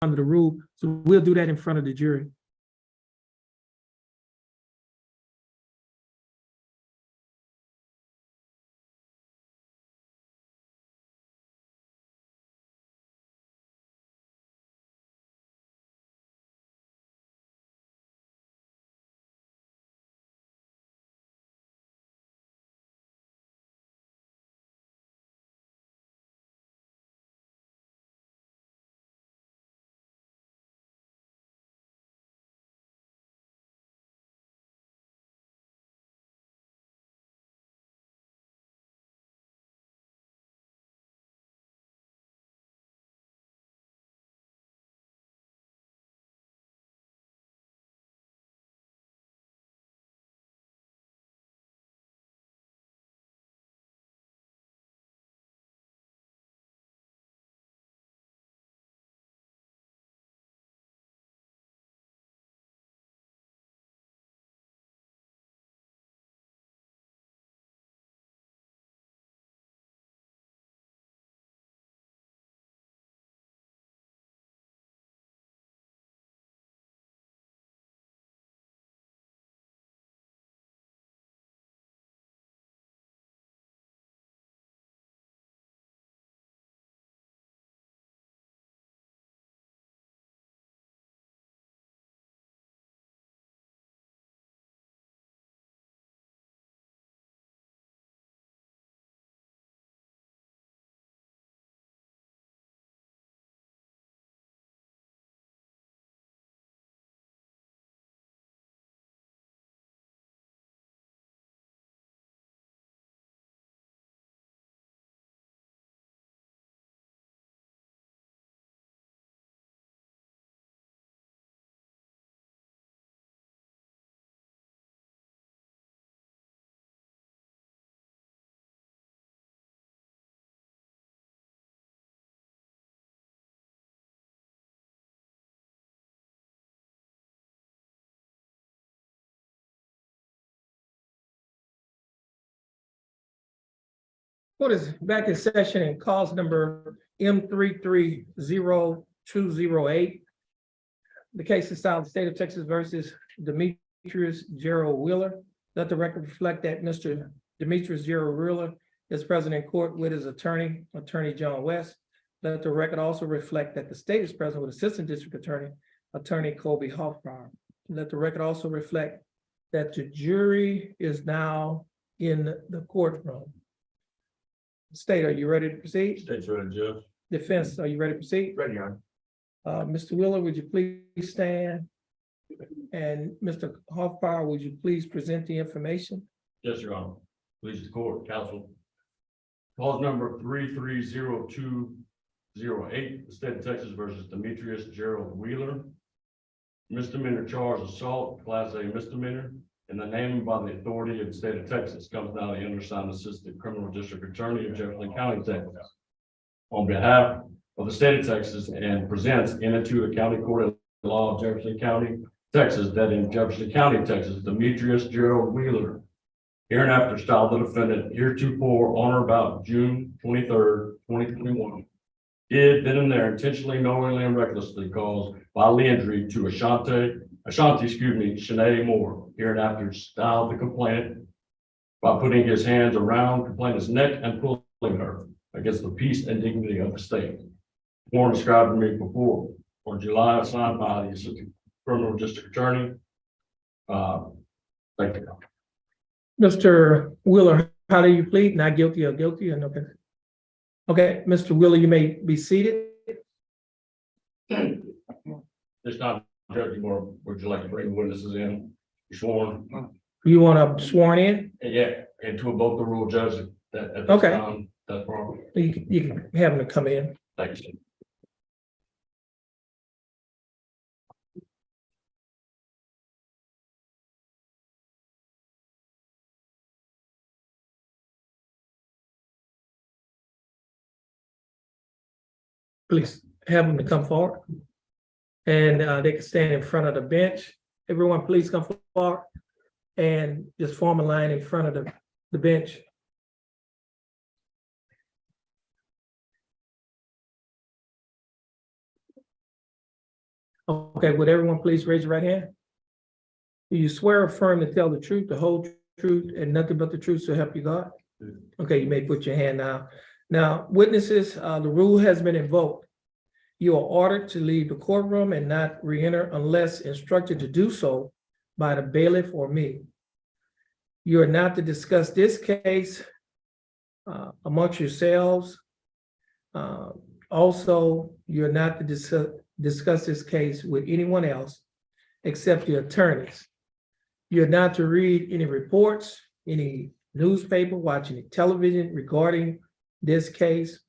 under the rule. So we'll do that in front of the jury. Court is back in session in cause number M330208. The case is filed, State of Texas versus Demetrius Gerald Wheeler. Let the record reflect that Mr. Demetrius Gerald Wheeler is present in court with his attorney, Attorney John West. Let the record also reflect that the state is present with Assistant District Attorney, Attorney Colby Hoffbauer. Let the record also reflect that the jury is now in the courtroom. State, are you ready to proceed? State's ready, Judge. Defense, are you ready to proceed? Ready, Your Honor. Mr. Wheeler, would you please stand? And Mr. Hoffbauer, would you please present the information? Yes, Your Honor. Please the court, counsel. Cause number 330208, the state of Texas versus Demetrius Gerald Wheeler. Misdemeanor charge assault, class A misdemeanor, and the name by the authority of the state of Texas comes down to the undersigned assistant criminal district attorney of Jefferson County, Texas. On behalf of the state of Texas and presents into the county court of law of Jefferson County, Texas, that in Jefferson County, Texas, Demetrius Gerald Wheeler, hereinafter styled the defendant heretofore on or about June 23rd, 2021, did then and there intentionally, knowingly, and recklessly cause bodily injury to Ashanti, Shanae Moore, hereinafter styled the complainant by putting his hands around complainant's neck and pulling her against the peace and dignity of the state. Form described to me before on July, signed by the assistant criminal district attorney. Thank you. Mr. Wheeler, how do you plead? Not guilty or guilty? And okay. Okay, Mr. Wheeler, you may be seated. This time, Judge, would you like to bring witnesses in? You're sworn. You want to sworn in? Yeah, and to both the rule judges that at this Okay. time, that's wrong. You can have them to come in. Thank you. Please have them to come forward. And they can stand in front of the bench. Everyone, please come forward and just form a line in front of the bench. Okay, would everyone please raise your right hand? Do you swear or affirm to tell the truth, the whole truth, and nothing but the truth, so help you God? Okay, you may put your hand down. Now, witnesses, the rule has been invoked. You are ordered to leave the courtroom and not re-enter unless instructed to do so by the bailiff or me. You are not to discuss this case amongst yourselves. Also, you're not to discuss this case with anyone else except the attorneys. You're not to read any reports, any newspaper, watch any television regarding this case,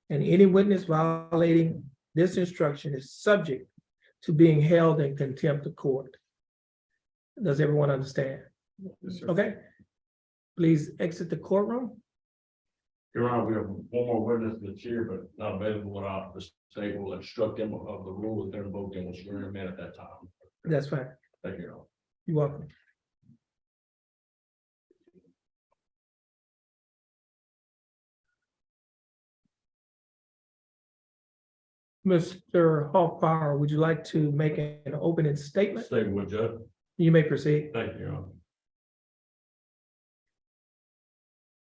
and any witness violating this instruction is subject to being held in contempt of court. Does everyone understand? Yes, sir. Okay. Please exit the courtroom. Your Honor, we have one more witness that's here, but not available without the state will instruct them of the rule that they're invoking and will swear him in at that time. That's fine. Thank you, Your Honor. You're welcome. Mr. Hoffbauer, would you like to make an opening statement? Stay with Judge. You may proceed. Thank you, Your Honor.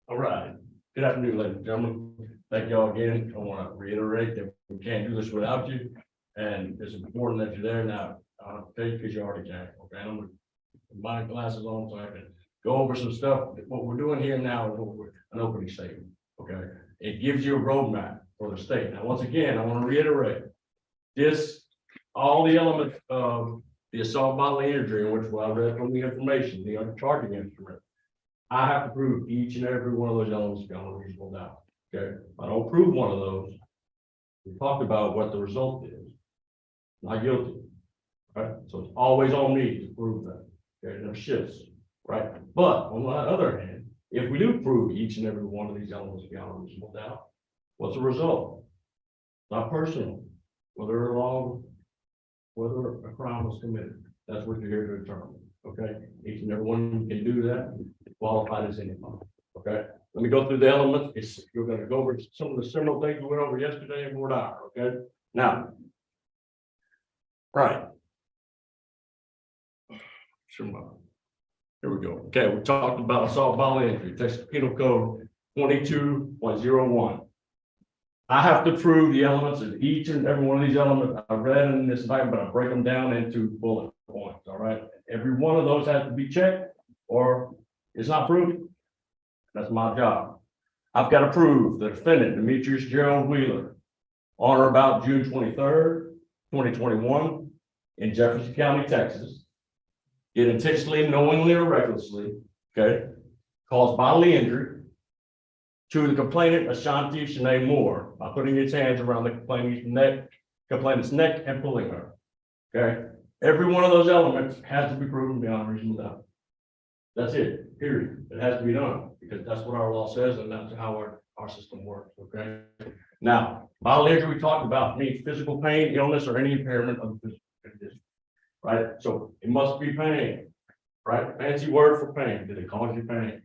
All right. Good afternoon, ladies and gentlemen. Thank you all again. I want to reiterate that we can't do this without you. And it's important that you're there now. I'll tell you because you already can. Okay, I'm gonna put my glasses on so I can go over some stuff. What we're doing here now is an opening statement. Okay, it gives you a roadmap for the state. Now, once again, I want to reiterate this, all the elements of the assault bodily injury, in which I read from the information, the charging instrument. I have to prove each and every one of those elements beyond a reasonable doubt. Okay, if I don't prove one of those, we talked about what the result is. Not guilty. Right, so it's always on me to prove that. Okay, no shifts, right? But on the other hand, if we do prove each and every one of these elements beyond a reasonable doubt, what's the result? Not personal, whether a crime was committed. That's what you're here to determine. Okay, each and every one of you can do that, qualified as anyone. Okay, let me go through the elements. You're going to go over some of the similar things we went over yesterday in Ward Hour. Okay, now, right. Sure. Here we go. Okay, we talked about assault bodily injury, Texas Penal Code 22.01. I have to prove the elements of each and every one of these elements. I read in this indictment, but I break them down into bullet points. All right. Every one of those has to be checked or it's not proven. That's my job. I've got to prove the defendant, Demetrius Gerald Wheeler, on or about June 23rd, 2021, in Jefferson County, Texas, did intentionally, knowingly, or recklessly, okay, cause bodily injury to the complainant Ashanti Shanae Moore by putting his hands around the complainant's neck and pulling her. Okay, every one of those elements has to be proven beyond a reasonable doubt. That's it, period. It has to be done because that's what our law says and that's how our system works. Okay. Now, bodily injury we talked about means physical pain, illness, or any impairment of the physical condition. Right, so it must be pain. Right, fancy word for pain. Did it cause you pain?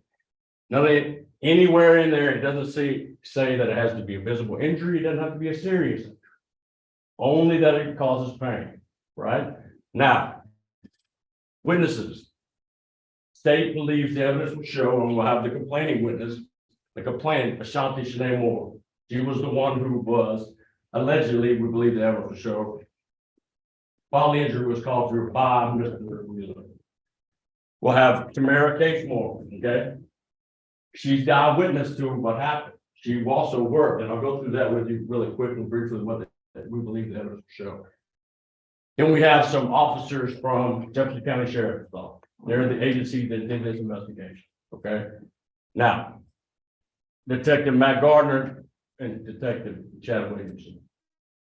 Nothing anywhere in there. It doesn't say that it has to be a visible injury. It doesn't have to be a serious injury. Only that it causes pain. Right now, witnesses. State believes the evidence will show, and we'll have the complaining witness, the complainant, Ashanti Shanae Moore. She was the one who was allegedly, we believe the evidence will show, bodily injury was caused through by Mr. Wheeler. We'll have Tamara Case Moore, okay? She's the eyewitness to what happened. She also worked, and I'll go through that with you really quick and briefly, what we believe the evidence will show. Then we have some officers from Jefferson County Sheriff's Office. They're the agency that did this investigation, okay? Now, Detective Matt Gardner and Detective Chad Williamson,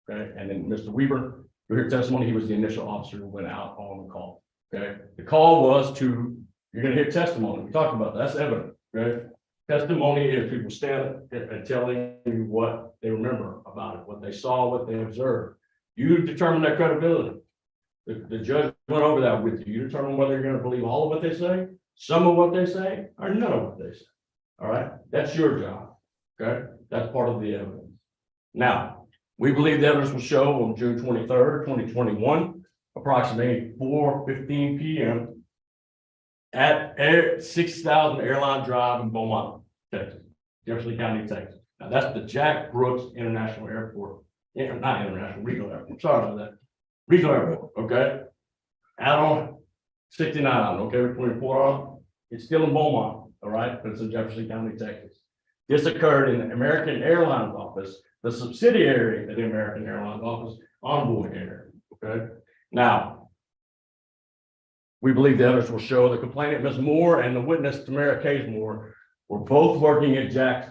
okay? And then Mr. Weaver, you hear testimony, he was the initial officer who went out on the call, okay? The call was to, you're gonna hear testimony, we talked about that. That's evidence, okay? Testimony is people stand and telling you what they remember about it, what they saw, what they observed. You determine their credibility. The judge went over that with you. You determine whether you're going to believe all of what they say, some of what they say, or none of what they say. All right, that's your job. Okay, that's part of the evidence. Now, We believe the evidence will show on June 23rd, 2021, approximately 4:15 p.m. at 6000 Airline Drive in Beaumont, Texas, Jefferson County, Texas. Now that's the Jack Brooks International Airport. Yeah, not International, Regional Airport. Sorry about that. Regional Airport, okay? Out on 69, okay, between Fort. It's still in Beaumont, all right, but it's in Jefferson County, Texas. This occurred in the American Airlines office, the subsidiary of the American Airlines office, Envoy Air, okay? Now, we believe the evidence will show the complainant, Ms. Moore, and the witness, Tamara Casemore, were both working at Jack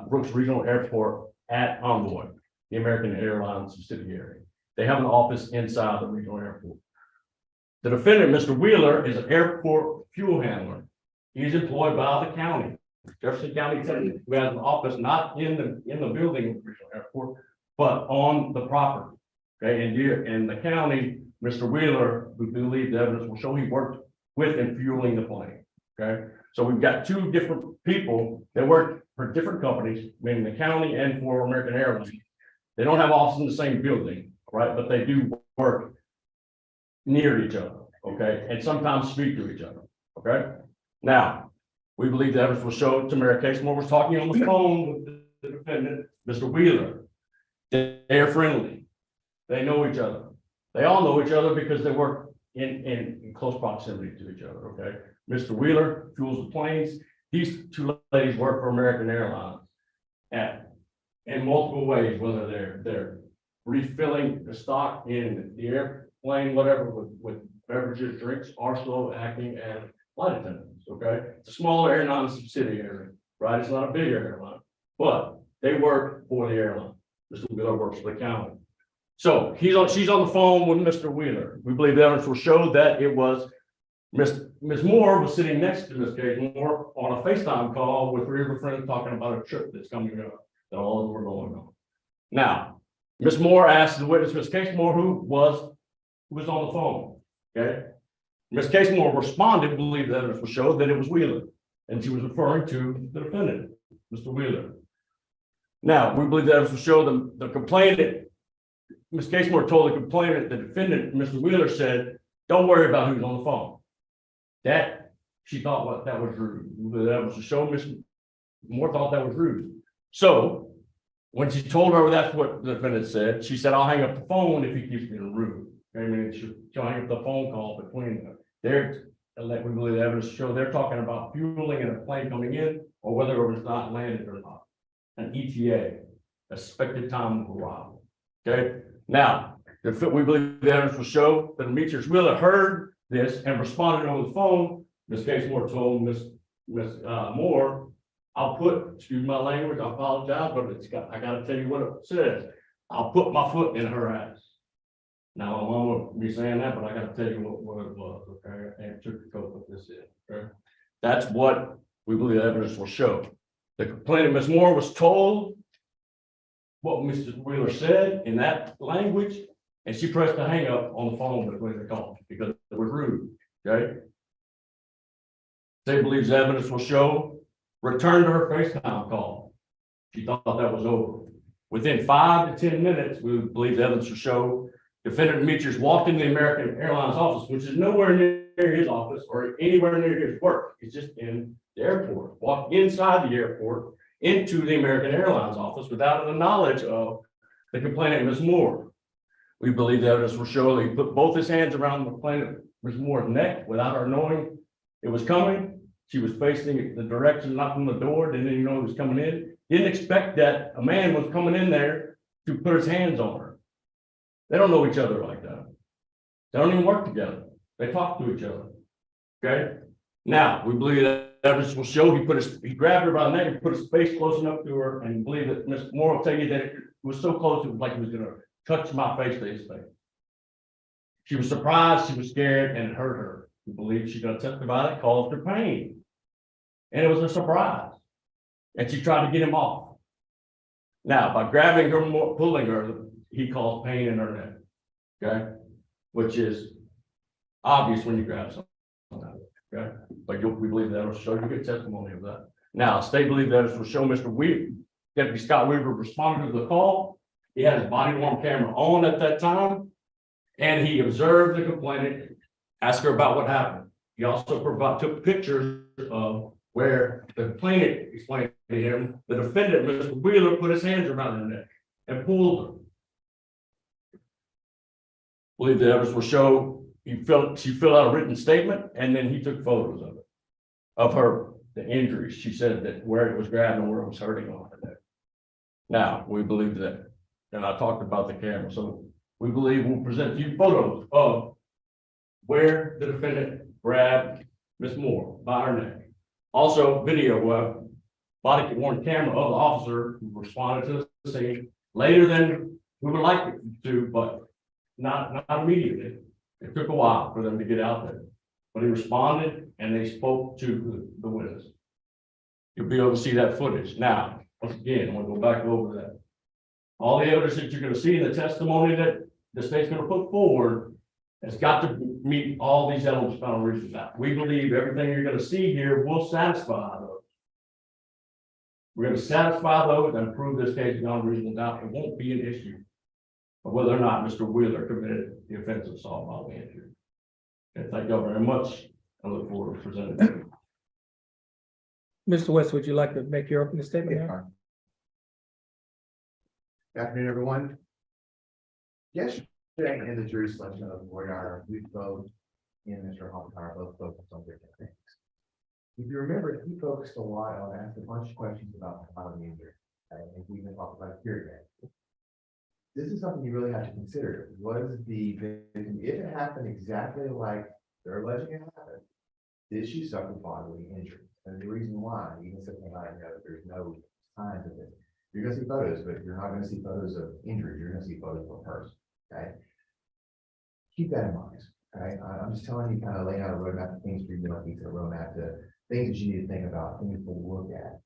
Brooks Regional Airport at Envoy, the American Airlines subsidiary. They have an office inside the regional airport. The defendant, Mr. Wheeler, is an airport fuel handler. He's employed by the county, Jefferson County, Texas, who has an office not in the building of the regional airport, but on the property. Okay, and here in the county, Mr. Wheeler, we believe the evidence will show he worked with and fueling the plane. Okay, so we've got two different people that work for different companies, meaning the county and for American Airlines. They don't have offices in the same building, right? But they do work near each other, okay, and sometimes speak to each other, okay. Now, we believe the evidence will show Tamara Casemore was talking on the phone with the defendant, Mr. Wheeler. They are friendly. They know each other. They all know each other because they work in close proximity to each other, okay. Mr. Wheeler fuels the planes. These two ladies work for American Airlines in multiple ways, whether they're refilling the stock in the airplane, whatever, with beverages, drinks, also acting as flight attendants, okay? It's a smaller airline subsidiary, right? It's not a big airline, but they work for the airline. Mr. Wheeler works for the county. So she's on the phone with Mr. Wheeler. We believe the evidence will show that it was Ms. Moore was sitting next to Ms. Casemore on a FaceTime call with three of her friends talking about a trip that's coming up that all of them were going on. Now, Ms. Moore asked the witness, Ms. Casemore, who was on the phone, okay? Ms. Casemore responded, we believe the evidence will show that it was Wheeler, and she was referring to the defendant, Mr. Wheeler. Now, we believe the evidence will show the complainant, Ms. Casemore told the complainant, the defendant, Mr. Wheeler said, don't worry about who's on the phone. That, she thought that was rude. The evidence will show Ms. Moore thought that was rude. So, when she told her that's what the defendant said, she said, I'll hang up the phone if he keeps being rude. I mean, she'll hang up the phone call between them. We believe the evidence show they're talking about fueling and a plane coming in, or whether it was not landed or not. An ETA, expected time of arrival. Okay. Now, we believe the evidence will show that Demetrius Wheeler heard this and responded over the phone. Ms. Casemore told Ms. Moore, excuse my language, I apologize, but I gotta tell you what it says. I'll put my foot in her ass. Now, I won't be saying that, but I gotta tell you what it was, okay? I can't sugarcoat what this is, okay? That's what we believe the evidence will show. The complainant, Ms. Moore, was told what Mr. Wheeler said in that language, and she pressed the hang up on the phone between the calls because it was rude, okay? They believe the evidence will show return to her FaceTime call. She thought that was over. Within 5 to 10 minutes, we believe the evidence will show defendant Demetrius walked into the American Airlines office, which is nowhere near his office or anywhere near his work. It's just in the airport. Walked inside the airport into the American Airlines office without the knowledge of the complainant, Ms. Moore. We believe the evidence will show that he put both his hands around the complainant, Ms. Moore's neck without her knowing it was coming. She was facing the direction, knocking on the door, didn't even know it was coming in. Didn't expect that a man was coming in there to put his hands on her. They don't know each other like that. They don't even work together. They talk to each other. Okay. Now we believe that evidence will show he grabbed her by the neck and put his face close enough to her, and believe that Ms. Moore will tell you that it was so close it was like he was going to touch my face to his face. She was surprised, she was scared, and it hurt her. We believe she's going to testify that caused her pain. And it was a surprise. And she tried to get him off. Now, by grabbing her, pulling her, he caused pain in her neck. Okay? Which is obvious when you grab something. Okay? But we believe that will show you good testimony of that. Now, state believe that will show Mr. Weaver, Deputy Scott Weaver responded to the call. He had his body worn camera on at that time. And he observed the complainant, asked her about what happened. He also took pictures of where the complainant explained to him, the defendant, Mr. Wheeler, put his hands around her neck and pulled her. I believe the evidence will show she filled out a written statement and then he took photos of her, the injuries. She said that where it was grabbed and where it was hurting on her neck. Now, we believe that, and I talked about the camera, so we believe we'll present you photos of where the defendant grabbed Miss Moore by her neck. Also, video, body worn camera of the officer who responded to the scene later than we would like to, but not immediately. It took a while for them to get out there, but he responded and they spoke to the witness. You'll be able to see that footage. Now, once again, I'm gonna go back over that. All the evidence that you're gonna see in the testimony that the state's gonna put forward has got to meet all these elements found reasonable. We believe everything you're gonna see here will satisfy those. We're gonna satisfy those and prove this case beyond reasonable doubt. It won't be an issue of whether or not Mr. Wheeler committed the offense of assault bodily injury. And thank you all very much. I look forward to presenting it. Mr. West, would you like to make your opening statement now? Good afternoon, everyone. Yesterday in the jury selection of Boyar, we both, and Mr. Hoffmeyer, both focused on different things. If you remember, he focused a lot on asking a bunch of questions about bodily injury. I think we even talked about it here today. This is something you really have to consider. Was the victim, if it happened exactly like they're alleging it happened, did she suffer bodily injury? And the reason why, even something like that, there's no signs of it. You're gonna see photos, but you're not gonna see photos of injury. You're gonna see photos of a person, okay? Keep that in mind, okay? I'm just telling you, kind of laying out a roadmap of things for you to look into, a roadmap to things that you need to think about, things to look at.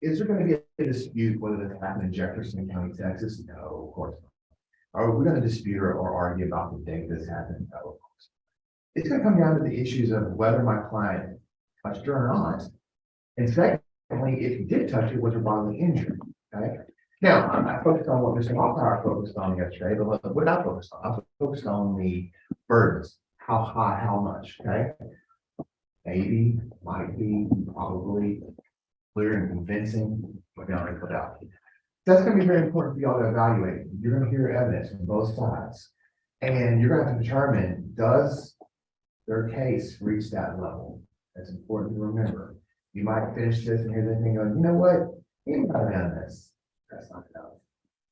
Is there gonna be a dispute whether this happened in Jefferson County, Texas? No, of course not. Are we gonna dispute or argue about the date this happened? No, of course. It's gonna come down to the issues of whether my client touched her or not. And secondly, if he did touch it, was her bodily injury, okay? Now, I focused on what Mr. Hoffmeyer focused on yesterday, but what I focused on, I focused on the burdens, how high, how much, okay? Maybe, might be, probably, clear and convincing, but not put out. That's gonna be very important for y'all to evaluate. You're gonna hear evidence from both sides. And you're gonna have to determine, does their case reach that level? That's important to remember. You might finish this and hear this thing going, you know what? He might have done this. That's not enough.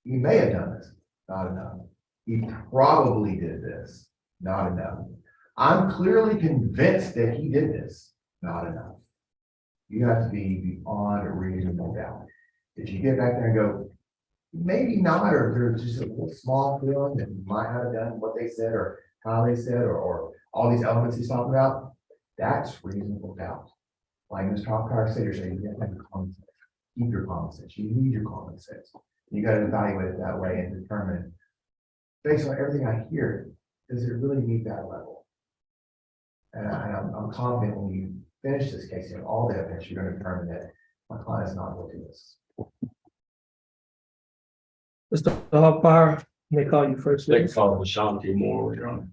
He may have done this. Not enough. He probably did this. Not enough. I'm clearly convinced that he did this. Not enough. You have to be beyond a reasonable doubt. If you get back there and go, maybe not, or there's just a little small feeling that you might have done what they said or how they said, or all these elements he's talking about, that's reasonable doubt. Like Mr. Hoffmeyer said, you're saying you have to have common sense. Keep your common sense. You need your common sense. You got to evaluate it that way and determine, based on everything I hear, does it really meet that level? And I'm confident when you finish this case, you have all the evidence, you're going to determine that my client is not guilty of this. Mr. Hoffmeyer, may call you first. They call it Shanti Moore, Your Honor.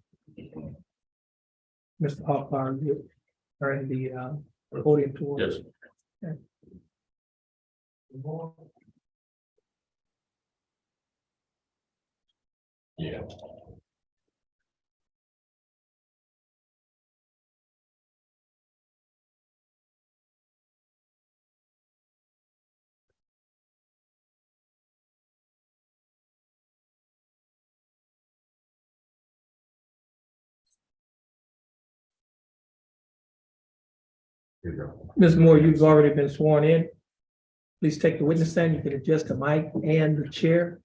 Mr. Hoffmeyer, you are in the podium tour. Yes. Okay. Yeah. Here you go. Ms. Moore, you've already been sworn in. Please take the witness stand. You can adjust the mic and the chair.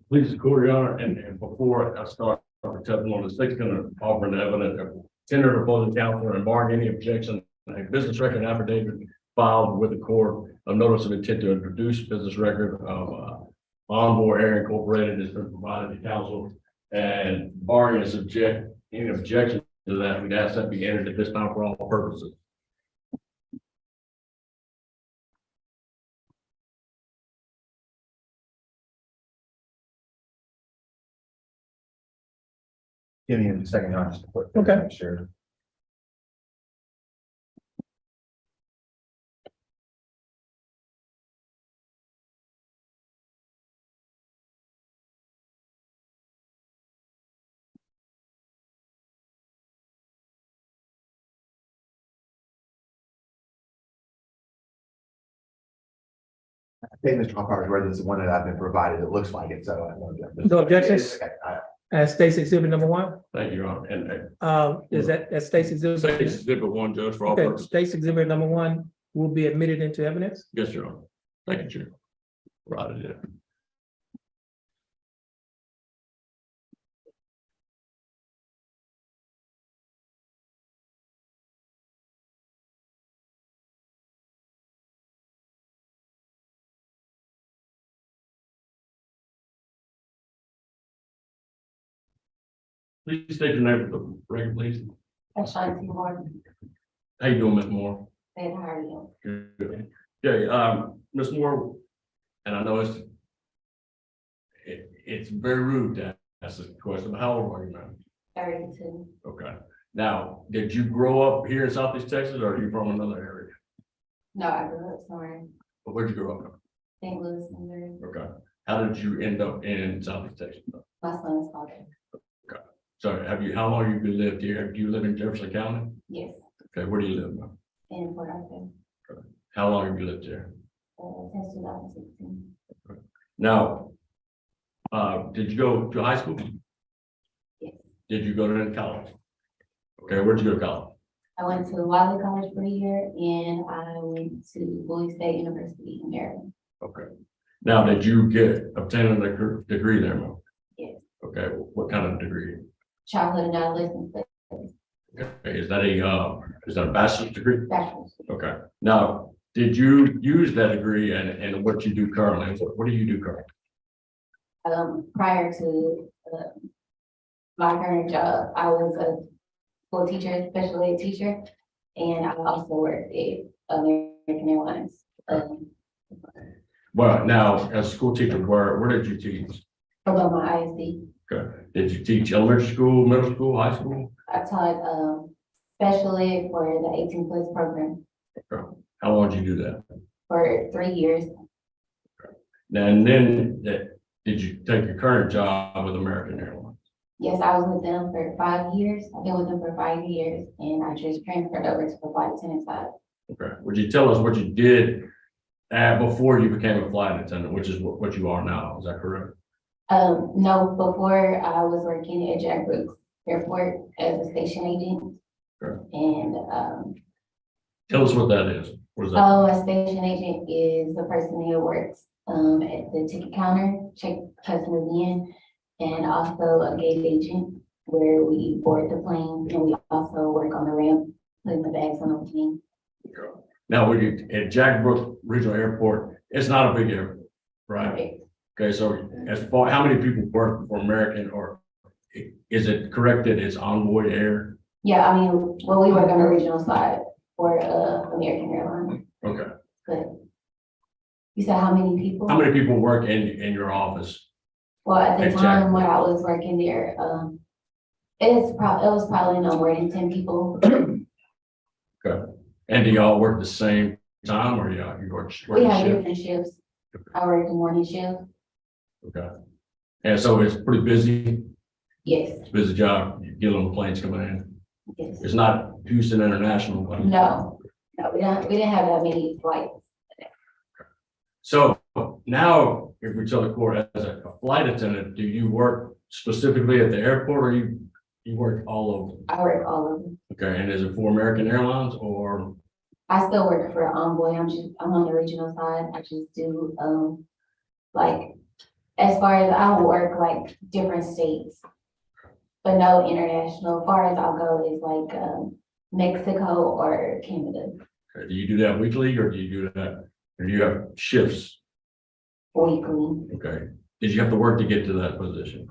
Please, the court, Your Honor, and before I start the testimony, the state's gonna offer the evidence of tender opposing counsel and barring any objection, a business record affidavit filed with the court, a notice of intent to introduce business record of Envoy Air Incorporated has been provided to counsel, and barring any objection to that, we'd ask that be entered at this time for all purposes. Give me a second, I'll just put. Okay. Sure. I think Mr. Hopper's read this is one that I've been provided. It looks like it, so I don't know. No objections? Okay, As state's exhibit number one, Thank you, Your Honor, and is that state's exhibit? state's exhibit one, Judge, for all Okay, purposes. state's exhibit number one will be admitted into evidence. Yes, Your Honor. Thank you, Chair. Right, yeah. Please state your name for the record, please. Ashanti Moore, How you doing, Ms. Moore? and how are you? Good. Okay, Ms. Moore, and I know it's very rude to ask this question, but how old are you now? 32. Okay. Now, did you grow up here in Southeast Texas, or are you from another area? No, I grew up somewhere in But where'd you grow up? St. Louis, Missouri. Okay. How did you end up in Southeast Texas? My son's father. So how long have you lived here? Do you live in Jefferson County? Yes, Okay, where do you live now? in Port Arthur, How long have you lived here? since 2016. Now, did you go to high school? Yes, Did you go to any college? Okay, where'd you go to college? I went to Wiley College for a year, and I went to Bowie State University in Maryland. Okay. Now, did you obtain a degree there, Mo? Yes, Okay, what kind of degree? childhood and adolescent studies, Okay, is that a bachelor's degree? bachelor's. Okay. Now, did you use that degree and what you do currently? What do you do currently? Prior to my current job, I was a school teacher, special ed teacher, and I also worked at American Airlines. Well, now, as a school teacher, where did you teach? About my ISD, Okay. Did you teach elementary school, middle school, high school? I taught special ed for the 18+ program Okay. How long did you do that? for 3 years. And then did you take your current job with American Airlines? Yes, I was with them for 5 years. I've been with them for 5 years, and I just transferred over to the flight attendant side. Okay. Would you tell us what you did before you became a flight attendant, which is what you are now? Is that correct? No, before I was working at Jack Brooks Airport as a station agent. Sure. And Tell us what that is. What is that? a station agent is the person that works at the ticket counter, check customers in, and also a gate agent where we board the plane, and we also work on the ramp, putting the bags on the plane. Now, when you at Jack Brooks Regional Airport, it's not a big airport, right? Correct. Okay, so as far, how many people work for American, or is it correct that it's Envoy Air? Yeah, I mean, well, we work on the regional side for American Airlines. Okay. But you said how many people? How many people work in your office? Well, at the At Jack time when I was working there, it was probably no more than 10 people. Okay. And do y'all work the same time, or you work? We have shift? different shifts. I work the morning shift. Okay. And so it's pretty busy, Yes, it's a busy job, you get on the planes coming in. yes. It's not Houston International. but- No, we didn't have that many flights. So now, if we tell the court as a flight attendant, do you work specifically at the airport, or you work all over? I work all of them. Okay, and is it for American Airlines or? I still work for Envoy. I'm on the regional side. I just do, like, As far as I work like different states, but no international. As far as I'll go is like Mexico or Canada Okay, do you do that weekly or do you do that, or do you have shifts? weekly. Okay, did you have to work to get to that position?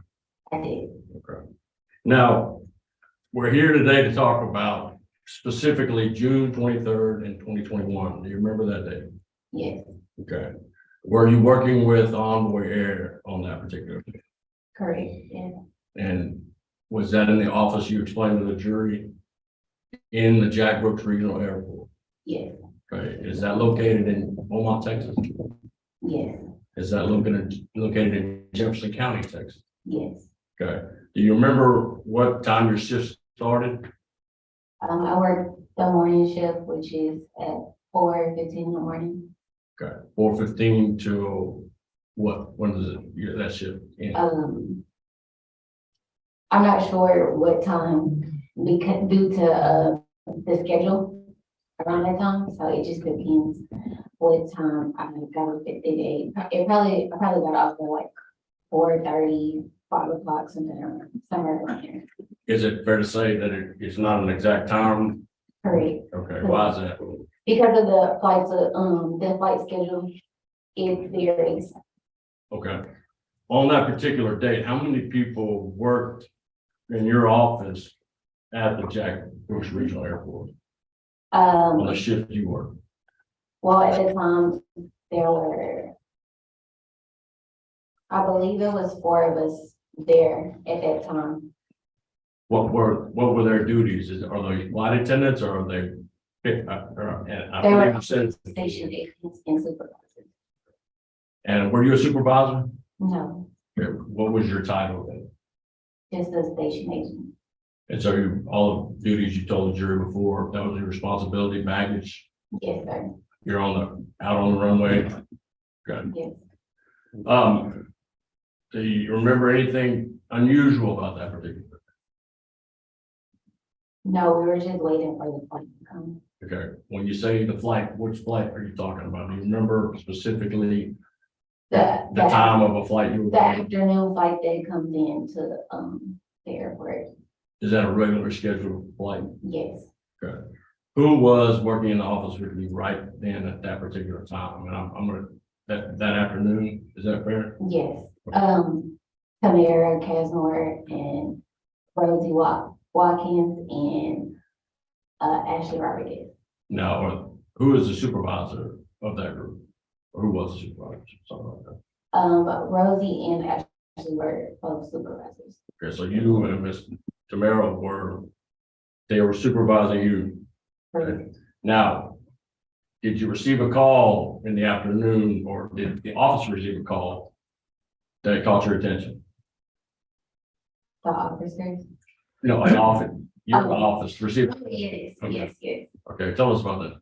I did. Okay. Now, we're here today to talk about specifically June 23rd and 2021. Do you remember that day? Yes, Okay. Were you working with Envoy Air on that particular day? correct. Yeah. And was that in the office you explained to the jury in the Jack Brooks Regional Airport? Yes, Okay, is that located in Beaumont, Texas? yes, Is that located in Jefferson County, Texas? yes. Okay, do you remember what time your shift started? I work the morning shift, which is at 4:15 in the morning. Okay, 4:15 to what, when does it, that shift end? I'm not sure what time because due to the schedule around that time, so it just depends what time I got off at the day. I probably got off at like 4:30, 5 o'clock, somewhere around here. Is it fair to say that it's not an exact time? Correct. Okay, why is that? Because of the flight schedule, it varies. Okay, on that particular date, how many people worked in your office at the Jack Brooks Regional Airport on the shift you worked? Well, at the time, there were, I believe it was 4 of us there at that time. What were their duties? Are they flight attendants or are they? I They were believe you said, station agents and supervisors. and were you a supervisor? No, Okay, what was your title then? just a station agent. And so all the duties you told the jury before, that was your responsibility, baggage, Yes, sir. you're out on the runway. Good. Yes. Do you remember anything unusual about that particular? No, we were just waiting for the flight to come. Okay, when you say the flight, which flight are you talking about? Do you remember specifically the time of a flight you were The on? afternoon flight that comes into the airport. Is that a regular scheduled flight? Yes. Okay. Who was working in the office with you right then at that particular time? And I'm gonna, that afternoon, is that fair? Yes. Tamara Casmore and Rosie Watkins and Ashley Rodriguez. Now, who is the supervisor of that group? Or who was the supervisor? Something like that. Rosie and Ashley were both supervisors. Okay, so you and Miss Tamara were supervising you. Okay. Now, did you receive a call in the afternoon or did the officer receive a call that caught your attention? The officers. No, an office, your office received. Yes, Okay. yes. Okay, tell us about that.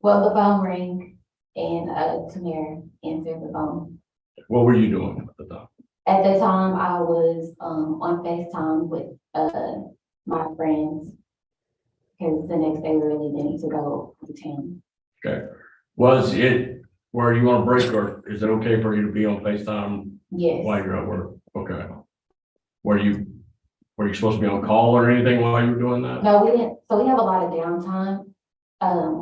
Well, the phone rang and Tamara answered the phone. What were you doing at the time? At the time, I was on FaceTime with my friends. Because the next day we were leaving to go to town. Okay, were you on a break or is it okay for you to be on FaceTime Yes. while you're at work? Okay. Were you supposed to be on call or anything while you were doing that? No, we didn't. So we have a lot of downtime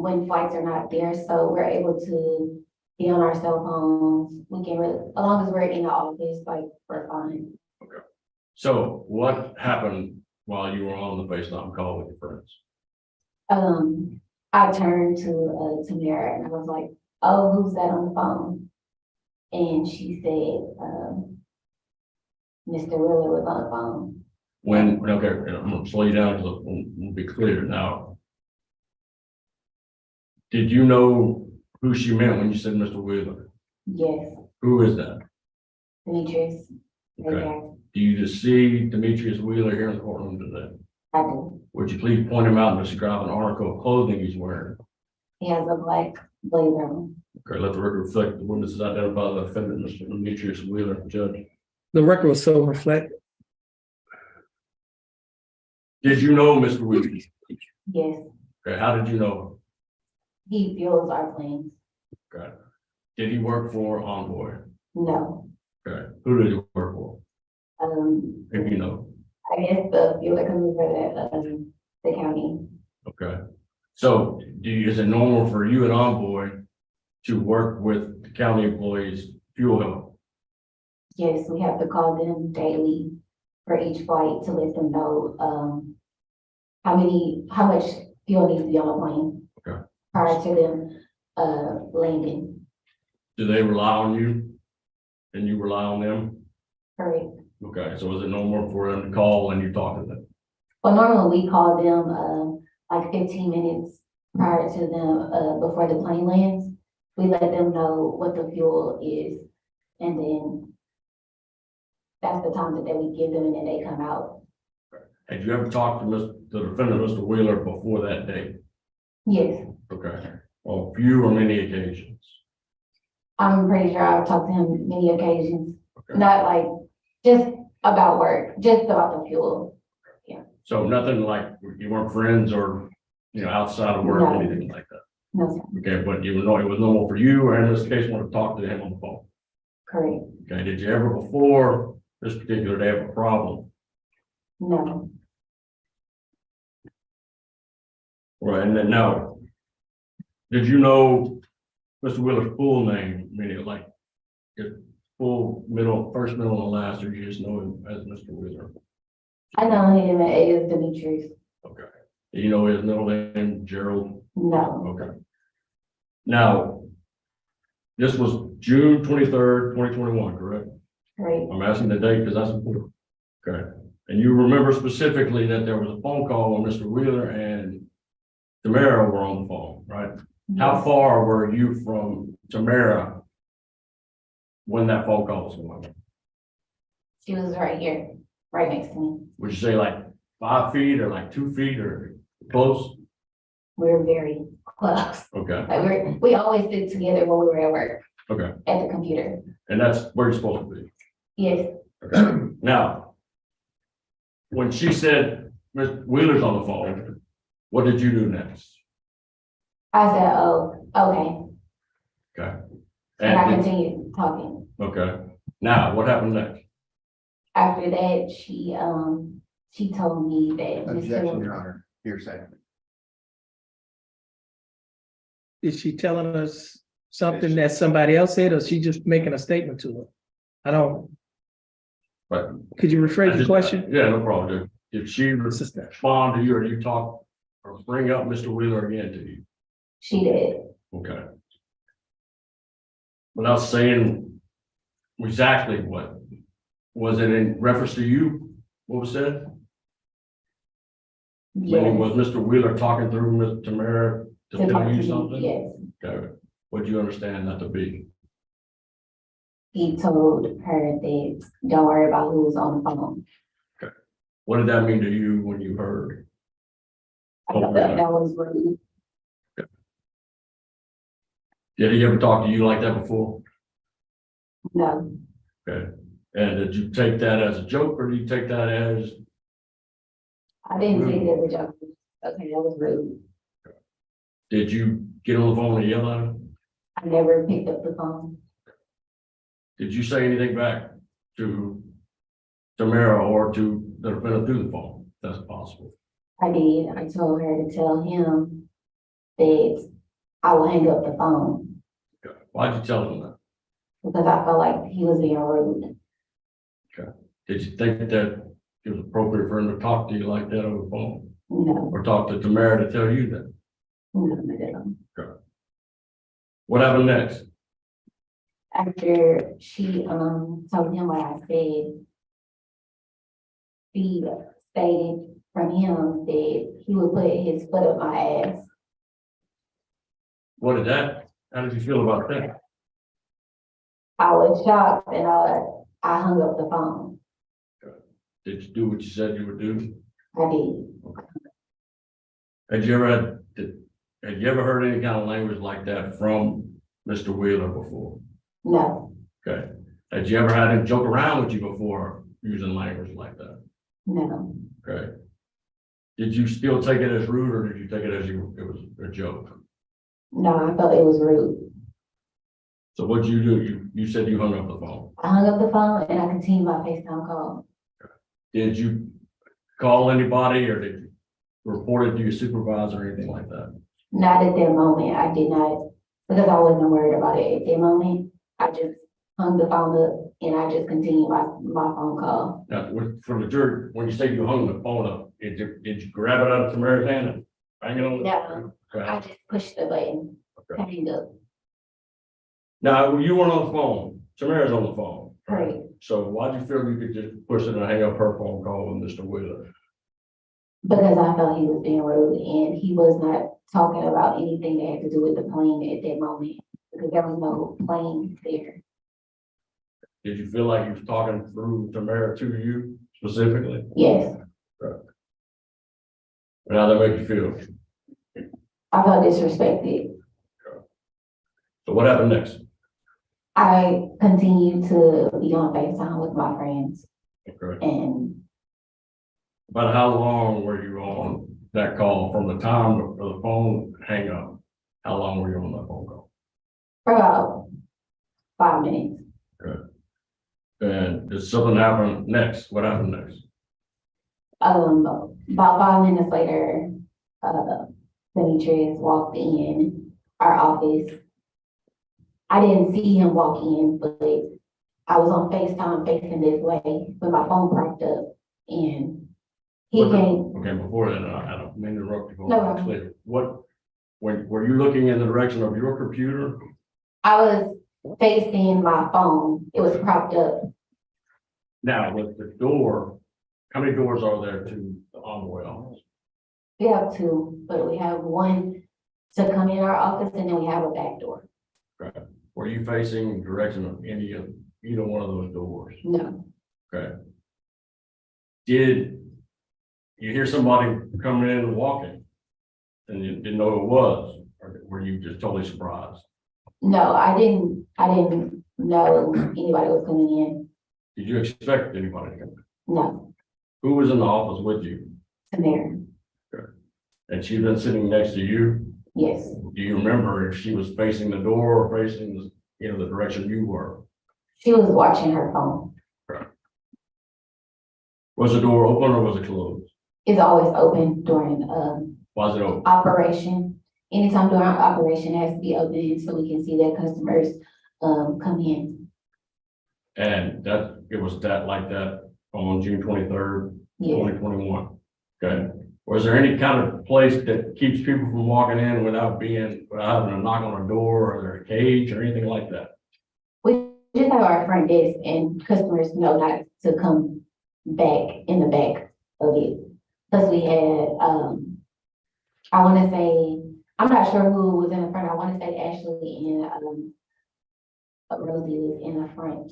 when flights are not there. So we're able to be on our cell phones. We can really, as long as we're in the office, like we're fine. Okay. So what happened while you were on the FaceTime call with your friends? I turned to Tamara and I was like, "Oh, who's that on the phone?" And she said, Mr. Wheeler was on the phone. Okay, I'm gonna slow you down because we'll be clear now. Did you know who she meant when you said Mr. Wheeler? Yes, Who is that? Demetrius. Okay. Do you just see Demetrius Wheeler here in the courtroom today? I do. Would you please point him out and describe an article of clothing he's wearing? He has a black blazer on. Okay, let the record reflect the witnesses identify the defendant, Mr. Demetrius Wheeler, judge. The record will so reflect. Did you know Mr. Wheeler? Yes, Okay, how did you know? he fuels our planes. Okay. Did he work for Envoy? No. Okay, who did you work for, if you know? I guess the fuel that comes for the county. Okay, so is it normal for you and Envoy to work with the county employees' fuel help? Yes, we have to call them daily for each flight to let them know, how much fuel needs to be on the plane. Okay. Prior to them, landing, Do they rely on you? And you rely on them? correct? Okay, so is it normal for them to call and you talk to them? Well, normally we call them, like 15 minutes prior to them, before the plane lands. We let them know what the fuel is, and then that's the time that we give them, and then they come out. Had you ever talked to the defendant, Mr. Wheeler, before that date? Yes, Okay, on few or many occasions? I'm pretty sure I've talked to him many occasions, Okay. not like just about work, just about the fuel. So nothing like you weren't friends or, outside of work, No. anything like that? No, sir, Okay, but you know it was normal for you, or in this case, want to talk to him on the phone? correct, Okay, did you ever before this particular day have a problem? no, Right, and then now, did you know Mr. Wheeler's full name, meaning like his full first, middle, and last, or you just know him as Mr. Wheeler? I know him as Demetrius, Okay. Do you know his middle name, Gerald? no, Okay. Now, this was June 23rd, 2021, correct? correct, I'm asking the date because that's important. Okay. And you remember specifically that there was a phone call when Mr. Wheeler and Tamara were on the phone, right? How yes. far were you from Tamara when that phone call was going? She was right here, right next to me. Would you say like 5 feet or like 2 feet or close? We were very close. Okay, Like we always sit together when we were at work, okay. at the computer. And that's where you're supposed to be. Yes, Okay. Now, when she said, Mr. Wheeler's on the phone, what did you do next? I said, oh, okay, Okay. and I And, continued talking. okay. Now, what happened next? After that, she told me that. Objection, Your Honor, hearsay. Is she telling us something that somebody else said, or is she just making a statement to her? I don't, Right. could you rephrase the question? Yeah, no problem. Did she respond to you, or you talk or bring up Mr. Wheeler again to you? She did, Okay. Without saying exactly what, was it in reference to you? What was said? Meaning, yes, was Mr. Wheeler talking through Ms. Tamara to to tell talk to you me, something? yes. Okay. What do you understand that to be? He told her that, don't worry about who's on the phone. What did that mean to you when you heard? I thought that was rude. Did he ever talk to you like that before? No, Okay. And did you take that as a joke, or did you take that as, I didn't take it as a joke. Okay, that was rude. did you get on the phone and yell at him? I never picked up the phone. Did you say anything back to Tamara or to the defendant through the phone? That's possible. I did. I told her to tell him that I will hang up the phone Okay. Why'd you tell him that? because I felt like he was being rude. Did you think that it was appropriate for him to talk to you like that over the phone? No, Or talk to Tamara to tell you that? no. What happened next? After she told him what I said, she stated from him that he would put his foot up my ass. How did you feel about that? I was shocked and I hung up the phone. Did you do what you said you would do? I did. Had you ever heard any kind of language like that from Mr. Wheeler before? No, Okay. Had you ever had him joke around with you before using language like that? no. Okay. Did you still take it as rude, or did you take it as it was a joke? No, I felt it was rude. So what'd you do? You said you hung up the phone. I hung up the phone and I continued my FaceTime call. Did you call anybody or did you report it to your supervisor or anything like that? Not at that moment, I did not, because I wasn't worried about it at that moment. I just hung the phone up and I just continued my phone call. Now, for the jury, when you say you hung the phone up, did you grab it out of Tamara's hand and bang it on? No, Okay. I just pushed the button, Okay. hang up. Now, you weren't on the phone, Tamara's on the phone. Right. So why'd you feel you could just push it and hang up her phone call with Mr. Wheeler? Because I felt he was being rude and he was not talking about anything that had to do with the plane at that moment, because there was no plane there. Did you feel like he was talking through Tamara to you specifically? Yes, And how that make you feel? I felt disrespected. So what happened next? I continued to be on FaceTime with my friends Okay. and About how long were you on that call from the time of the phone hang up? How long were you on that phone call? for about 5 minutes. And did something happen next? What happened next? About 5 minutes later, Demetrius walked in our office. I didn't see him walk in, but I was on FaceTime facing this way with my phone propped up and he came, Okay, before that, I don't mean to interrupt you. No problem. Clear. Were you looking in the direction of your computer? I was facing my phone. It was propped up. Now, with the door, how many doors are there to the envoy office? We have two, but we have one to come in our office and then we have a back door. Were you facing the direction of either one of those doors? No, Okay. Did you hear somebody coming in and walking? And you didn't know who it was, or were you just totally surprised? no, I didn't know anybody was coming in. Did you expect anybody to come? No, Who was in the office with you? Tamara, And she'd been sitting next to you? yes. Do you remember if she was facing the door or facing, the direction you were? She was watching her phone. Was the door open or was it closed? It's always open during Was it open? operation. Anytime during operation, it has to be open so we can see that customers come in. And it was like that on June 23rd, Yes, 2021. Okay. Was there any kind of place that keeps people from walking in without having a knock on a door or a cage or anything like that? we just have our front desk and customers know not to come back in the back of it. Plus we had, I want to say, I'm not sure who was in the front. I want to say Ashley and Rosie was in the front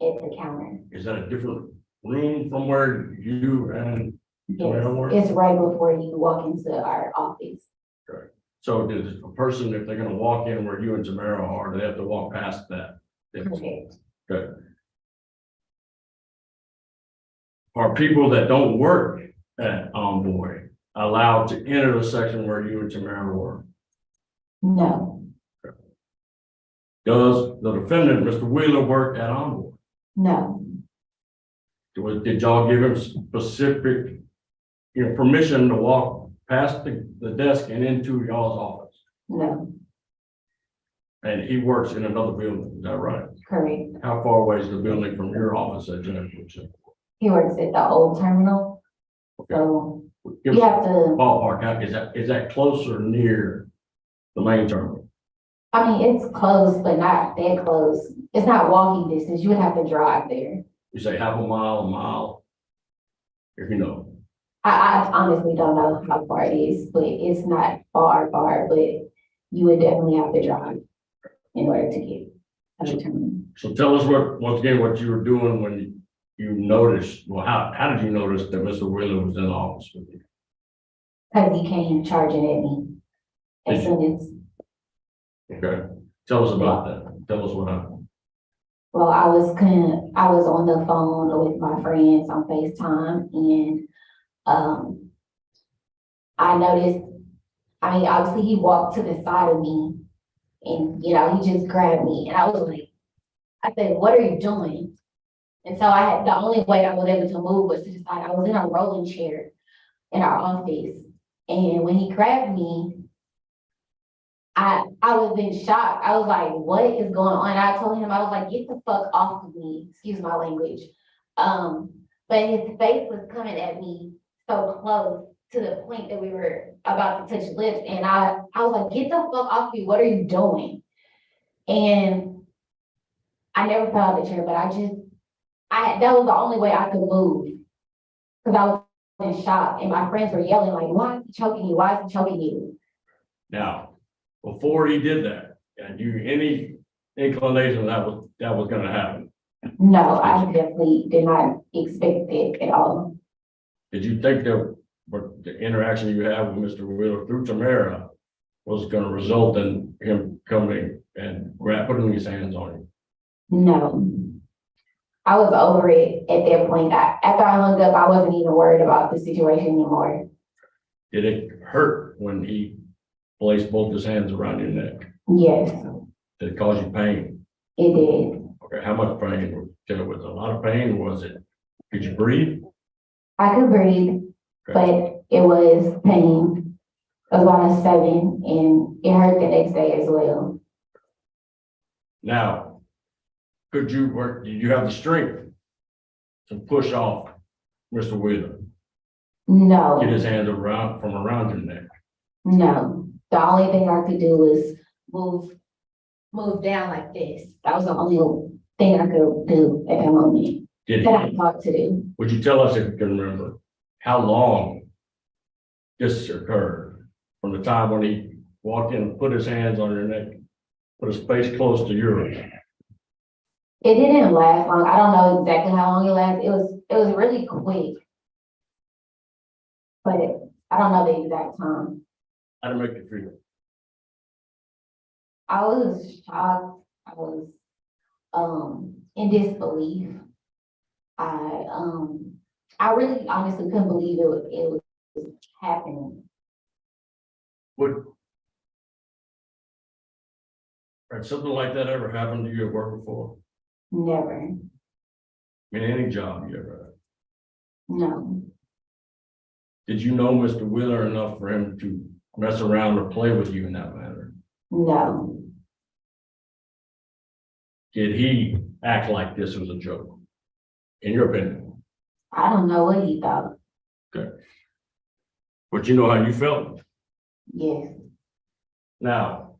at the counter. Is that a different room from where you and Yes, Tamara were? it's right before you walk into our office. So does a person, if they're gonna walk in where you and Tamara are, they have to walk past that? Correct. Good. Are people that don't work at Envoy allowed to enter the section where you and Tamara were? No, Does the defendant, Mr. Wheeler, work at Envoy? no, Did y'all give him specific, permission to walk past the desk and into y'all's office? no, And he works in another building, is that right? correct. How far away is the building from your office at Jennifer? He works at the old terminal, so Give you us have a to, ballpark, is that close or near the main terminal? I mean, it's close, but not that close. It's not walking distance. You would have to drive there. You say half a mile, if you know. I honestly don't know how far it is, but it's not far, but you would definitely have to drive in order to get to the terminal. So tell us once again, what you were doing when you noticed, well, how did you notice that Mr. Wheeler was in the office with you? Because he came charging at me as Did soon as, Okay, tell us about that. Tell us what happened. well, I was on the phone with my friends on FaceTime and, I noticed, I mean, obviously he walked to the side of me And, you know, he just grabbed me and I was like, I said, what are you doing? And so I had, the only way I was able to move was to the side. I was in a rolling chair in our office. And when he grabbed me, I was in shock. I was like, what is going on? I told him, I was like, get the fuck off of me, excuse my language. But his face was coming at me so close to the point that we were about to touch lips. And I was like, get the fuck off me, what are you doing? And I never fell out of the chair, but that was the only way I could move. Cause I was in shock and my friends were yelling like, why is he choking you? Why is he choking you? Now, before he did that, and you any inclination that was gonna happen? No, I definitely did not expect it at all. Did you think that what the interaction you had with Mr. Wheeler through Tamara was gonna result in him coming and putting his hands on you? No. I was over it at that point. After I hung up, I wasn't even worried about the situation anymore. Did it hurt when he placed both his hands around your neck? Yes, Did it cause you pain? it did. Okay, how much pain? Was it a lot of pain? Was it, could you breathe? I could breathe, Okay. but it was pain. It was about a 7 and it hurt the next day as well. Now, did you have the strength to push off Mr. Wheeler? No. Get his hands around your neck? No, the only thing I could do was move down like this. That was the only thing I could do at that moment Did that I he, thought to do. would you tell us if you can remember how long this occurred? From the time when he walked in and put his hands on your neck, put his face close to yours? It didn't last long. I don't know exactly how long it lasted. It was really quick. But I don't know the exact time. How did it make you feel? I was shocked. I was in disbelief. I really honestly couldn't believe it was happening. Had something like that ever happened to you at work before? Never. I mean, any job you ever had? No. Did you know Mr. Wheeler enough for him to mess around or play with you in that manner? No. Did he act like this was a joke? In your opinion? I don't know what he thought. Okay. But you know how you felt? Yes. Now,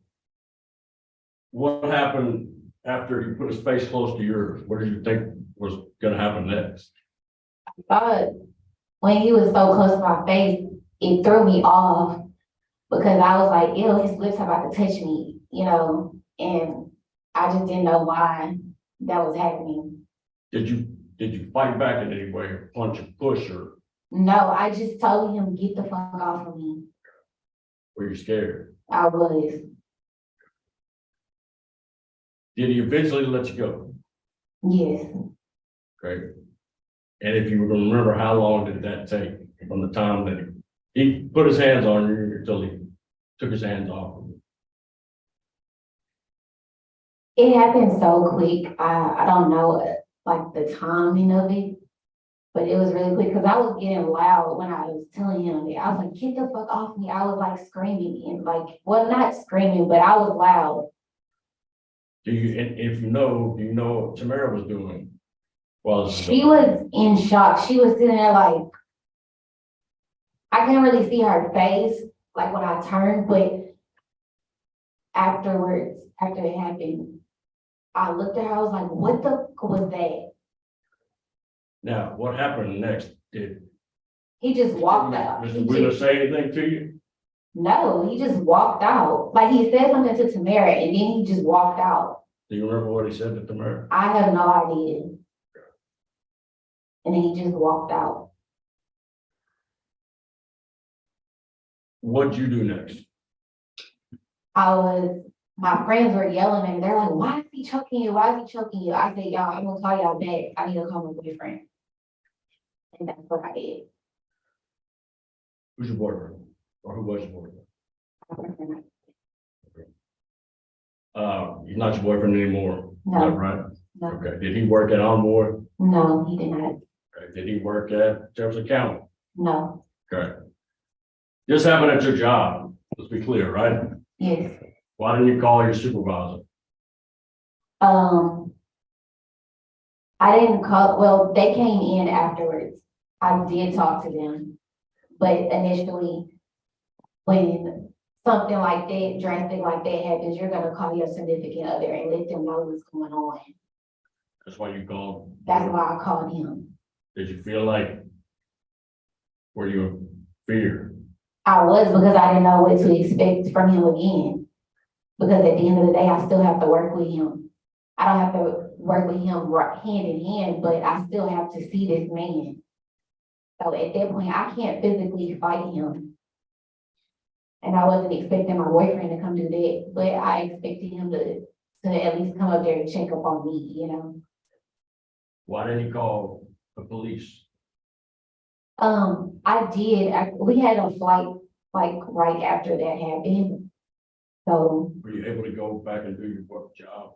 what happened after he put his face close to yours? What did you think was gonna happen next? I thought when he was so close to my face, it threw me off because I was like, ew, his lips are about to touch me, you know, and I just didn't know why that was happening. Did you fight back in any way, or punch or push, or No, I just told him, get the fuck off of me. were you scared? I was. Did he eventually let you go? Yes. Okay. And if you were gonna remember, how long did that take from the time that he put his hands on you until he took his hands off of you? It happened so quick. I don't know like the timing of it, but it was really quick because I was getting loud when I was telling him that. I was like, get the fuck off me. I was like screaming and like, well, not screaming, but I was loud. And if you know, do you know what Tamara was doing? Well, She was in shock. She was sitting there like, I couldn't really see her face, like when I turned, but afterwards, after it happened, I looked at her, I was like, what the fuck was that? now, what happened next? Did He just walked out. Mr. He Wheeler just- say anything to you? No, he just walked out. Like he said something to Tamara and then he just walked out. Do you remember what he said to Tamara? I have no idea. And then he just walked out. What'd you do next? My friends were yelling at me. They're like, why is he choking you? Why is he choking you? I said, y'all, I'm gonna call y'all back. I need to call my boyfriend. And that's what I did. Who's your boyfriend? Or who was your boyfriend? My boyfriend He's not your boyfriend anymore, is that No, right? no, Okay, did he work at Onboard? no, he did not. Okay. Did he work at Jefferson County? No, Okay. This happened at your job, let's be clear, right? yes. Why didn't you call your supervisor? I didn't call, well, they came in afterwards. I did talk to them. But initially, when something like that, drastic like that happens, you're gonna call your significant other and let them know what's going on. That's why you called. That's why I called him. Did you feel like, were you in fear? I was, because I didn't know what to expect from him again. Because at the end of the day, I still have to work with him. I don't have to work with him hand in hand, but I still have to see this man. So at that point, I can't physically fight him. And I wasn't expecting my boyfriend to come do that, but I expected him to at least come up there and check up on me, you know? Why didn't you call the police? I did, we had a flight like right after that happened. So, Were you able to go back and do your work job?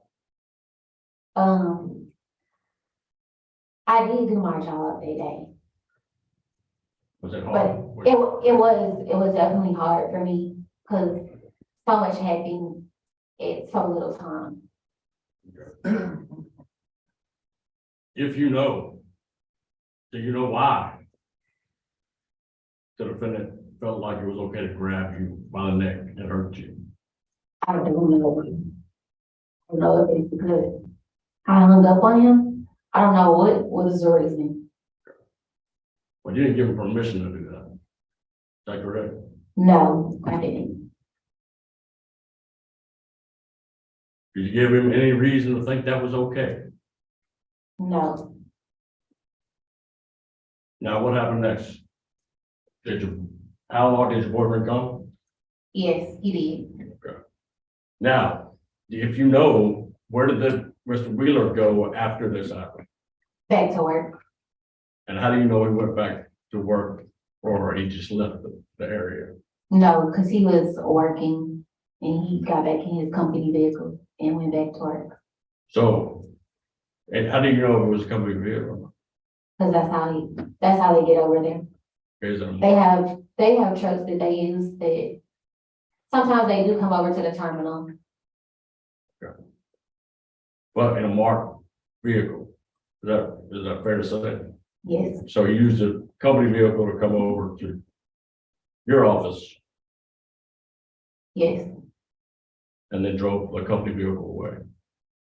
I did do my job that day. Was it But hard? it was definitely hard for me, because so much happened at so little time. If you know, do you know why the defendant felt like it was okay to grab you by the neck and hurt you? I don't know. I don't know if it's because I hung up on him. I don't know what was the reason. Well, you didn't give him permission to do that. Is that correct? No, I didn't. Did you give him any reason to think that was okay? No, Now, what happened next? How long did your boyfriend come? yes, he did. Now, if you know, where did Mr. Wheeler go after this happened? Back to work. And how do you know he went back to work or he just left the area? No, because he was working and he got back in his company vehicle and went back to work. So, and how do you know it was a company vehicle? Because that's how they get over there. Is it a They have trucks that they use that sometimes they do come over to the terminal. But in a marked vehicle? Is that fair to say? Yes, So you used a company vehicle to come over to your office yes, and then drove the company vehicle away?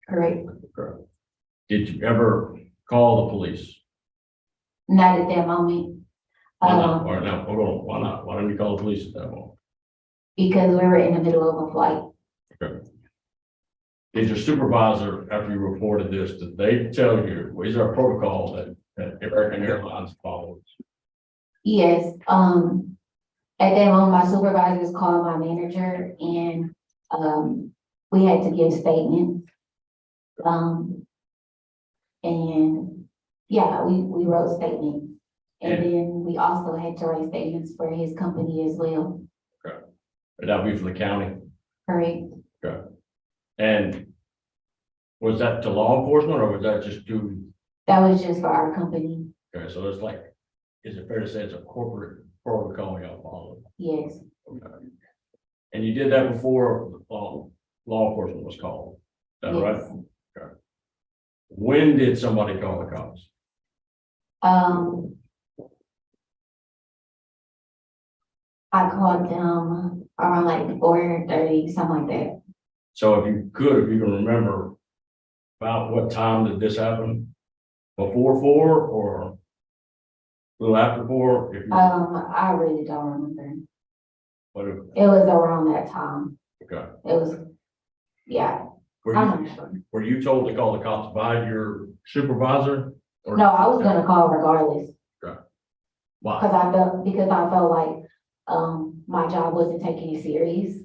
correct. Correct. Did you ever call the police? Not at that moment. Why not? Why not? Hold on. Why not? Why didn't you call the police at that moment? Because we were in the middle of a flight. Okay. Did your supervisor, after you reported this, did they tell you, is there a protocol that American Airlines follows? Yes, at that moment, my supervisors called my manager and, we had to give statements. And yeah, we wrote statements. And then we also had to write statements for his company as well. Would that be for the county? Correct. Okay. And was that to law enforcement or was that just to, That was just for our company. okay, so it's like, is it fair to say it's a corporate protocol y'all follow? Yes, Okay. And you did that before law enforcement was called, is that right? yes. Okay. When did somebody call the cops? I called them around like 4:30, something like that. So if you can remember about what time did this happen? Before 4 or a little after 4? If you, I really don't remember. what if, It was around that time. okay. It was, yeah, Were I'm you, not sure. were you told to call the cops by your supervisor? Or No, I was gonna call regardless, why? because I felt like, my job wasn't taking it serious.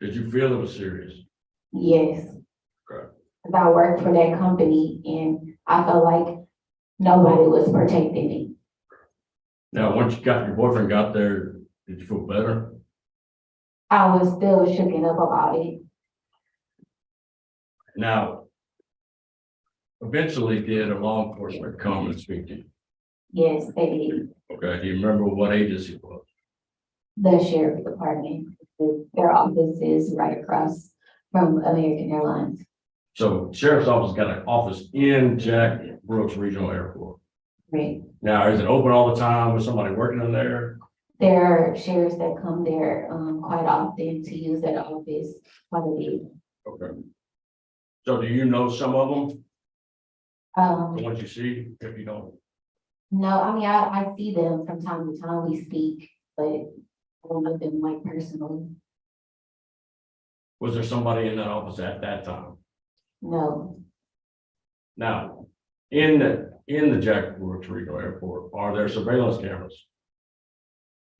Did you feel it was serious? Yes. Okay. Cause I worked for that company and I felt like nobody was protecting me. Now, once your boyfriend got there, did you feel better? I was still shooken up about it. Now, eventually did a law enforcement come and speak to you? Yes, they did. Okay, do you remember what agency it was? The sheriff's department, their office is right across from American Airlines. So sheriff's office got an office in Jack Brooks Regional Airport. Right. Now, is it open all the time with somebody working in there? There are sheriffs that come there quite often to use that office quite a bit. Okay. So do you know some of them, the Um, ones you see, if you don't? no, I mean, I see them from time to time, we speak, but I don't know them like personally. Was there somebody in that office at that time? No, Now, in the Jack Brooks Regional Airport, are there surveillance cameras?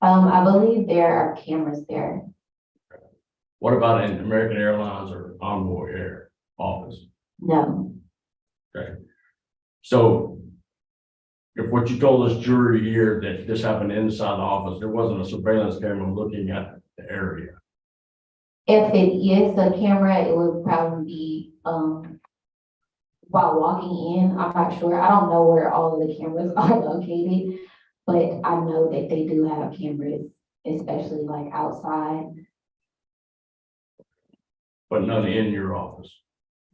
I believe there are cameras there. What about in American Airlines or Envoy Air office? No, Okay. So if what you told this jury here that this happened inside the office, there wasn't a surveillance camera looking at the area. if it is a camera, it would probably be, while walking in, I'm not sure, I don't know where all of the cameras are located, but I know that they do have cameras, especially like outside. But none in your office.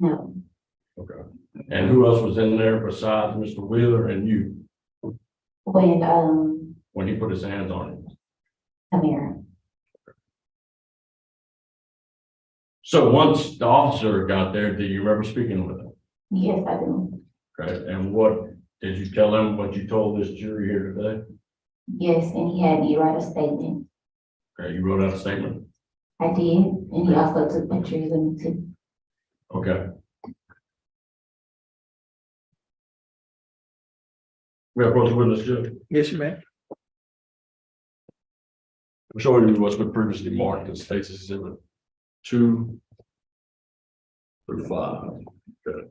No, Okay. And who else was in there besides Mr. Wheeler and you when when he put his hands on you? Tamara, So once the officer got there, did you remember speaking with him? yes, I do. Okay. And what did you tell him what you told this jury here today? Yes, and he had me write a statement. Okay, you wrote out a statement. I did, and he also took pictures of me too. Okay. We have approach witness, Judge. Yes, ma'am. I'm showing you what's been previously marked as states exhibit 2 through 5. Good.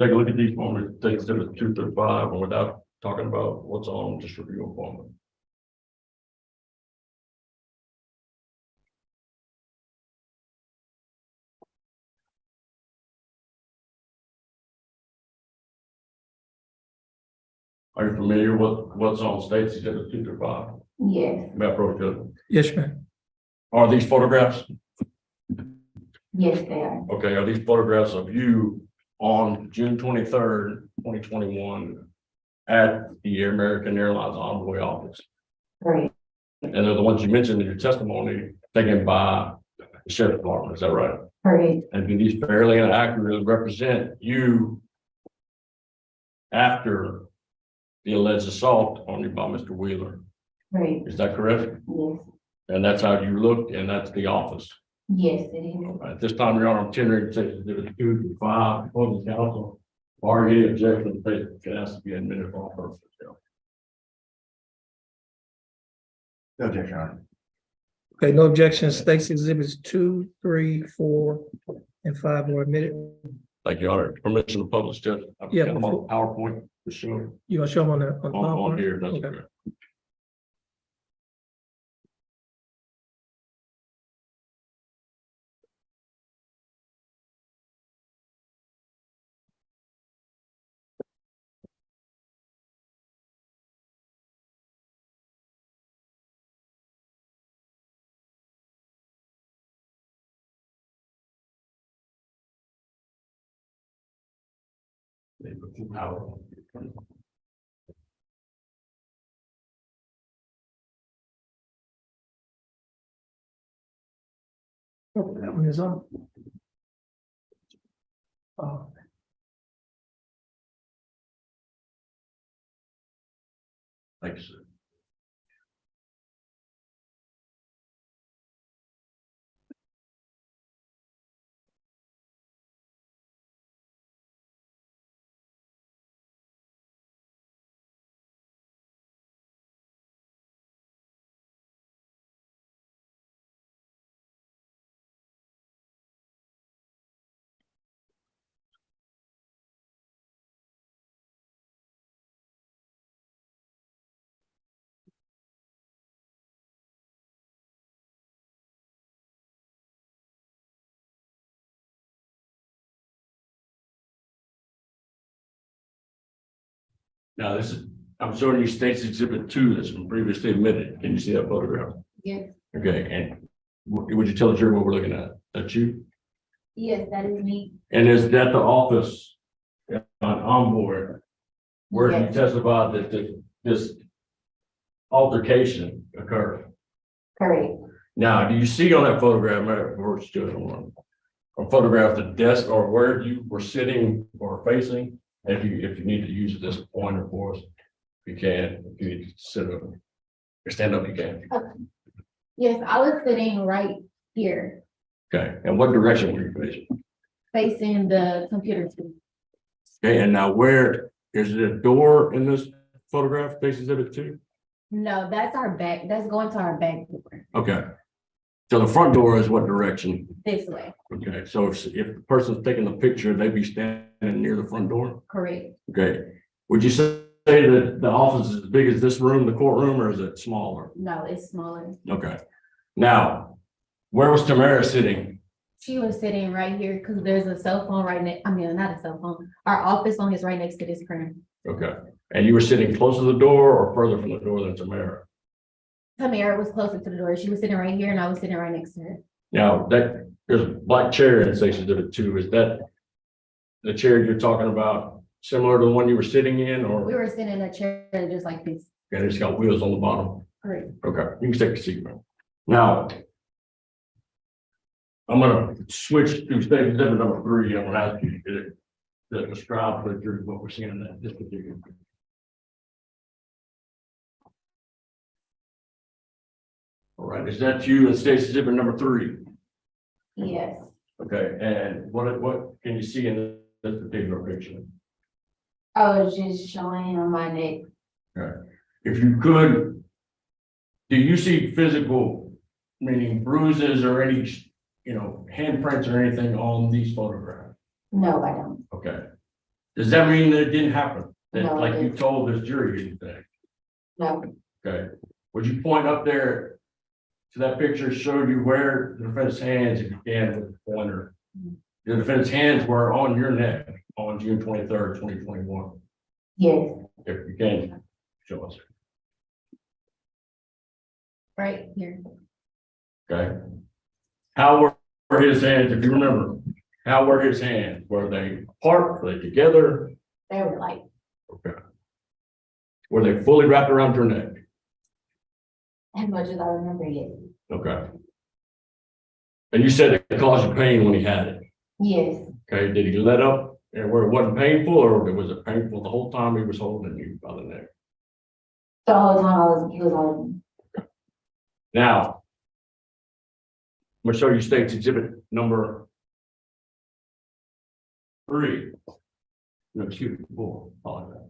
Take a look at these for me, take exhibit 2 through 5, and without talking about what's on, just review them for me. Are you familiar with what's on states exhibit 2 through 5? Yes, May I approach Judge? Yes, ma'am. Are these photographs? yes, they are. Okay, are these photographs of you on June 23rd, 2021 at the American Airlines Envoy office? Great. And they're the ones you mentioned in your testimony taken by the sheriff's department, is that right? Great. And do these fairly and accurately represent you after the alleged assault on you by Mr. Wheeler? Great. Is that correct? Yes, And that's how you looked, and that's the office. yes, it is. At this time, Your Honor, I'm tendering exhibit 2 through 5, opposing counsel. Bar any objection, it has to be admitted for all purposes. No objection, Your Honor. Okay, no objections. States exhibits 2, 3, 4, and 5 were admitted. Thank you, Your Honor. Permission to publish, Judge. I've Yeah, got them on PowerPoint to show You gonna show them on the on PowerPoint? here. That's Okay. correct. Okay, that one is on. Thank you, sir. Now, this is, I'm showing you State's Exhibit 2 that's been previously admitted. Can you see that photograph? Yes. Okay, and would you tell the jury what we're looking at? That's you? Yes, that is me. And is that the office on board where you Yes. testified that this altercation occurred? Correct. Now, do you see on that photograph, or a photograph the desk or where you were sitting or facing? If you need to use this pointer for us, you can. If you need to sit up or stand up, you can. Yes, I was sitting right here, Okay, and what direction were you facing? facing the computer screen. Okay, and now where is it a door in this photograph faces Exhibit 2? No, that's our back, that's going to our back door, Okay. So the front door is what direction? this way, Okay, so if the person's taking the picture, they'd be standing near the front door? correct. Okay. Would you say that the office is as big as this room, the courtroom, or is it smaller? No, it's smaller. Okay. Now, where was Tamara sitting? She was sitting right here because there's a cell phone right next, I mean, not a cell phone. Our office phone is right next to this printer. Okay. And you were sitting closer to the door or further from the door than Tamara? Tamara was closer to the door. She was sitting right here and I was sitting right next to her. Now, there's a black chair in Station Exhibit 2. Is that the chair you're talking about similar to the one you were sitting in, or? We were sitting in a chair just like this. And it's got wheels on the bottom? Correct. Okay, you can take a seat, man. Now, I'm gonna switch to Station Exhibit number 3. I'm gonna ask you to describe for the jury what we're seeing in this particular. All right, is that you in Station Exhibit number 3? Yes. Okay, and what can you see in this particular picture? I was just showing on my neck. If you could, do you see physical, meaning bruises or any, handprints or anything on these photographs? No, I don't. Okay. Does that mean that it didn't happen? That, No, it like you didn't. told this jury anything? No. Okay. Would you point up there to that picture, show you where the defendant's hands, if you can, with the pointer? The defendant's hands were on your neck on June 23rd, 2021. Yes. If you can, show us. Right here. Okay. How were his hands, if you remember, how were his hands? Were they apart? Were they together? They were like, Okay. Were they fully wrapped around your neck? as much as I remember, yes. Okay. And you said it caused you pain when he had it. Yes. Okay, did he let up and where it wasn't painful, or was it painful the whole time he was holding you by the neck? The whole time he was holding. Now, I'm gonna show you State's Exhibit number 3. No, excuse me, 4. Apologize.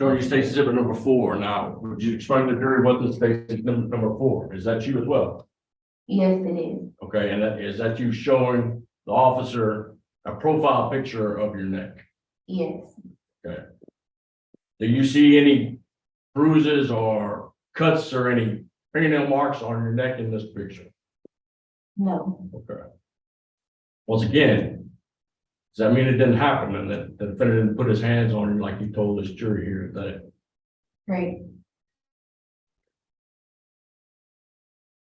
Showing you State's Exhibit number 4. Now, would you explain to the jury what the State's Exhibit number 4 is? That you as well? Yes, it is. Okay, and is that you showing the officer a profile picture of your neck? Yes. Okay. Do you see any bruises or cuts or any fingernail marks on your neck in this picture? No. Okay. Once again, does that mean it didn't happen and that the defendant didn't put his hands on you like you told this jury here today? Right.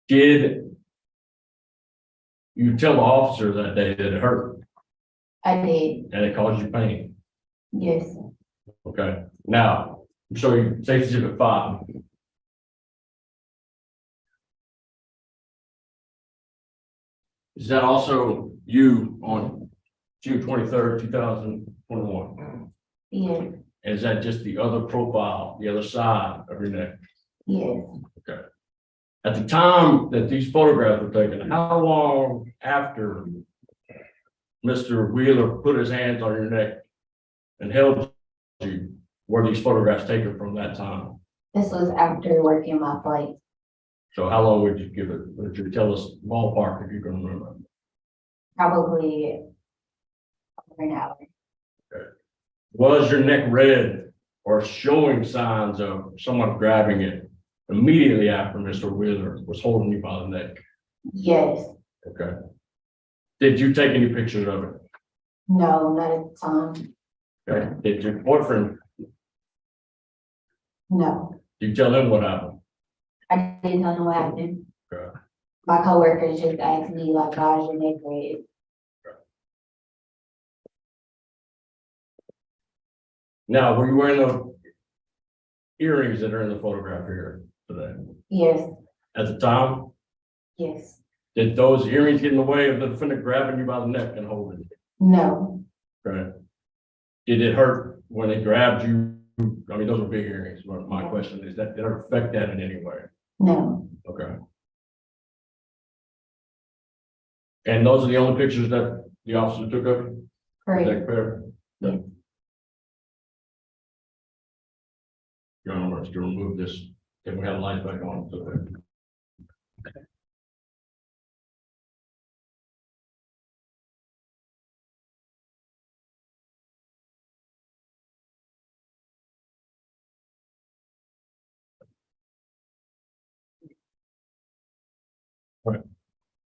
Did you tell the officer that day that it hurt I did. and it caused you pain? Yes. Okay, now, I'm showing you Safety Exhibit 5. Is that also you on June 23rd, 2021? Yes. Is that just the other profile, the other side of your neck? Yes. At the time that these photographs were taken, how long after Mr. Wheeler put his hands on your neck and held you were these photographs taken from that time? This was after working my flight. So how long would you give it? Would you tell us ballpark if you can remember? Probably over an hour. Was your neck red or showing signs of someone grabbing it immediately after Mr. Wheeler was holding you by the neck? Yes. Okay. Did you take any pictures of it? No, not at the time. Okay. Did your boyfriend No, You tell them what happened. I didn't tell him what happened. Okay. My coworkers just asked me like, why is your neck red? Now, were you wearing the earrings that are in the photograph here today? Yes, At the time, yes, did those earrings get in the way of the defendant grabbing you by the neck and holding you? no, Right? Did it hurt when they grabbed you? I mean, those are big earrings. My question is that, did it affect that in any way? no, Okay. And those are the only pictures that the officer took of you? Is correct. that fair? Yes. Your Honor, to remove this, if we have lights back on, so. Right.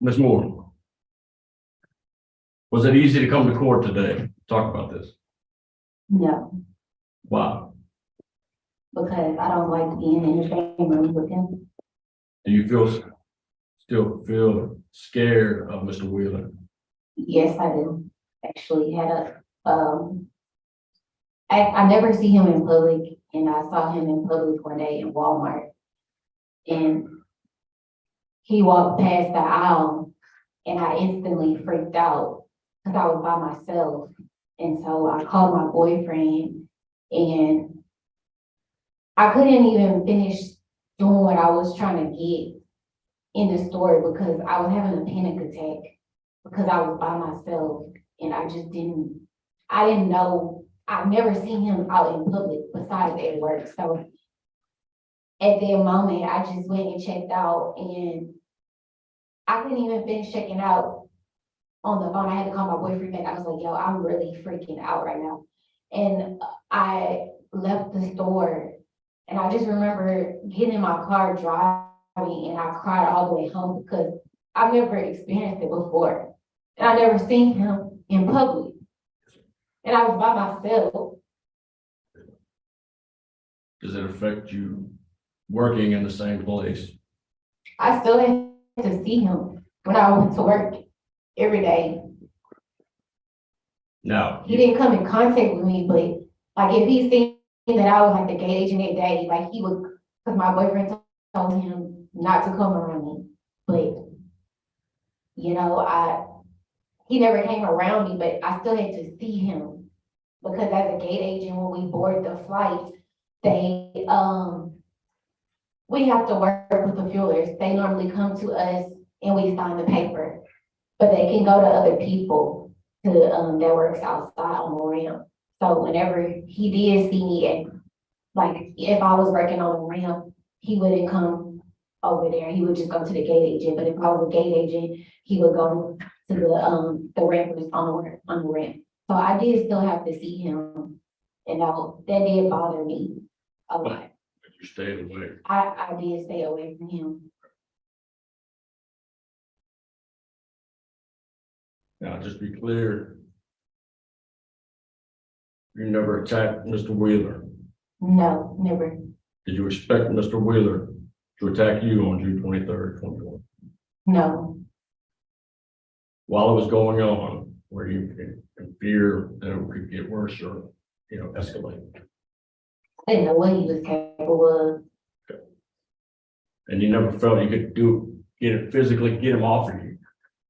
Ms. Moore. Was it easy to come to court today? Talk about this. No, Why? because I don't like being in the same room with him. Do you still feel scared of Mr. Wheeler? Yes, I do. Actually had I never see him in public, and I saw him in public one day in Walmart. And he walked past the aisle, and I instantly freaked out because I was by myself. And so I called my boyfriend, and I couldn't even finish doing what I was trying to get in the store because I was having a panic attack because I was by myself, and I didn't know, I've never seen him out in public besides at work. So at that moment, I just went and checked out, and I couldn't even finish checking out on the phone. I had to call my boyfriend back. I was like, yo, I'm really freaking out right now. And I left the store, and I just remember getting in my car driving, and I cried all the way home because I've never experienced it before. And I never seen him in public. And I was by myself. Does it affect you working in the same place? I still had to see him when I went to work every day. Now, He didn't come in contact with me, but like if he seen that I was like the gate agent that day, like he would, because my boyfriend told him not to come around me. But, you know, he never came around me, but I still had to see him. Because as a gate agent, when we board the flight, we have to work with the fuelers. They normally come to us and we sign the paper, but they can go to other people that works outside on the ramp. So whenever he did see me, and like if I was working on the ramp, he wouldn't come over there. He would just go to the gate agent. But if I was a gate agent, he would go to the rampers on the ramp. So I did still have to see him, and that did bother me a lot. you stayed away. I did stay away from him. Now, just be clear. You never attacked Mr. Wheeler. No, never. Did you expect Mr. Wheeler to attack you on June 23rd, 2020? No, While it was going on, were you in fear that it could get worse or, escalate? I didn't know what he was capable of. And you never felt you could physically get him off of you,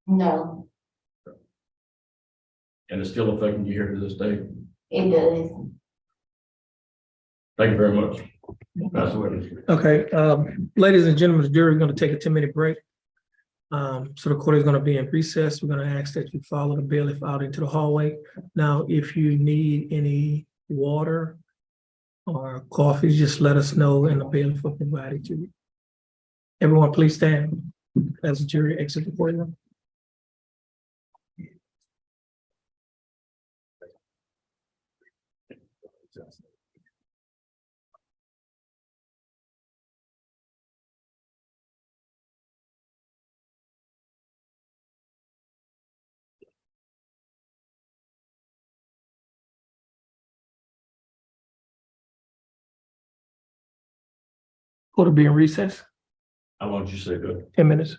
No, and it's still affecting you here to this day. it does. Thank you very much. That's the witness. Okay, ladies and gentlemen, the jury is going to take a 10-minute break. So the court is going to be in recess. We're going to ask that you follow the bailiff out into the hallway. Now, if you need any water or coffee, just let us know and the bailiff will provide it to you. Everyone, please stand as the jury exits the courtroom. Court will be in recess, How long did you say good? 10 minutes.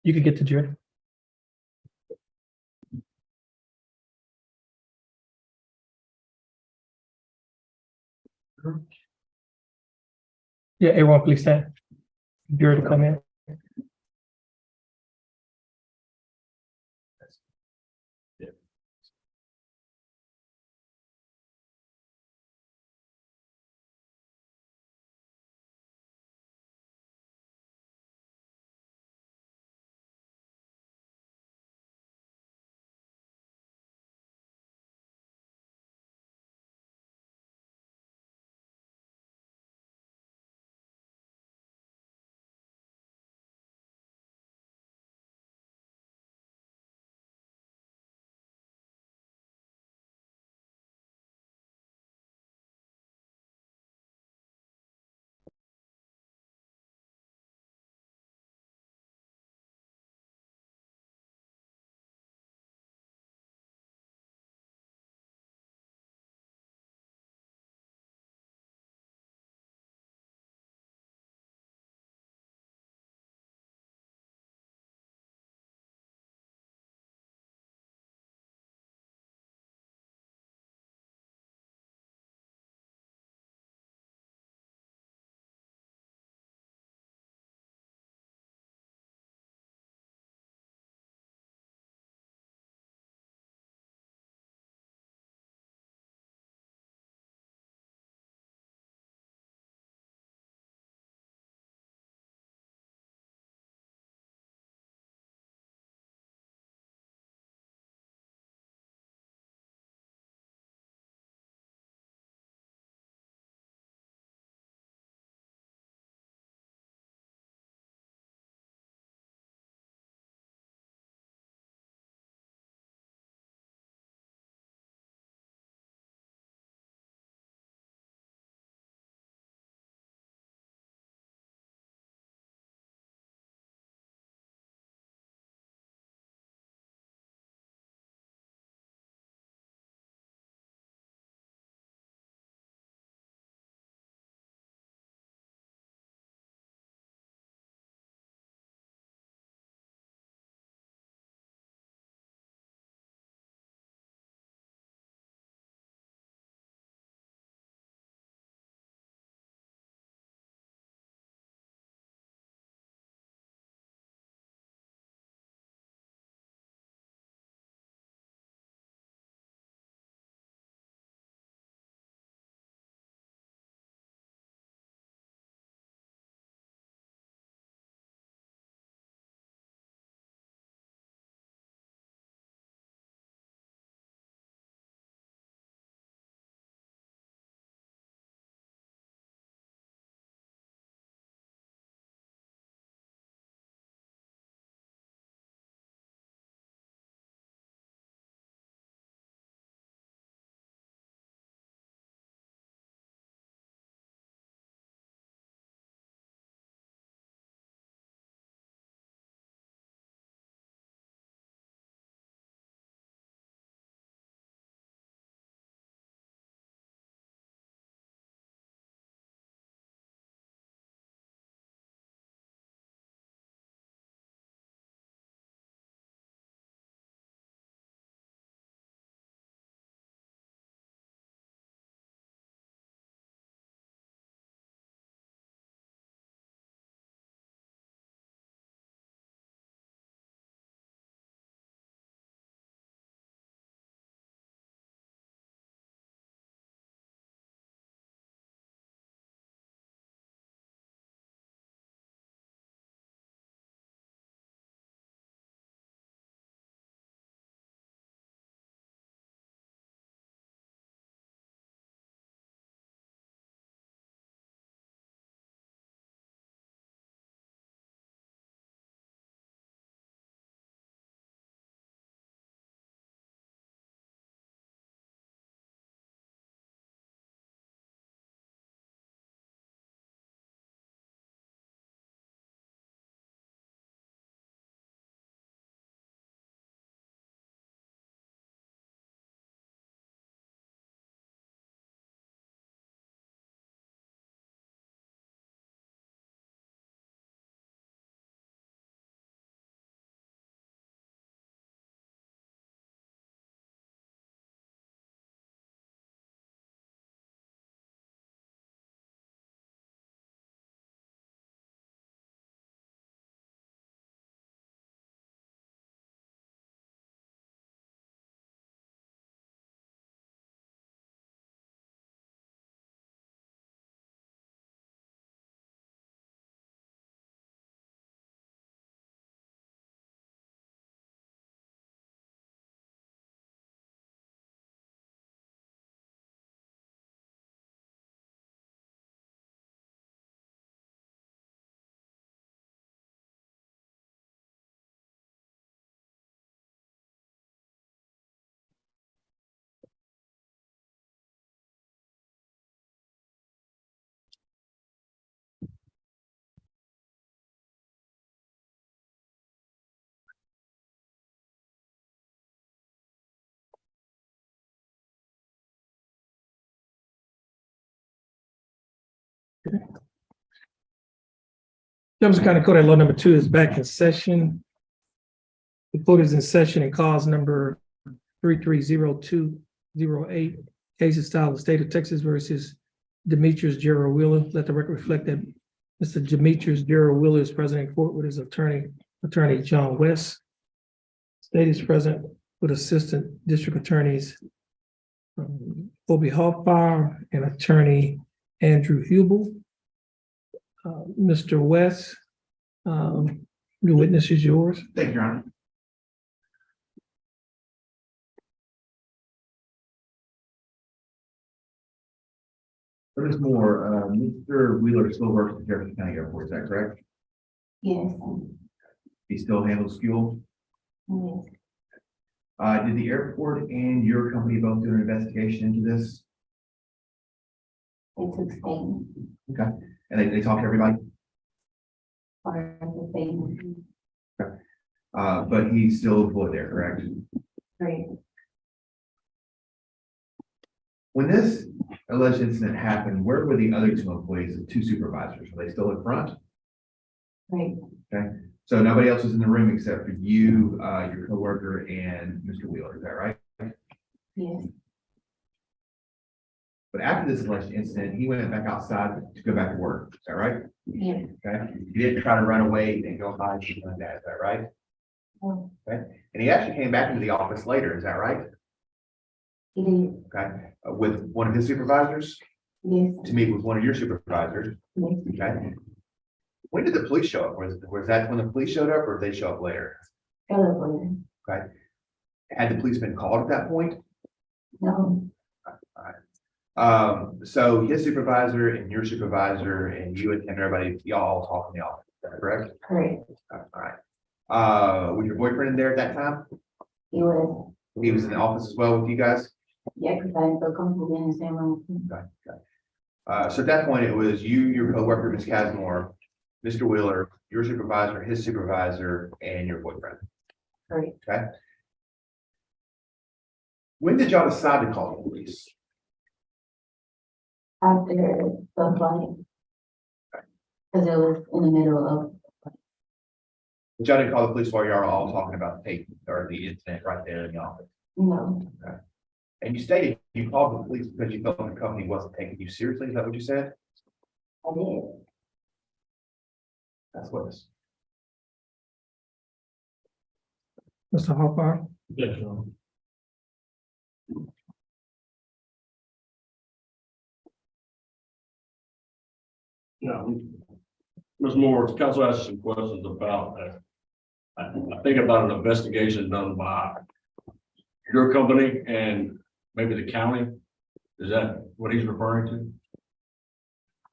You could get to Jerry. Yeah, everyone please stand. Jerry to come in. Jefferson County Court at Law number 2 is back in session. The court is in session and cause number 330208. Case is styled the state of Texas versus Demetrius Gerald Wheeler. Let the record reflect that Mr. Demetrius Gerald Wheeler is present in court with his attorney John West. State is present with Assistant District Attorneys Obie Hoffbauer and Attorney Andrew Hubel. Mr. West, the witness is yours. Thank you, Your Honor. Ms. Moore, Mr. Wheeler still works at Jefferson County Airport, is that correct? Yes, He still handles fuel? yes, Did the airport and your company both do an investigation into this? they took statement, Okay. And they talked to everybody? part of the statement, But he's still employed there, correct? right, When this alleged incident happened, where were the other two employees, the two supervisors? Were they still in front? right, So nobody else was in the room except for you, your coworker, and Mr. Wheeler, is that right? yes, But after this alleged incident, he went back outside to go back to work, is that right? yes, Okay, he didn't try to run away and go hide, something like that, is that right? oh, Okay, and he actually came back into the office later, is that right? he did, Okay, with one of his supervisors, yes, to meet with one of your supervisors, yes, okay? When did the police show up? Was that when the police showed up, or did they show up later? California, Okay, had the police been called at that point? no, So his supervisor and your supervisor and you and everybody, y'all talk in the office, is that correct? correct, All right. Was your boyfriend there at that time? he was, He was in the office as well with you guys? yeah, because I didn't feel comfortable in the same room. Okay, okay. So at that point, it was you, your coworker, Ms. Casmore, Mr. Wheeler, your supervisor, his supervisor, and your boyfriend, Correct, okay? When did y'all decide to call the police? after the flight. Because it was in the middle of, But y'all didn't call the police while y'all were all talking about the tape or the incident right there in the office? no, And you stated you called the police because you felt the company wasn't taking you seriously, is that what you said? I did, That's what it's. Mr. Hoffbauer. Yes, Your Honor. Now, Ms. Moore, council asked some questions about, I think about an investigation done by your company and maybe the county. Is that what he's referring to?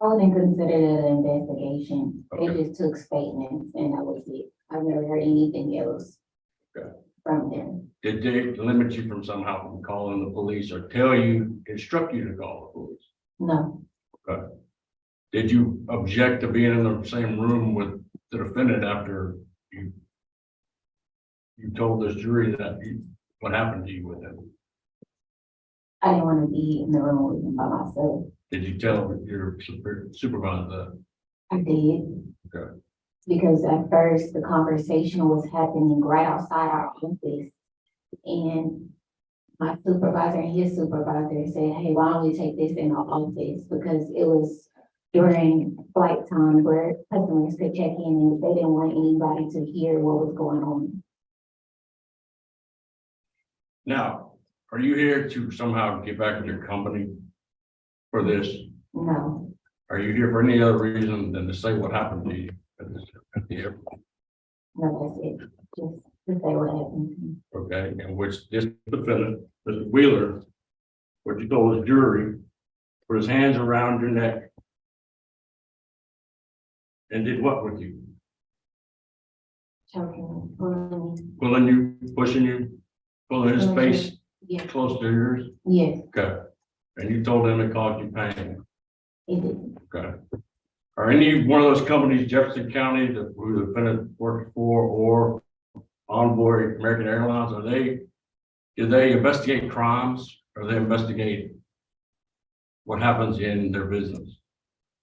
I wouldn't consider it an investigation, they Okay. just took statements and that was it, I've never heard anything else. Okay. From them, Did they limit you from somehow from calling the police or tell you, instruct you to call the police? no, Did you object to being in the same room with the defendant after you told this jury that what happened to you with him? I didn't want to be in the room with them by myself, Did you tell your supervisor that? I did. Okay. Because at first, the conversation was happening right outside our office. And my supervisor and his supervisor said, hey, why don't we take this in our office? Because it was during flight time where customers could check in and they didn't want anybody to hear what was going on. Now, are you here to somehow get back with your company for this? No, Are you here for any other reason than to say what happened to you at the airport? no, that's it. Just to say what happened. Okay, in which this defendant, Mr. Wheeler, what you told his jury, put his hands around your neck and did what with you? Choking, pulling, Pulling you, pushing you, pulling his face yeah, close to yours? yes, Okay. And you told him it caused you pain? it did. Okay. Are any one of those companies, Jefferson County, that who the defendant worked for, or Envoy American Airlines, do they investigate crimes, or they investigate what happens in their business?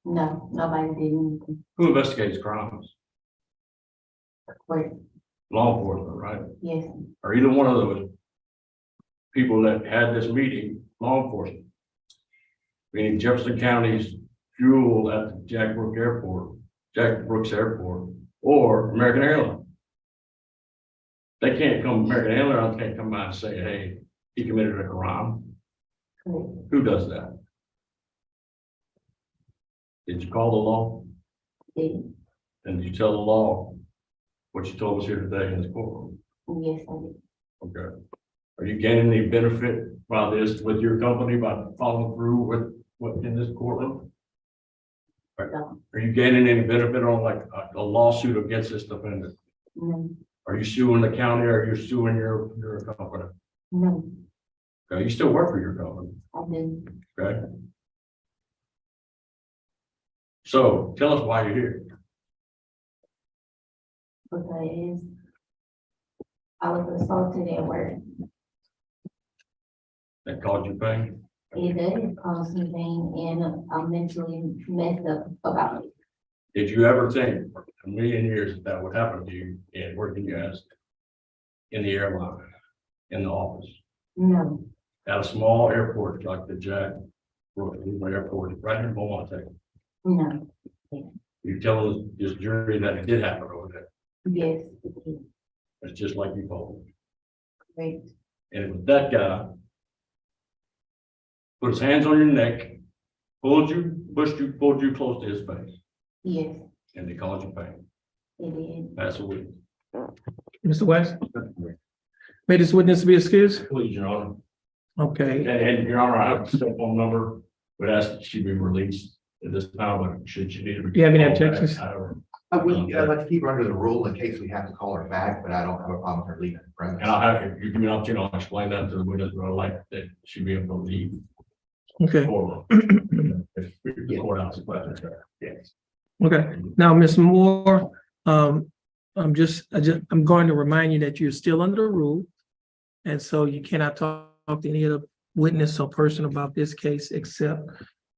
No, nobody did anything. Who investigates crimes? Wait, Law enforcement, right? yes, Are either one of those people that had this meeting, law enforcement? Meaning Jefferson County's fuel at the Jack Brooks Airport, or American Airlines. They can't come, American Airlines can't come by and say, hey, he committed a crime. correct. Who does that? Did you call the law? Did, And did you tell the law what you told us here today in this courtroom? yes, I did. Okay. Are you gaining any benefit by this with your company by following through with what in this courtroom? No, Are you gaining any benefit on like a lawsuit against this defendant? no, Are you suing the county or you're suing your company? no, Okay, you still work for your company, I didn't. okay? So tell us why you're here. Because I was assaulted at work. That caused you pain? It does cause me pain and I'm mentally messed up about it. Did you ever think for a million years that would happen to you in working as in the airline, in the office, No, at a small airport like the Jack Brooks Airport, right here in Beaumont, Texas? no, You're telling this jury that it did happen over there. yes, it is. It's just like you told me. Great. And it was that guy put his hands on your neck, pulled you, pushed you, pulled you close to his face, Yes, and they caused you pain. it is. That's a week. Mr. West, may this witness be excused? Please, Your Honor. Okay, And Your Honor, I have a cell phone number, would ask that she be released at this time, but should she need to. Do you have any call back, objections? I'd like to keep her under the rule in case we have to call her back, but I don't have a problem with her leaving the premise. And I'll have, if you give me an opportunity, I'll explain that to the witness, but I'd like that she be able to leave. okay, Courtroom. If the courthouse is questions there. Yes. okay. Now, Ms. Moore, I'm going to remind you that you're still under the rule. And so you cannot talk to any other witness or person about this case except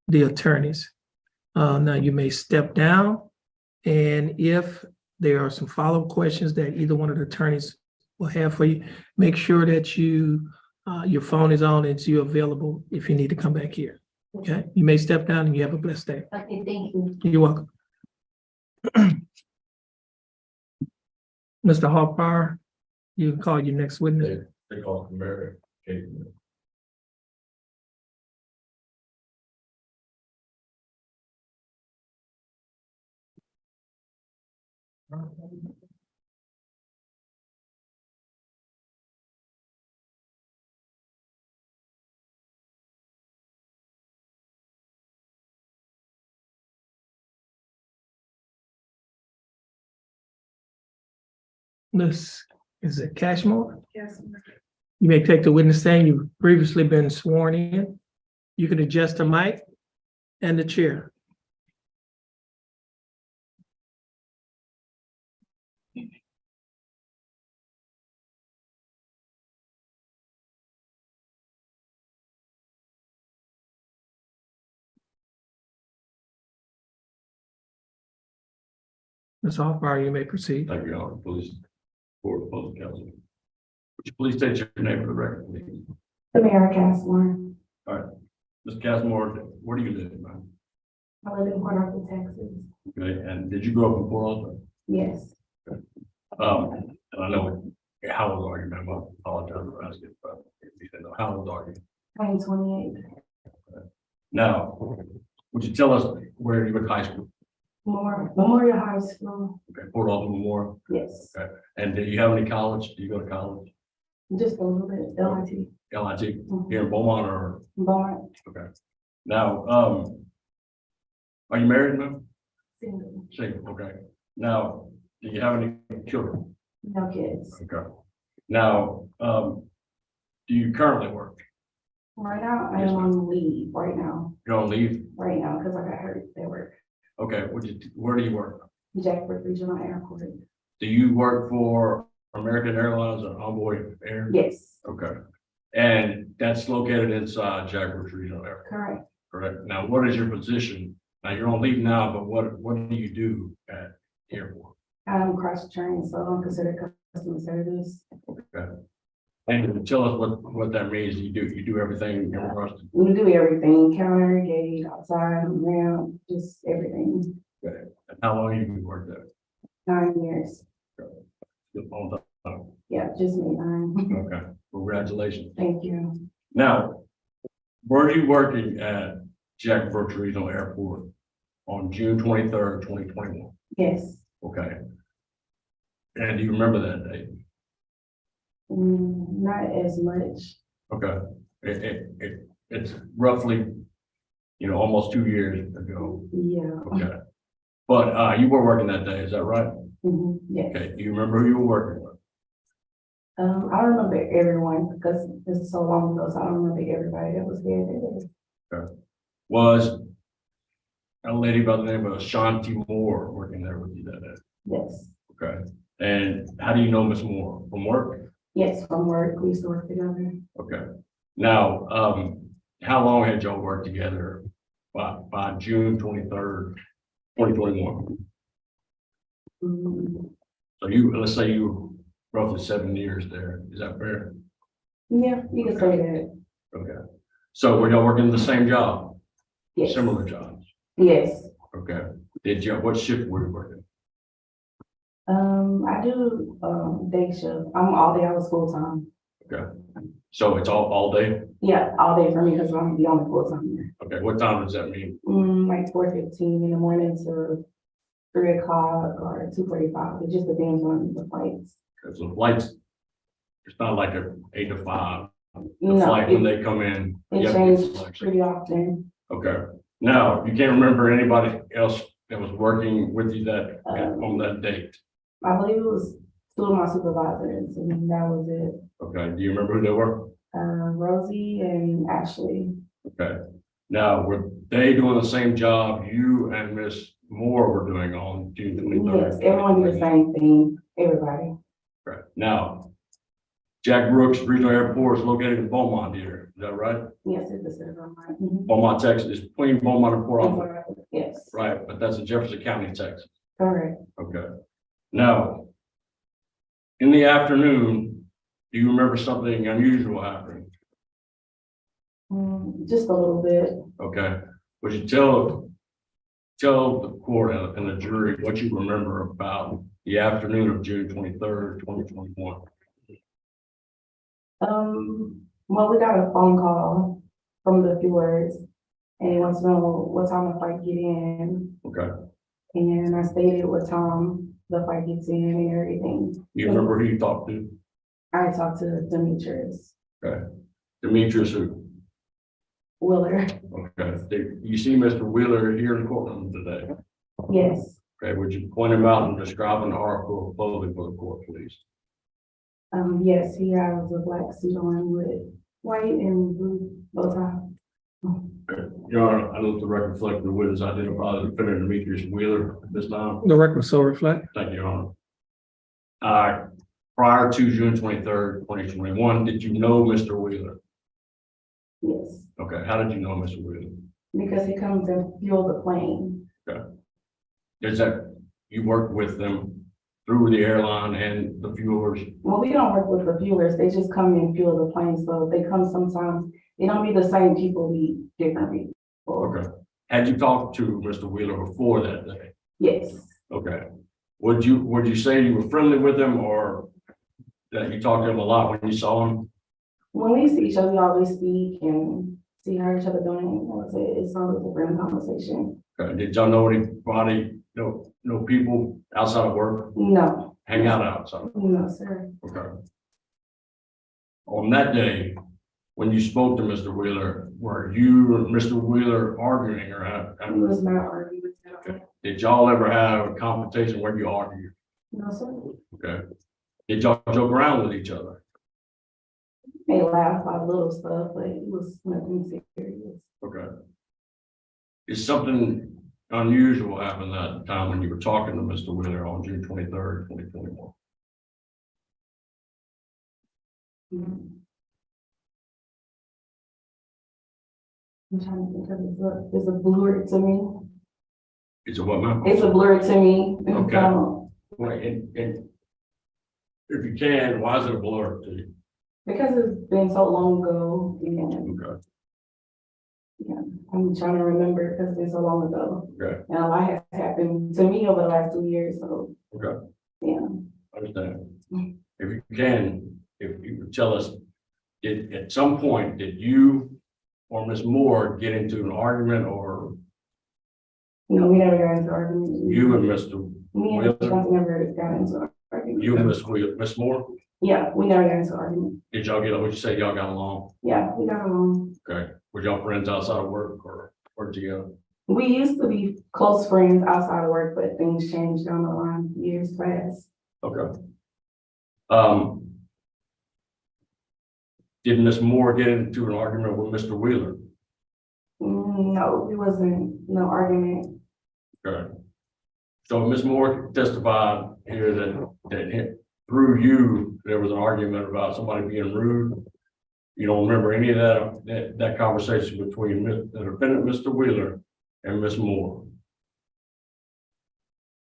the attorneys. Now you may step down, and if there are some follow-up questions that either one of the attorneys will have for you, make sure that your phone is on and you're available if you need to come back here. Okay, you may step down and you have a blessed day. Okay, thank you. You're welcome. Mr. Hopper, you can call your next witness. They call it Mary. Okay. This is it Cashmore? Yes. You may take the witness stand. You've previously been sworn in. You can adjust the mic and the chair. Ms. Hopper, you may proceed. Thank you, Your Honor. Please, for opposing counsel. Would you please state your name for the record, please? Samara Castmore. Mr. Casimir, where do you live, man? I live in Port Arthur, Texas. Okay, and did you grow up in Port Arthur? Yes, And I know, how old are you, ma'am? I apologize for asking, but if you didn't know, how old are you? I'm 28. Now, would you tell us where you went to high school? Memorial High School. Okay, Port Arthur Memorial. Yes, And did you have any college? Do you go to college? just a little bit. LIT. LIT here in Beaumont or, Born okay. Now, are you married, ma'am? single, Single, okay. Now, do you have any children? no kids. Okay. Now, do you currently work? Right now, I Yes, am ma'am. on leave right now, You're on leave? because I got hurt at work. Okay, where do you work? Jackford Regional Airport. Do you work for American Airlines or Envoy Air? Yes, Okay. And that's located inside Jack Brooks Regional Airport, correct. correct? Now, what is your position Now you're on leave now, but what do you do at the airport? I'm cross-trained, so I'm considered customer service. And tell us what that means. You do everything in regards to. We do everything, counter, gate, outside, ramp, just everything. And how long have you worked there? 9 years. Good long time. Yeah, just me, 9. Okay, congratulations. Thank you. Now, were you working at Jack Brooks Regional Airport on June 23rd, 2021? Yes. Okay. And do you remember that date? Not as much. Okay, it's roughly, almost 2 years ago. Yeah. Okay. But you were working that day, is that right? Yes. Okay, do you remember who you were working with? I don't remember everyone because it's so long ago, so I don't remember everybody that was there that day. Was a lady by the name of Shanti Moore working there with you that day? Yes. Okay. And how do you know Miss Moore? From work? Yes, from work. We used to work together. Okay. Now, how long had y'all worked together by June 23rd, 2021? So let's say you were roughly 7 years there. Is that fair? Yeah, you can say that. Okay. So were y'all working the same job? Yes. Similar jobs? Yes. Okay. What shift were you working? I do day shift. I'm all day. I was full time. Okay. So it's all day? Yeah, all day for me because I'm the only full timer. Okay. What time does that mean? Like 4:15 in the morning to 3 o'clock or 2:45. It just depends on the flights. Because the flights, it's not like a 8 to 5. The No, flight when they come in. you it have to get changed selection. pretty often. Okay. Now, you can't remember anybody else that was working with you on that date? I believe it was 2 of my supervisors, and that was it. Okay. Do you remember who they were? Rosie and Ashley. Okay. Now, were they doing the same job you and Miss Moore were doing on June 23rd? Yes, everyone did the same thing, everybody. Right. Now, Jack Brooks Regional Airport is located in Beaumont here. Is that right? Yes, it's the center of mine. Beaumont, Texas. It's between Beaumont and Port Arthur. Yes, Right. But that's in Jefferson County, Texas. correct. Okay. Now, in the afternoon, do you remember something unusual happening? Just a little bit. Okay. Would you tell the court and the jury what you remember about the afternoon of June 23rd, 2021? Well, we got a phone call from the viewers and he wants to know what time the fight get in. Okay. And I stated what time the fight gets in and everything. You remember who you talked to? I talked to Demetrius Okay. Demetrius who? Wheeler. Okay. Did you see Mr. Wheeler here in the courtroom today? Yes. Okay. Would you point him out and describe an article of clothing for the court, please? Yes, he has a black suit on with white and blue bow tie. Your Honor, I note the record reflect the witness identified as defendant Demetrius Wheeler at this time. The record will so reflect. Thank you, Your Honor. Prior to June 23rd, 2021, did you know Mr. Wheeler? Yes, Okay, how did you know Mr. Wheeler? because he comes and fuel the plane. Is that you worked with them through the airline and the fuelers? Well, we don't work with the viewers. They just come and fuel the plane. So they come sometimes. They don't be the same people, be different people. Okay. Had you talked to Mr. Wheeler before that day? Yes. Okay. Would you say you were friendly with him or that you talked to him a lot when you saw him? When we see each other, we always speak and see how each other doing. It's always a friendly conversation. Okay. Did y'all know anybody, no people outside of work, No, hang out outside? no, sir. Okay. On that day, when you spoke to Mr. Wheeler, were you and Mr. Wheeler arguing or He was not arguing. did y'all ever have a confrontation where you argued? No, sir. Okay. Did y'all joke around with each other? They laugh about little stuff, but it was nothing serious. Okay. Is something unusual happened that time when you were talking to Mr. Wheeler on June 23rd, 2021? I'm trying to think of it. It's a blur to me. It's a what, ma'am? It's a blur to me. Okay. So, Right, and if you can, why is it a blur to you? because it's been so long ago, and Okay, I'm trying to remember because it's been so long ago. okay, And a lot has happened to me over the last 2 years, so, okay, yeah. understand. If you can, if you could tell us, at some point, did you or Ms. Moore get into an argument, or No, we never got into arguments. you and Mr. Me and Wheeler? Johnson never got into arguments. You and Ms. Wheeler, Ms. Moore, Yeah, we never got into arguments. did y'all get, would you say y'all got along? Yeah, we got along. Okay, were y'all friends outside of work or work together? We used to be close friends outside of work, but things changed down the line, years past. Okay. Did Ms. Moore get into an argument with Mr. Wheeler? No, it wasn't no argument. Okay. So Ms. Moore testified here that through you, there was an argument about somebody being rude. You don't remember any of that conversation between the defendant, Mr. Wheeler, and Ms. Moore?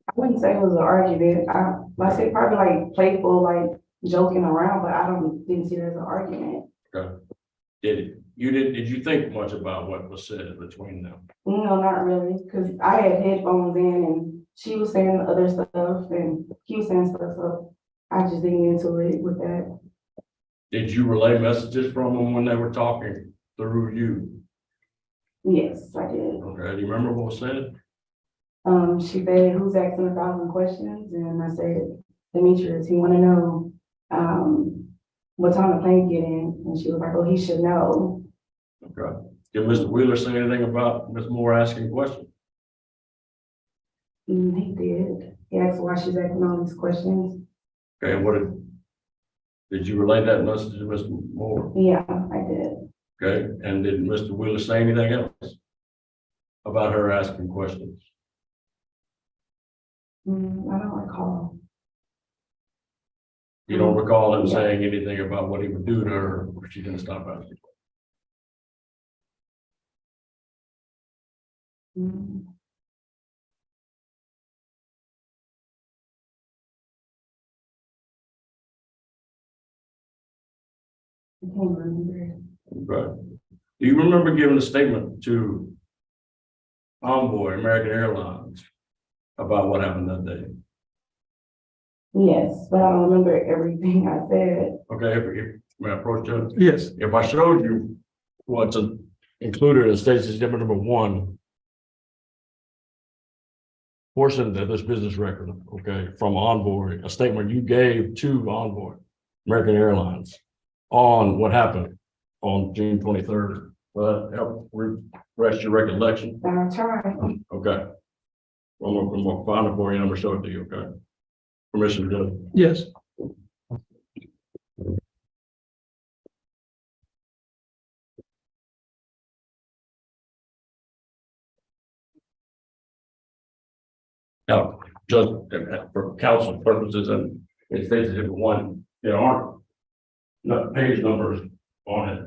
I wouldn't say it was an argument. I say probably like playful, like joking around, but didn't see it as an argument. Okay. Did you think much about what was said between them? No, not really, because I had headphones in and she was saying other stuff and he was saying stuff, so I just didn't get into it with that. Did you relay messages from them when they were talking through you? Yes, I did. Okay, do you remember what was said? She said, "Who's asking 1,000 questions?" And I said, "Demetrius, he want to know, what time the plane get in?" And she was like, "Oh, he should know." Okay. Did Mr. Wheeler say anything about Ms. Moore asking questions? He did. He asked why she's asking all these questions. Okay, and did you relay that message to Mr. Moore? Yeah, I did. Okay, and did Mr. Wheeler say anything else about her asking questions? I don't recall. You don't recall him Yeah. saying anything about what he would do to her if she didn't stop asking? Mm. I can't remember. Right. Do you remember giving a statement to Envoy, American Airlines, about what happened that day? Yes, but I don't remember everything I said. Okay, if may I approach you? Yes, If I showed you what's included in State Exhibit number 1, portion of this business record, okay, from Envoy, a statement you gave to Envoy, American Airlines, on what happened on June 23rd. Will that help refresh your recollection? I'll try. Okay. I'm gonna find it for you and I'm gonna show it to you, okay? Permission to do it. yes. Now, just for council purposes and it states Exhibit 1, there aren't not page numbers on it.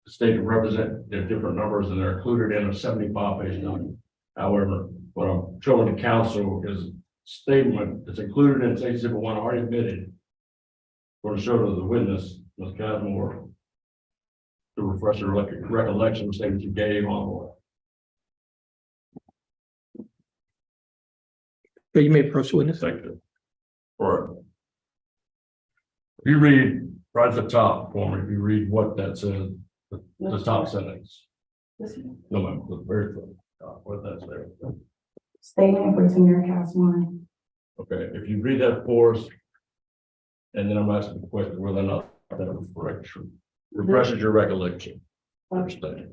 The state to represent their different numbers and they're included in a 75-page document. However, what I'm showing the council is statement that's included in State Exhibit 1 already admitted. For to show to the witness, Ms. Casmore, to refresh her recollection of statements you gave on. Okay, you may approach the witness. Thank you. All right. You read right at the top for me, if you read what that says, the top sentence. This one. No, ma'am, the very top, what that's there. Statement for Tamir Casmore. Okay, if you read that for us, and then I'm asking the question whether or not that refreshes your recollection. Understand?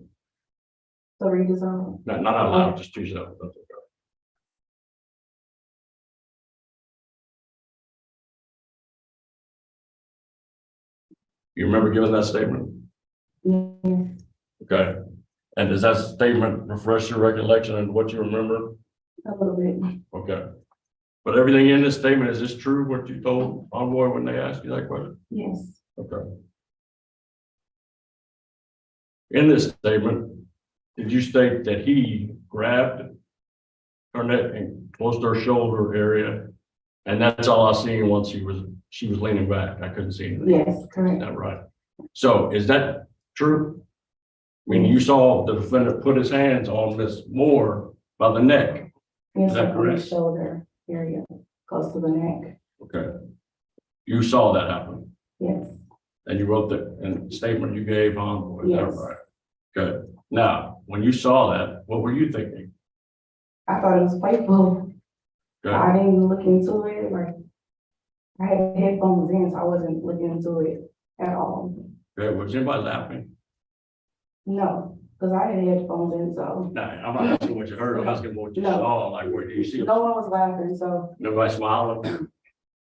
So read this on. Not out loud, just choose it up. That's okay. You remember giving that statement? Yes, Okay. And does that statement refresh your recollection and what you remember? a little bit. Okay. But everything in this statement, is this true, what you told Envoy when they asked you that question? Yes, Okay. In this statement, did you state that he grabbed her neck and close to her shoulder area. And that's all I seen once she was leaning back. I couldn't see anything. Yes, Is correct. that right? So is that true? I mean, you saw the defendant put his hands on Miss Moore by the neck. Yes, Is that like on the correct? shoulder area, close to the neck. Okay. You saw that happen Yes, and you wrote that in the statement you gave, huh? Is that Yes. right? Good. Now, when you saw that, what were you thinking? I thought it was playful. Okay. I didn't look into it, like, I had headphones in, so I wasn't looking into it at all. Okay. Was anybody laughing? No, because I had headphones in, so No, I'm not asking what you heard. I'm asking what you No. saw. Like, where do you see? no one was laughing, so Nobody smiling?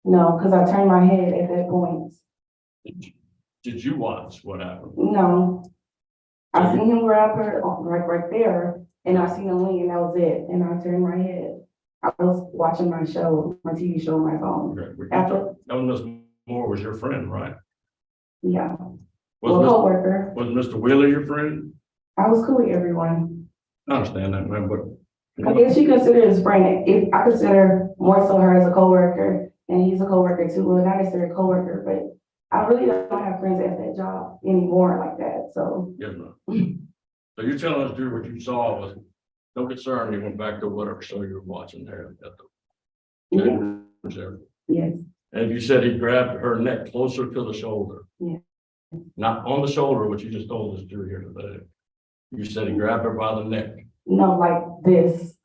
no, because I turned my head at that point. Did you watch what happened? No. I seen him grab her right there, and I seen him lean, and that was it, and I turned my head. I was watching my show, my TV show on my phone. Okay. Were you After, That was Miss Moore was your friend, right? yeah, Was well, coworker. Mr. Wheeler your friend? I was cool with everyone. I understand that, man, but. I guess you consider his friend, if I consider more so her as a coworker, and he's a coworker too, well, not necessarily a coworker, but I really don't have friends at that job anymore like that, so. Yes, ma'am. So you're telling us, Drew, what you saw was no concern, you went back to whatever show you were watching there at the. Yeah, There. yes, And you said he grabbed her neck closer to the shoulder. Yeah. Not on the shoulder, what you just told us, Drew, here today. You said he grabbed her by the neck. no, like this,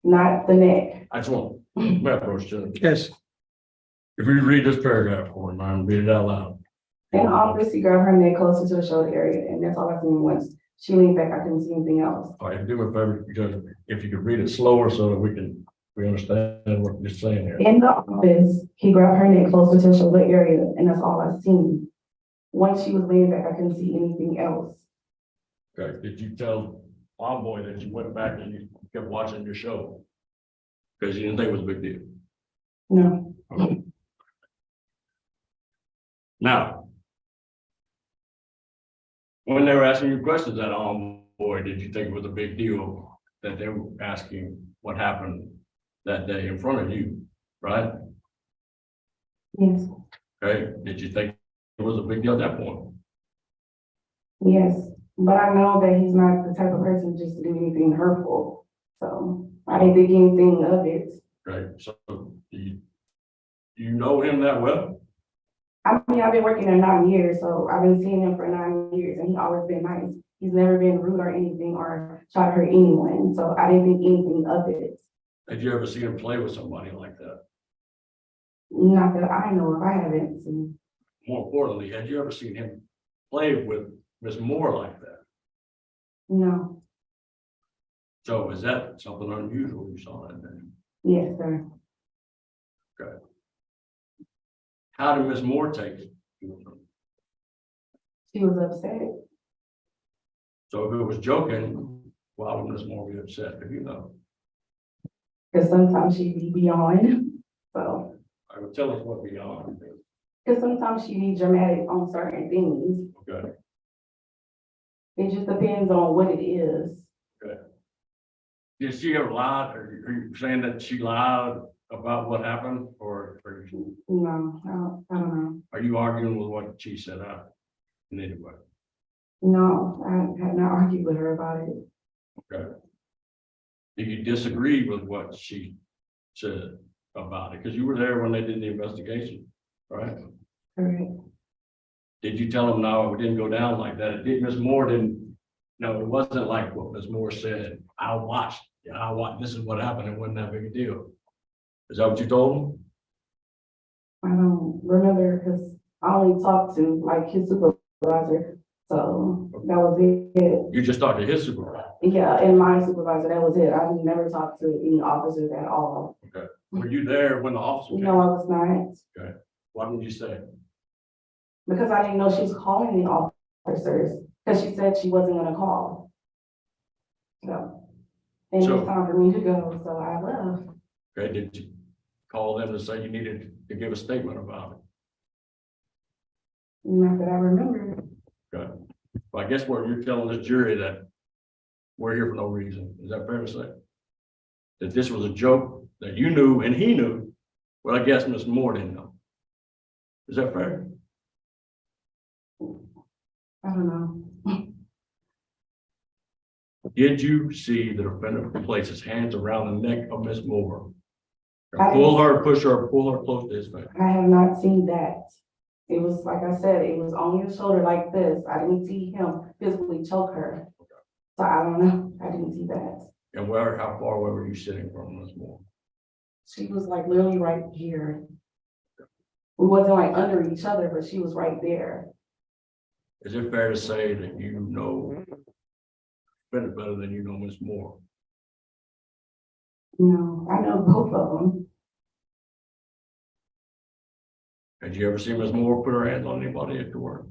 not the neck. I just want, my approach to it. Yes, If we read this paragraph for him, I'm read it out loud. In the office, he grabbed her neck closer to the shoulder area, and that's all I seen once. She leaned back, I couldn't see anything else. All right, do me a favor, because if you could read it slower so that we understand what you're saying here. In the office, he grabbed her neck closer to the shoulder area, and that's all I seen. Once she was leaning back, I couldn't see anything else. Okay, did you tell Envoy that you went back and you kept watching your show? Because you didn't think it was a big deal. No, Now, when they were asking you questions at Envoy, did you think it was a big deal that they were asking what happened that day in front of you, right? yes, Okay, did you think it was a big deal at that point? yes, but I know that he's not the type of person just to do anything hurtful. So I didn't think anything of it. Okay, so do you know him that well? I mean, I've been working there 9 years, so I've been seeing him for 9 years, and he's always been nice. He's never been rude or anything or tried to hurt anyone, so I didn't think anything of it. Had you ever seen him play with somebody like that? Not that I know of, I haven't seen. More importantly, had you ever seen him play with Miss Moore like that? No, So is that something unusual you saw that day? yes, sir. How did Miss Moore take it? She was upset. So if it was joking, why would Miss Moore be upset? If you know, Because sometimes she be beyond, so, I would tell us what beyond. because sometimes she be dramatic on certain things. Okay, It just depends on what it is. did she ever lie? Are you saying that she lied about what happened, or No, I don't know. are you arguing with what she said out in any way? No, I have not argued with her about it. Okay. Do you disagree with what she said about it? Because you were there when they did the investigation, right? Correct. Did you tell them, no, it didn't go down like that? It did, Ms. Moore didn't, no, it wasn't like what Ms. Moore said. I watched, this is what happened. It wasn't that big a deal. Is that what you told them? I don't remember because I only talked to like his supervisor. So that was it. You just talked to his supervisor. Yeah, and my supervisor, that was it. I never talked to any officers at all. Okay. Were you there when the officer came? No, I was not. Okay. Why didn't you say? Because I didn't know she was calling the officers, because she said she wasn't gonna call. So, and So- it's time for me to go, so I left. Okay, did you call them to say you needed to give a statement about it? Not that I remember. Okay. Well, I guess what you're telling this jury that we're here for no reason. Is that fair to say? that this was a joke that you knew and he knew, but I guess Ms. Moore didn't know. Is that fair? I don't know. Did you see the defendant place his hands around the neck of Ms. Moore? I Pull her, push her, pull her close to his face. I have not seen that. It was, like I said, it was on his shoulder like this. I didn't see him physically choke her. So I don't know. I didn't see that. And how far away were you sitting from Ms. Moore? She was like literally right here. We wasn't like under each other, but she was right there. Is it fair to say that you know defendant better than you know Ms. Moore? No, I know both of them. Had you ever seen Ms. Moore put her hands on anybody at the work?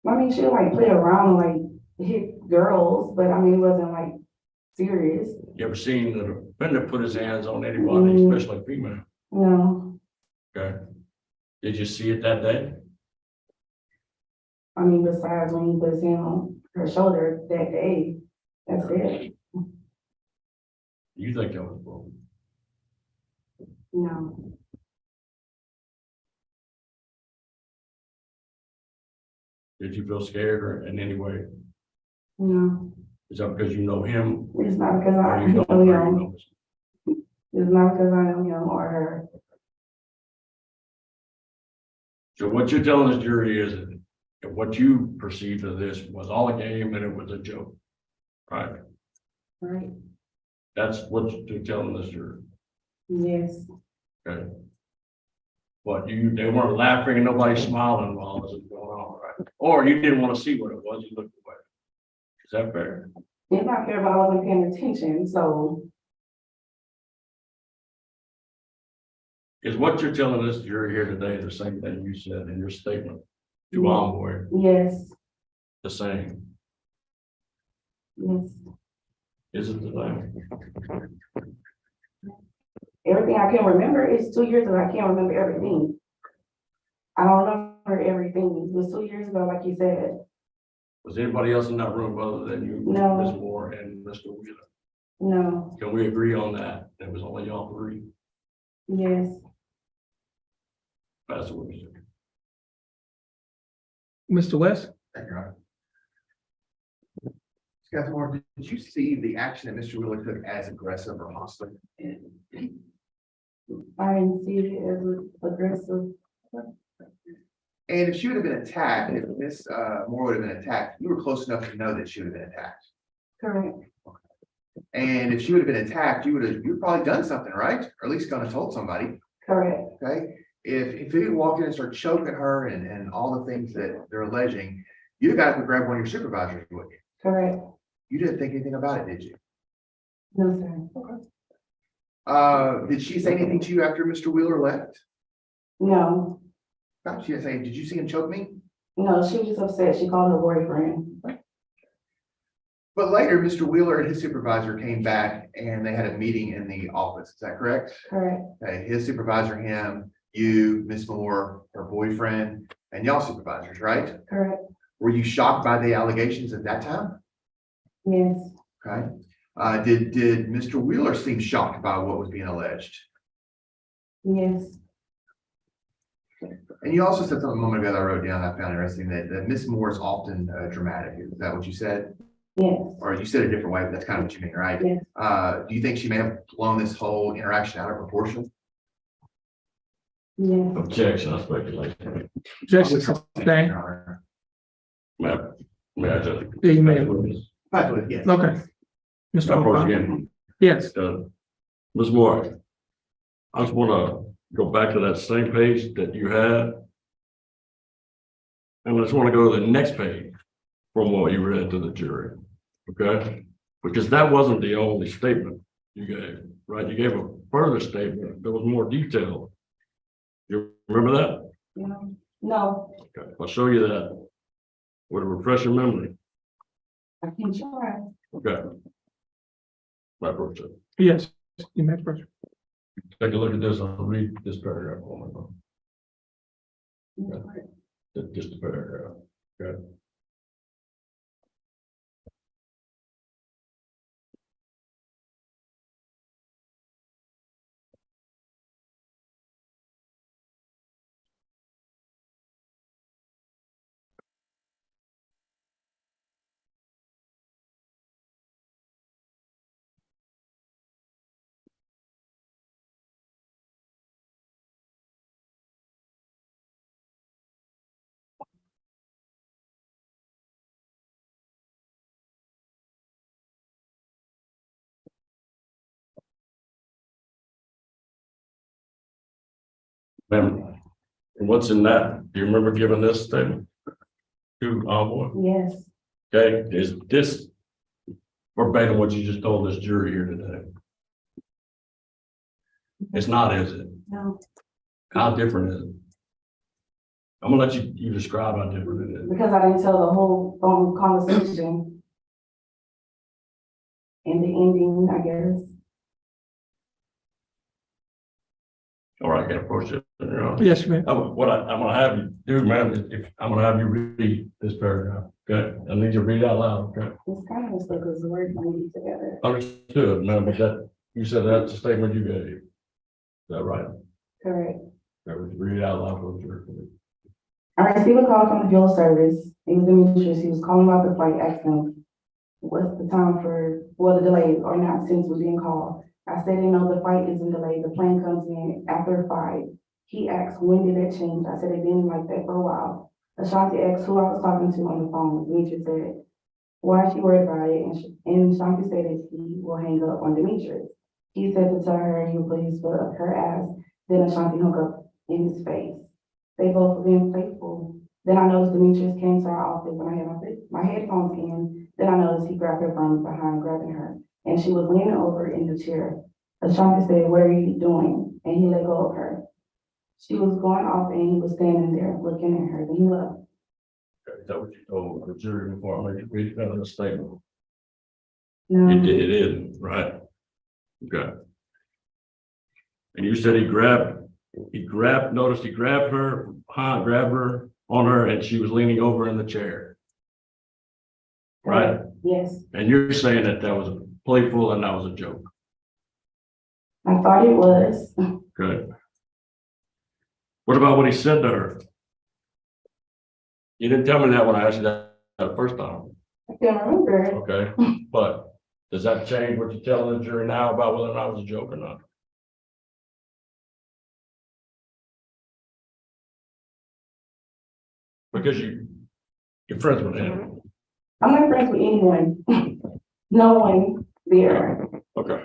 I mean, she would like play around, like hit girls, but I mean, it wasn't like serious. You ever seen the defendant put his hands on anybody, especially female? No, Okay. Did you see it that day? I mean, besides when he put his hand on her shoulder that day, that's it. You think that was wrong? No, Did you feel scared or in any way? no, Is that because you know him? it's not because Or I you know don't, or you him. know? It's not because I know him or her. So what you're telling this jury is that what you perceived of this was all a game and it was a joke, right? Right? That's what you're telling this jury, Yes, okay? But they weren't laughing and nobody smiling while this was going on, right? Or you didn't want to see what it was, you looked away. Is that fair? it's not fair, but I wasn't paying attention, so Is what you're telling this jury here today the same thing you said in your statement to Envoy, yes, the same? yes. Is it the same? Everything I can remember is 2 years ago. I can't remember everything. I don't remember everything. It was 2 years ago, like you said. Was anybody else in that room other than you, No. Ms. Moore and Mr. Wheeler? No, Can we agree on that? It was only y'all three? yes. That's what we said. Mr. West? Thank you, Your Honor. Ms. Moore, did you see the action that Mr. Wheeler took as aggressive or hostile? I didn't see it as aggressive. And if she would have been attacked, if Miss Moore would have been attacked, you were close enough to know that she would have been attacked. Correct. And if she would have been attacked, you'd probably done something, right? Or at least gonna told somebody, Correct. okay? If he had walked in and started choking her and all the things that they're alleging, you'd have got up and grabbed one of your supervisors, wouldn't you? Correct. You didn't think anything about it, did you? No, sir. Did she say anything to you after Mr. Wheeler left? No, She didn't say, did you see him choke me? no, she was just upset. She called her boyfriend. But later, Mr. Wheeler and his supervisor came back and they had a meeting in the office. Is that correct? Correct. Okay, his supervisor, him, you, Miss Moore, her boyfriend, and y'all supervisors, right? Correct. Were you shocked by the allegations at that time? Yes. Okay. Did Mr. Wheeler seem shocked by what was being alleged? Yes. And you also said something a moment ago that I wrote down, I found interesting, that Miss Moore is often dramatic. Is that what you said? Yes. Or you said it a different way, but that's kind of what you mean, right? Yes. Do you think she may have blown this whole interaction out of proportion? Yes. Objection, I speculation. Objection sustained. May I just? Yeah, you may. Yes. Okay. Mr. Now, first O'Connor? again, Yes, Ms. Moore, I just want to go back to that same page that you had. And I just want to go to the next page from what you read to the jury, okay? Because that wasn't the only statement you gave, right? You gave a further statement that was more detailed. You remember that? No. No, Okay, I'll show you that with a refreshing memory, I can try. okay? My birthday. yes, you may first. Take a look at this, I'll read this paragraph. Just a paragraph, okay? Ma'am, what's in that? Do you remember giving this statement to Envoy? Yes, Okay, is this verbatim what you just told this jury here today? It's not, is it? no, How different is it? I'm gonna let you describe how different it is. because I didn't tell the whole phone conversation. And the ending, I guess. All right, I can approach it. Yes, ma'am. I'm gonna have you do, ma'am, if, I'm gonna have you read this paragraph, okay? I need you to read it out loud, okay? It's kind of stuck as the word maybe together. Understood, ma'am, but that, you said that's the statement you gave. Is that right? Correct. That was read it out loud for the jury. I received a call from the fuel service. It was Demetrius. He was calling about the flight, asking what's the time for, well, the delay or not since was being called. I said, no, the flight isn't delayed. The plane comes in after 5. He asked, when did that change? I said, it been like that for a while. Ashanti asked who I was talking to on the phone. Demetrius said, why is she worried about it? And Ashanti said that he will hang up on Demetrius. He said to tell her he would put his foot up her ass. Then Ashanti hung up in his face. They both were being playful. Then I noticed Demetrius came to our office and I had my headphones in. Then I noticed he grabbed her from behind, grabbing her. And she was leaning over in the chair. Ashanti said, what are you doing? And he let go of her. She was going off and he was standing there looking at her. Then he left. Okay, is that what you told the jury before I made you read that in the statement? No, It is, right? Okay. And you said he grabbed her, grabbed her on her, and she was leaning over in the chair. Right? yes, And you're saying that that was playful and that was a joke. I thought it was. Good. What about what he said to her? You didn't tell me that when I asked you that the first time. I can't remember. Okay, but does that change what you're telling the jury now about whether or not it was a joke or not? Because you're friends with him. I'm not friends with anyone. No one there. Okay.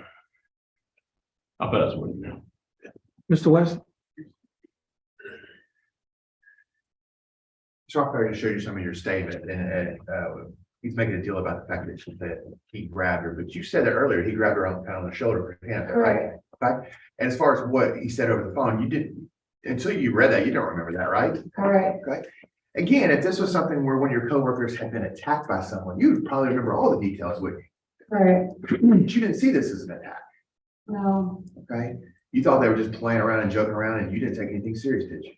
I bet that's what you know. Mr. West? So I'll probably show you some of your statement and he's making a deal about the fact that he grabbed her, but you said that earlier, he grabbed her on the shoulder for him, right? Okay. And as far as what he said over the phone, you didn't, until you read that, you don't remember that, right? Correct. Okay. Again, if this was something where one of your coworkers had been attacked by someone, you would probably remember all the details, wouldn't Correct. you? But you didn't see this as an attack, No. okay? You thought they were just playing around and joking around and you didn't take anything serious, did you?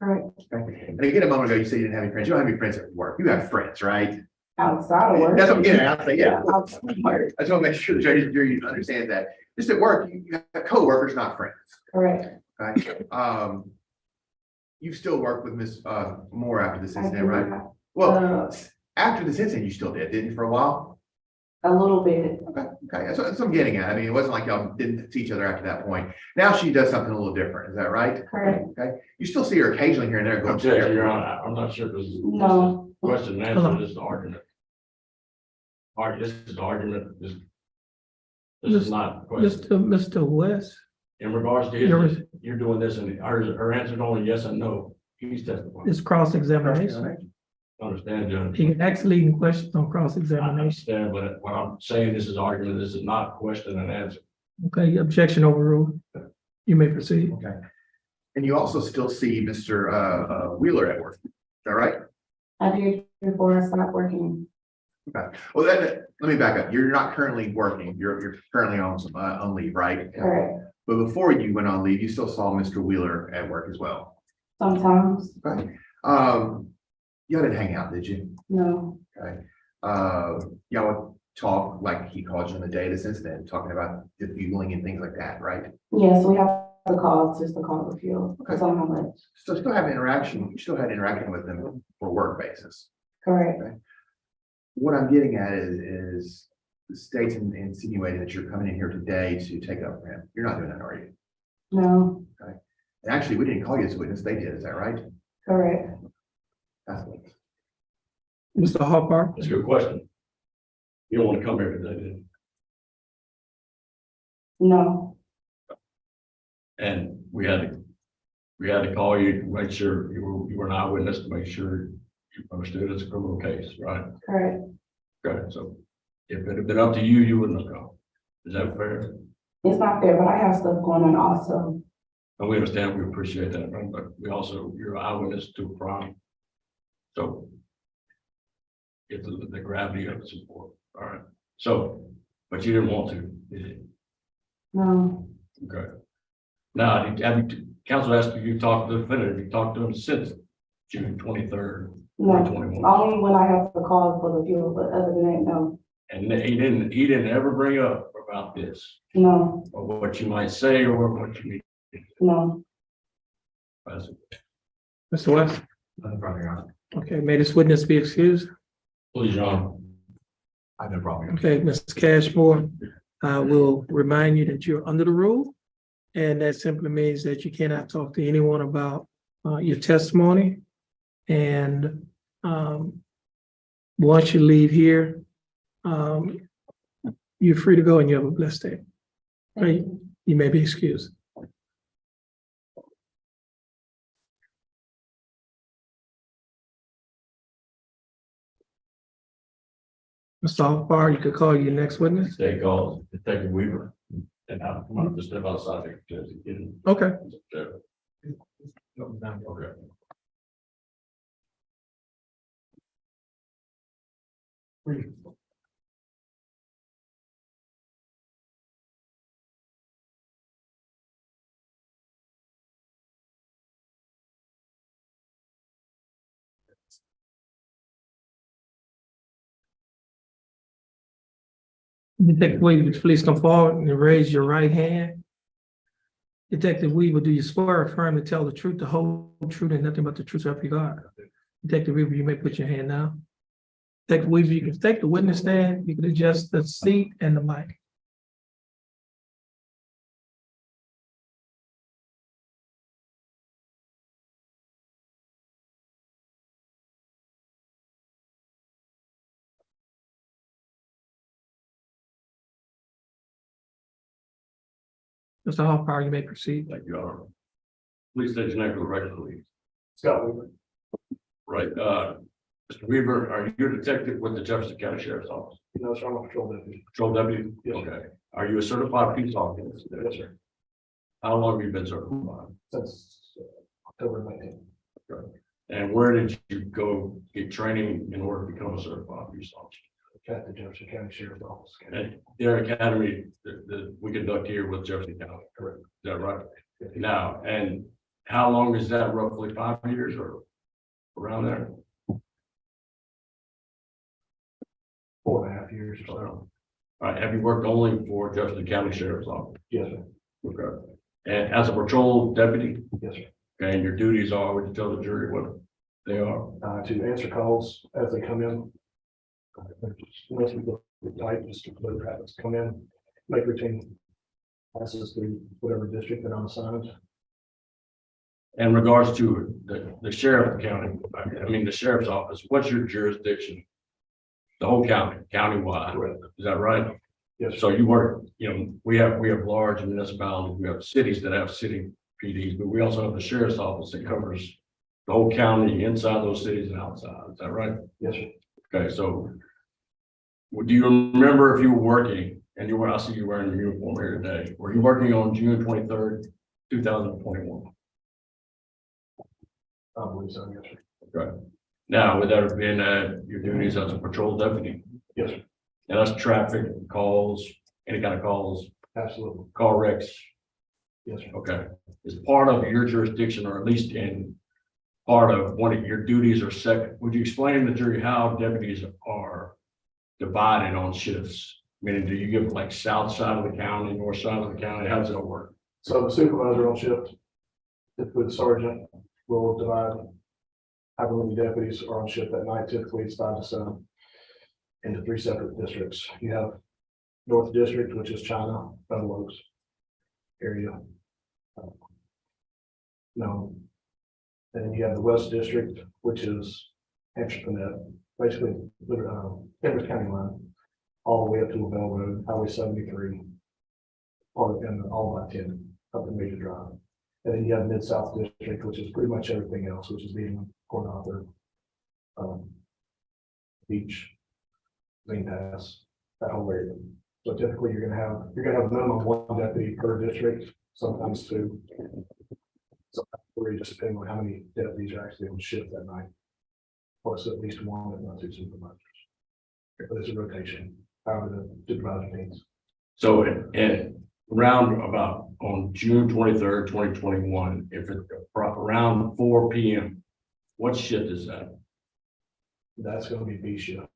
Correct. Okay. And again, a moment ago, you said you didn't have any friends. You don't have any friends at work. You have friends, right? Outside of work. That's what I'm getting at. I'll say, yeah. Outside of work. I just want to make sure the jury understands that. Just at work, you have coworkers, not friends. Correct. Okay. You still work with Miss Moore after this I incident, do right? not. Well, after this incident, you still did, didn't you, for a while? A little bit. Okay, that's what I'm getting at. I mean, it wasn't like y'all didn't see each other after that point. Now she does something a little different. Is that right? Correct. Okay. You still see her occasionally here and there going to Okay, the Your airport. Honor, I'm not sure this is. No. Question and answer, this is argument. This is argument, this is not a question. Mr. West? In regards to Your- his, you're doing this and her answer is only yes and no. He's testifying. It's cross-examination. Understand, Judge? He can ask leading questions on I cross-examination. understand, but what I'm saying, this is argument, this is not question and answer. Okay, objection overruled. You may proceed. Okay. And you also still see Mr. Wheeler at work. Is that right? I did before I stopped working. Okay. Well, then, let me back up. You're not currently working. You're currently on leave, right? Correct. But before you went on leave, you still saw Mr. Wheeler at work as well. Sometimes. Okay. Y'all didn't hang out, did you? No. Okay. Y'all would talk like he called you on the day of this incident, talking about the fueling and things like that, right? Yes, we have the call, just the call of fuel. Okay. That's all how much. So still have interaction, you still had interaction with them for work basis. Correct. What I'm getting at is the state's insinuating that you're coming in here today to take up for him. You're not doing that, are you? No. And actually, we didn't call you as a witness. They did. Is that right? Correct. That's what. Mr. Hopper? That's a good question. You don't want to come here today, do you? No. And we had We had to call you to make sure you were an eyewitness to make sure you understood it's a criminal case, right? Correct. Okay, so if it had been up to you, you wouldn't have gone. Is that fair? It's not fair, but I have stuff going on also. And we understand, we appreciate that, right? But we also, you're an eyewitness to a crime. So it's the gravity of the support, all right? So, but you didn't want to, did you? No, Okay. Now, council asked you to talk to the defendant, you talked to him since June 23rd, no, 2021. only when I have to call for the fuel, but other than that, no, And he didn't ever bring up about this, no, or what you might say, or what you need. no. Mr. West? Nothing from your honor. Okay, may this witness be excused? Please, John. I have no problem. Okay, Mr. Cashmore, I will remind you that you're under the rule. And that simply means that you cannot talk to anyone about your testimony. And once you leave here, you're free to go and you have a blessed day. Right? You may be excused. Mr. Alpar, you could call your next witness. They called Detective Weaver, and I'm going to step outside there to get him. Okay. Okay. Detective Weaver, please come forward and raise your right hand. Detective Weaver, do you swear or affirm to tell the truth, the whole truth, and nothing but the truth of your God? Detective Weaver, you may put your hand down. Detective Weaver, you can take the witness stand, you can adjust the seat and the mic. Mr. Hoffpower, you may proceed. Thank you, Your Honor. Please state your name for the record, please. Scott Weaver. Right, Mr. Weaver, are you a detective with the Jefferson County Sheriff's Office? No, sir, I'm a patrol deputy. Patrol deputy? Yes, Okay. Are you a certified peace officer? Yes, sir. How long have you been certified? Since October 19th. And where did you go get training in order to become a certified peace officer? At the Jefferson County Sheriff's Office. And their academy that we conduct here with Jefferson County, Correct. is that right? Now, and how long is that, roughly 5 years or around there? 4.5 years or so. All right, have you worked only for Jefferson County Sheriff's Office? Yes, sir. Okay. And as a patrol deputy, Yes, sir. okay, and your duties are, would you tell the jury what they are? To answer calls as they come in. Once we go type, just to clear traffic, come in, make routine passes through whatever district that I'm assigned. In regards to the sheriff of the county, I mean, the sheriff's office, what's your jurisdiction? The whole county, countywide, is that right? Yes, sir. So you work, we have large municipalities, we have cities that have city PDs, but we also have the sheriff's office that covers the whole county, inside those cities and outside, is that right? Yes, sir. Okay, so do you remember if you were working, and I see you wearing your uniform here today, were you working on June 23rd, 2021? I believe so, yes, sir. Okay. Now, would that have been your duties as a patrol deputy? Yes, sir. And that's traffic calls, any kind of calls, Absolutely. car wrecks? Yes, sir. Okay. Is part of your jurisdiction, or at least in part of one of your duties or second, would you explain to the jury how deputies are divided on shifts? Meaning, do you give like south side of the county, north side of the county? How does that work? So the supervisor on shift, typically the sergeant will divide however many deputies are on shift that night, typically it's 5 to 7, into 3 separate districts. You have North District, which is China, Bethel Oaks area. No. And you have the West District, which is Hampshire, basically, Denver County line, all the way up to Lavelle Road, Highway 73, part of, and all by 10, up the major drive. And then you have Mid-South District, which is pretty much everything else, which is being Port Arthur, Beach, Green Pass, that whole area. So typically, you're gonna have a minimum of one deputy per district, sometimes two. Sometimes three, just depending on how many deputies are actually on shift that night. Plus at least one, if not two supervisors. But it's a rotation, however the supervisor needs. So and round about on June 23rd, 2021, if it's around 4 p.m., what shift is that? That's gonna be B shift.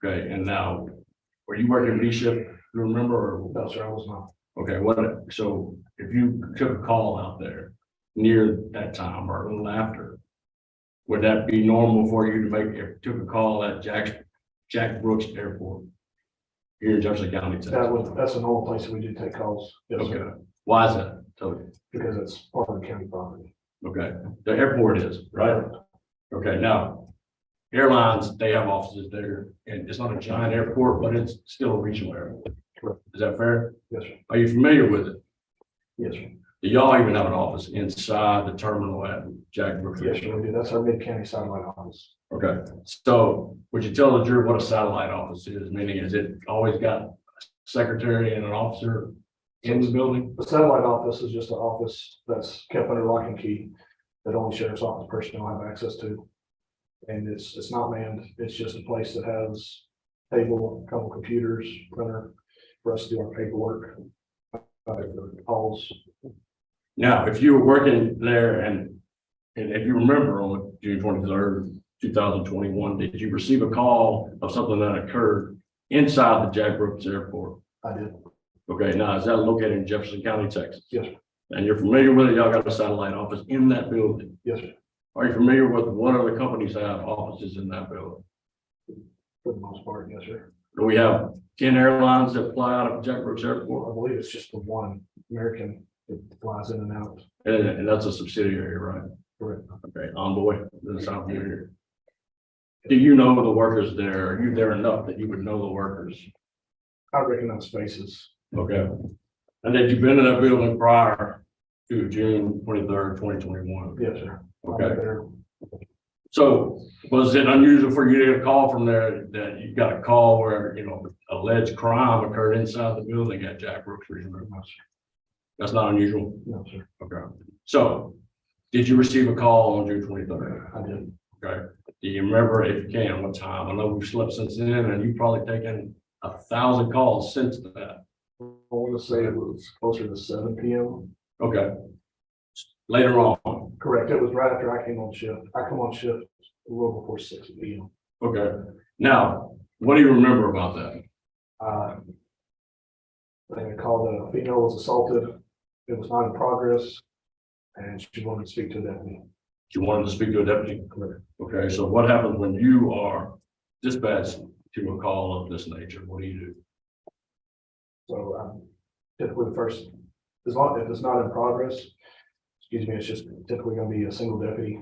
Okay, and now, were you working B shift, you remember, or, No, sir, I was not. okay, what, so if you took a call out there near that time or a little after, would that be normal for you to make, if you took a call at Jack Brooks Airport here in Jefferson County, Texas? That's a normal place that we do take calls. Yes, Okay, sir, why is that? Tell me. because it's part of the county property. Okay, the airport is, right? Okay, now, airlines, they have offices there, and it's not a giant airport, but it's still a regional airport. Correct. Is that fair? Yes, sir. Are you familiar with it? Yes, sir. Do y'all even have an office inside the terminal at Jack Brooks? Yes, sir, we do. That's our mid-county satellite office. Okay, so would you tell the jury what a satellite office is? Meaning, is it always got a secretary and an officer in the building? The satellite office is just an office that's kept under lock and key that only sheriff's office personnel have access to. And it's not manned. It's just a place that has table, a couple computers, printer for us to do our paperwork. Calls. Now, if you were working there and if you remember on June 23rd, 2021, did you receive a call of something that occurred inside the Jack Brooks Airport? I did. Okay, now is that located in Jefferson County, Texas? Yes, sir. And you're familiar with it? Y'all got a satellite office in that building? Yes, sir. Are you familiar with what other companies have offices in that building? For the most part, yes, sir. Do we have 10 airlines that fly out of Jack Brooks Airport? I believe it's just the one American that flies in and out. And that's a subsidiary, right? Correct. Okay, Envoy, doesn't sound familiar. Do you know the workers there? Are you there enough that you would know the workers? I recognize faces. Okay. And had you been in that building prior to June 23rd, 2021? Yes, sir. Okay. There. So was it unusual for you to get a call from there that you got a call where, alleged crime occurred inside the building at Jack Brooks Regional? No, sir. That's not unusual? No, sir. Okay. So did you receive a call on June 23rd? I did. Okay. Do you remember, if you can, what time? I know we've slept since then and you've probably taken 1,000 calls since that. I want to say it was closer to 7 p.m. Okay. Later on. Correct. It was right after I came on shift. I come on shift a little before 6 p.m. Okay. Now, what do you remember about that? They called a female was assaulted. It was not in progress. And she wanted to speak to a deputy. You wanted to speak to a deputy? Correct. Okay, so what happens when you are dispatched to a call of this nature? What do you do? So typically the first, as long if it's not in progress, excuse me, it's just typically going to be a single deputy,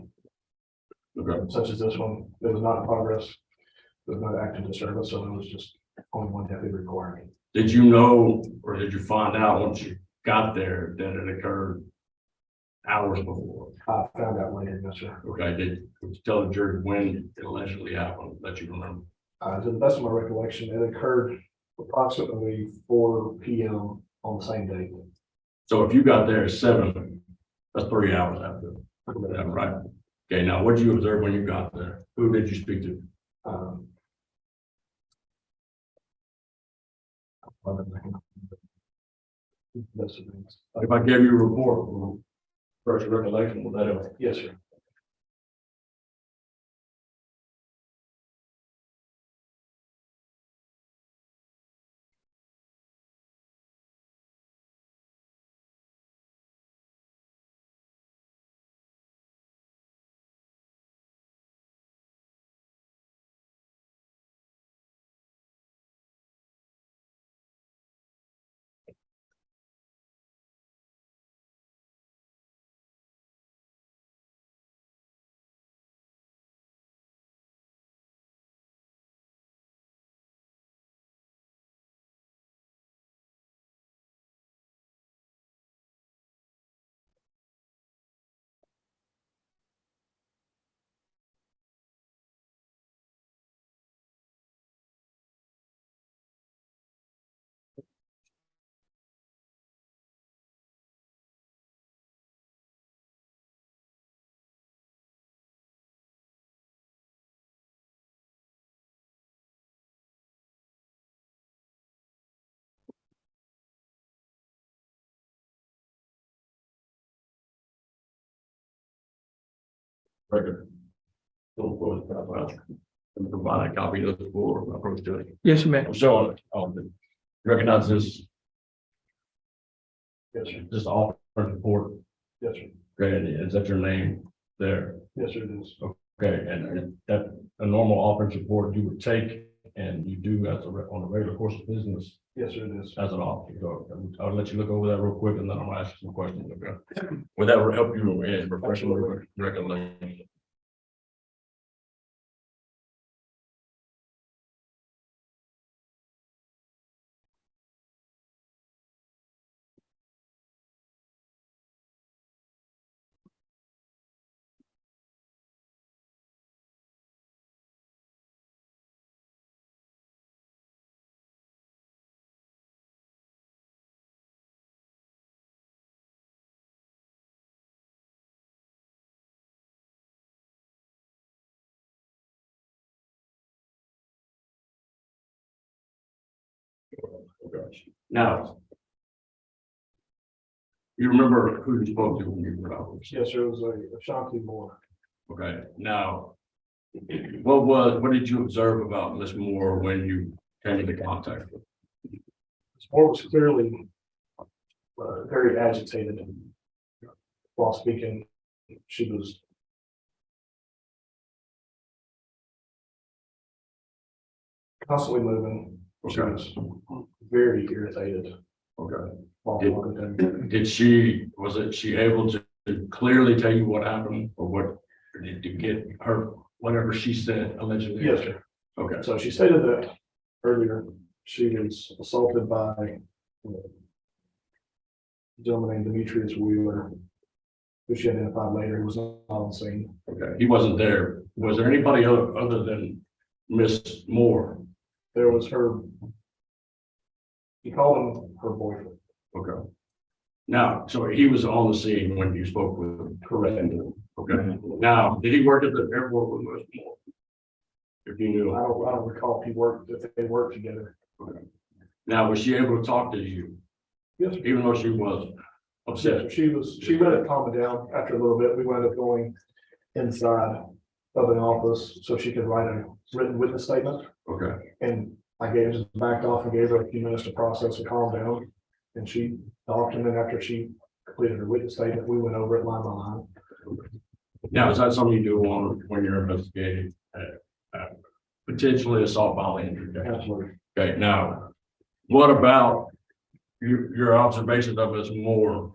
Okay, such as this one. It was not in progress. It was not active disturbance, so it was just only one deputy required. did you know, or did you find out once you got there that it occurred hours before? I found out later, yes, sir. Okay, would you tell the jury when it allegedly happened that you remember? To the best of my recollection, it occurred approximately 4 p.m. on the same day. So if you got there at 7, that's 3 hours after. That, right? Okay, now what did you observe when you got there? Who did you speak to? If I gave you a report, first recollection, will that have? Yes, sir. record. And provide a copy of the board approach to it. Yes, you may. So, recognize this, Yes, sir. this offer report, Yes, sir. okay, is that your name there? Yes, sir, it is. Okay, and that a normal office report you would take and you do as on a regular course of business Yes, sir, it is. as an officer. So I'll let you look over that real quick and then I'm gonna ask you some questions. Okay. Would that help you in professional recollection? Okay. Now, you remember who you spoke to when you were out? Yes, sir, it was a Ashanti Moore. Okay, now, what did you observe about Miss Moore when you came into contact with her? Moore was clearly very agitated while speaking. She was constantly moving. She was very irritated Okay, while Did- talking to me. was she able to clearly tell you what happened or what, or did you get her, whatever she said allegedly? Yes, sir. Okay, So she stated that earlier she was assaulted by a gentleman named Demetrius Wheeler, who she identified later, who was not on scene. okay, he wasn't there. Was there anybody other than Miss Moore? There was her, he called him her boyfriend. Okay. Now, so he was on the scene when you spoke with him? Correct. Okay, now, did he work at the airport with Miss Moore? If you knew. I don't recall if they worked together. Okay. Now, was she able to talk to you, Yes, sir. even though she was upset? She let it calm down after a little bit. We wound up going inside of an office so she could write a written witness statement. Okay, And I backed off and gave her a few minutes to process and calm down. And she talked, and then after she completed her witness statement, we went over it line by line. now, is that something you do when you're investigating, potentially assault violent injury? Absolutely. Okay, now, what about your observation of us more?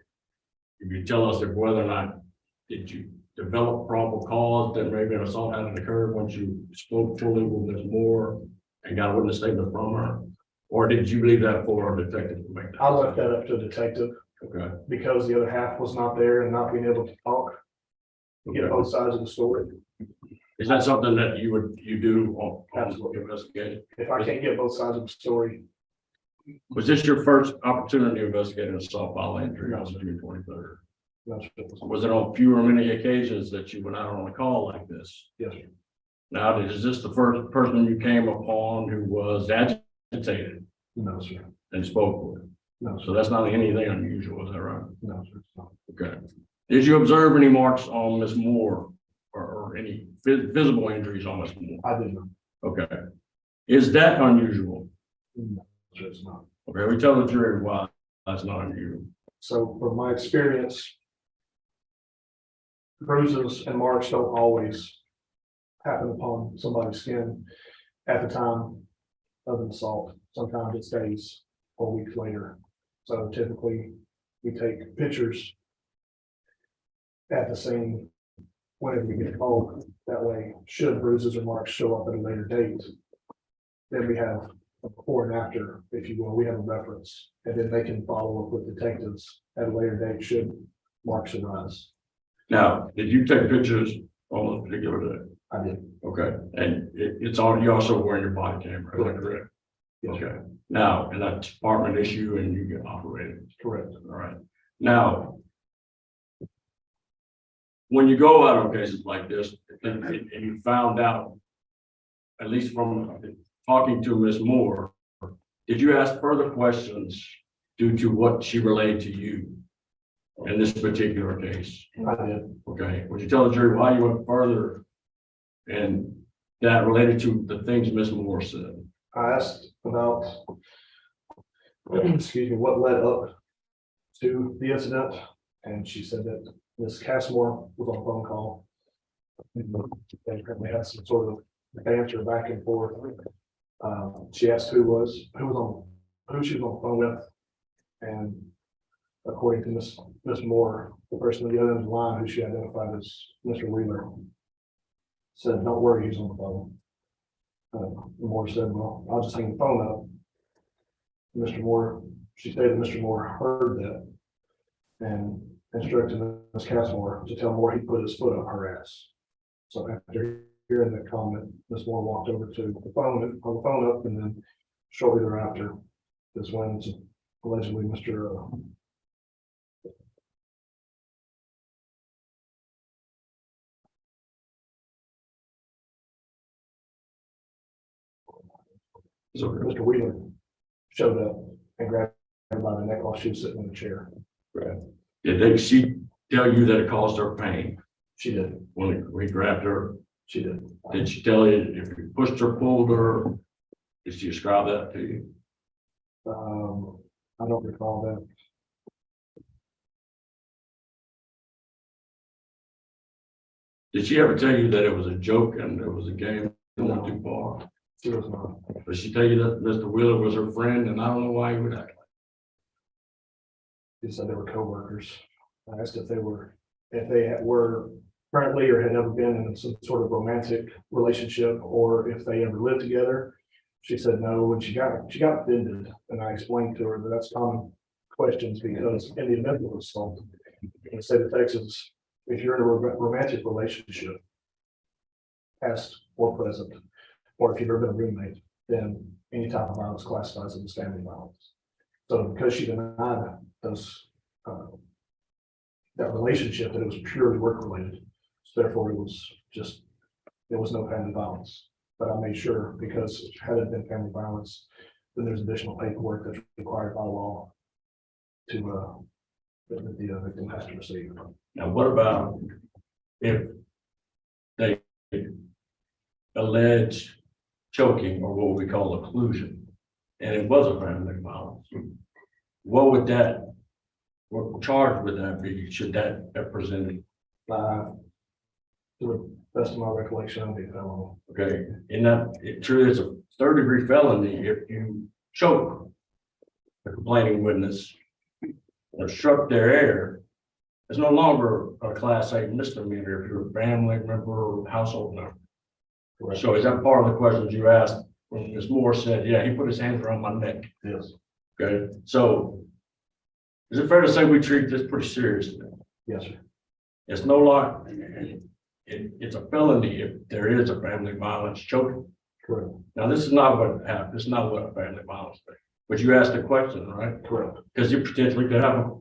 If you tell us if whether or not, did you develop probable cause that maybe an assault hadn't occurred once you spoke fully with Ms. Moore and got a witness statement from her? Or did you leave that for a detective to make that? I left that up to a detective Okay, because the other half was not there and not being able to talk, get okay. both sides of the story. Is that something that you do on Absolutely. investigation? If I can't get both sides of the story, Was this your first opportunity to investigate an assault violent injury on No, sir. June 23rd? no, sir. Was it on few or many occasions that you went out on a call like this? Yes, sir. Now, is this the first person you came upon who was agitated No, sir. and spoke with? No, So sir. that's not anything unusual, is that right? No, sir. It's not. Okay. Did you observe any marks on Ms. Moore or any visible injuries on Ms. Moore? I did not. Okay. Is that unusual? No, sir, it's not. Okay, we tell the jury why that's not unusual. So from my experience, bruises and marks don't always happen upon somebody's skin at the time of an assault. Sometimes it stays 4 weeks later. So typically, we take pictures at the scene whenever we get called. That way, should bruises or marks show up at a later date, then we have a before and after, if you will, we have a reference, and then they can follow up with detectives at a later date should marks arise. Now, did you take pictures on a particular day? I did. Okay, and it's on, you also wearing your body camera, is that correct? Yes, Okay, now, and that's department issue and you get operated, correct. all right? Now, when you go out on cases like this, and you found out, at least from talking to Ms. Moore, did you ask further questions due to what she relayed to you in this particular case? I did. Okay, would you tell the jury why you went further and that related to the things Ms. Moore said? I asked about, excuse me, what led up to the incident, and she said that Ms. Cassmore was on a phone call. They apparently had some sort of banter back and forth. She asked who she was on the phone with, and according to Ms. Moore, the person on the other end of the line, who she identified as Mr. Wheeler, said, "Don't worry, he's on the phone." Moore said, "Well, I'll just hang the phone up." She stated Mr. Moore heard that and instructed Ms. Cassmore to tell Moore he put his foot up her ass. So after hearing that comment, Ms. Moore walked over to the phone, on the phone up, and then shortly thereafter is when allegedly Mr. So, Mr. Wheeler showed up and grabbed her by the neck while she was sitting in the chair. did she tell you that it caused her pain She did. when we grabbed her? She did. Did she tell you if you pushed her, pulled her? Did she describe that to you? I don't recall that. Did she ever tell you that it was a joke and it was a game that went too far? She was not. Did she tell you that Mr. Wheeler was her friend and I don't know why he would act like She said they were coworkers. I asked if they were currently or had ever been in some sort of romantic relationship, or if they ever lived together. She said no, and she got offended, and I explained to her that that's common questions, because in the event of assault in the state of Texas, if you're in a romantic relationship, past or present, or if you've ever been a roommate, then any type of violence classifies as family violence. So because she denied those that relationship, that it was purely work related, so therefore it was no family violence. But I made sure, because had it been family violence, then there's additional paperwork that's required by law to that the victim has to receive. Now, what about if they allege choking or what we call occlusion, and it was a family violence? What charge would that be? Should that be presented? To the best of my recollection, I'll be a felon. Okay, and that it truly is a third-degree felony if you choke the complaining witness or obstruct their air. It's no longer a class A misdemeanor if you're a family member or household member. Correct. So is that part of the questions you asked when Ms. Moore said, yeah, he put his hands around my neck? Yes. Okay, so is it fair to say we treat this pretty seriously? Yes, sir. It's no longer, it's a felony if there is a family violence choking. Correct. Now, this is not what happened. This is not what a family violence is. But you asked the question, right? Correct. Because you potentially could have a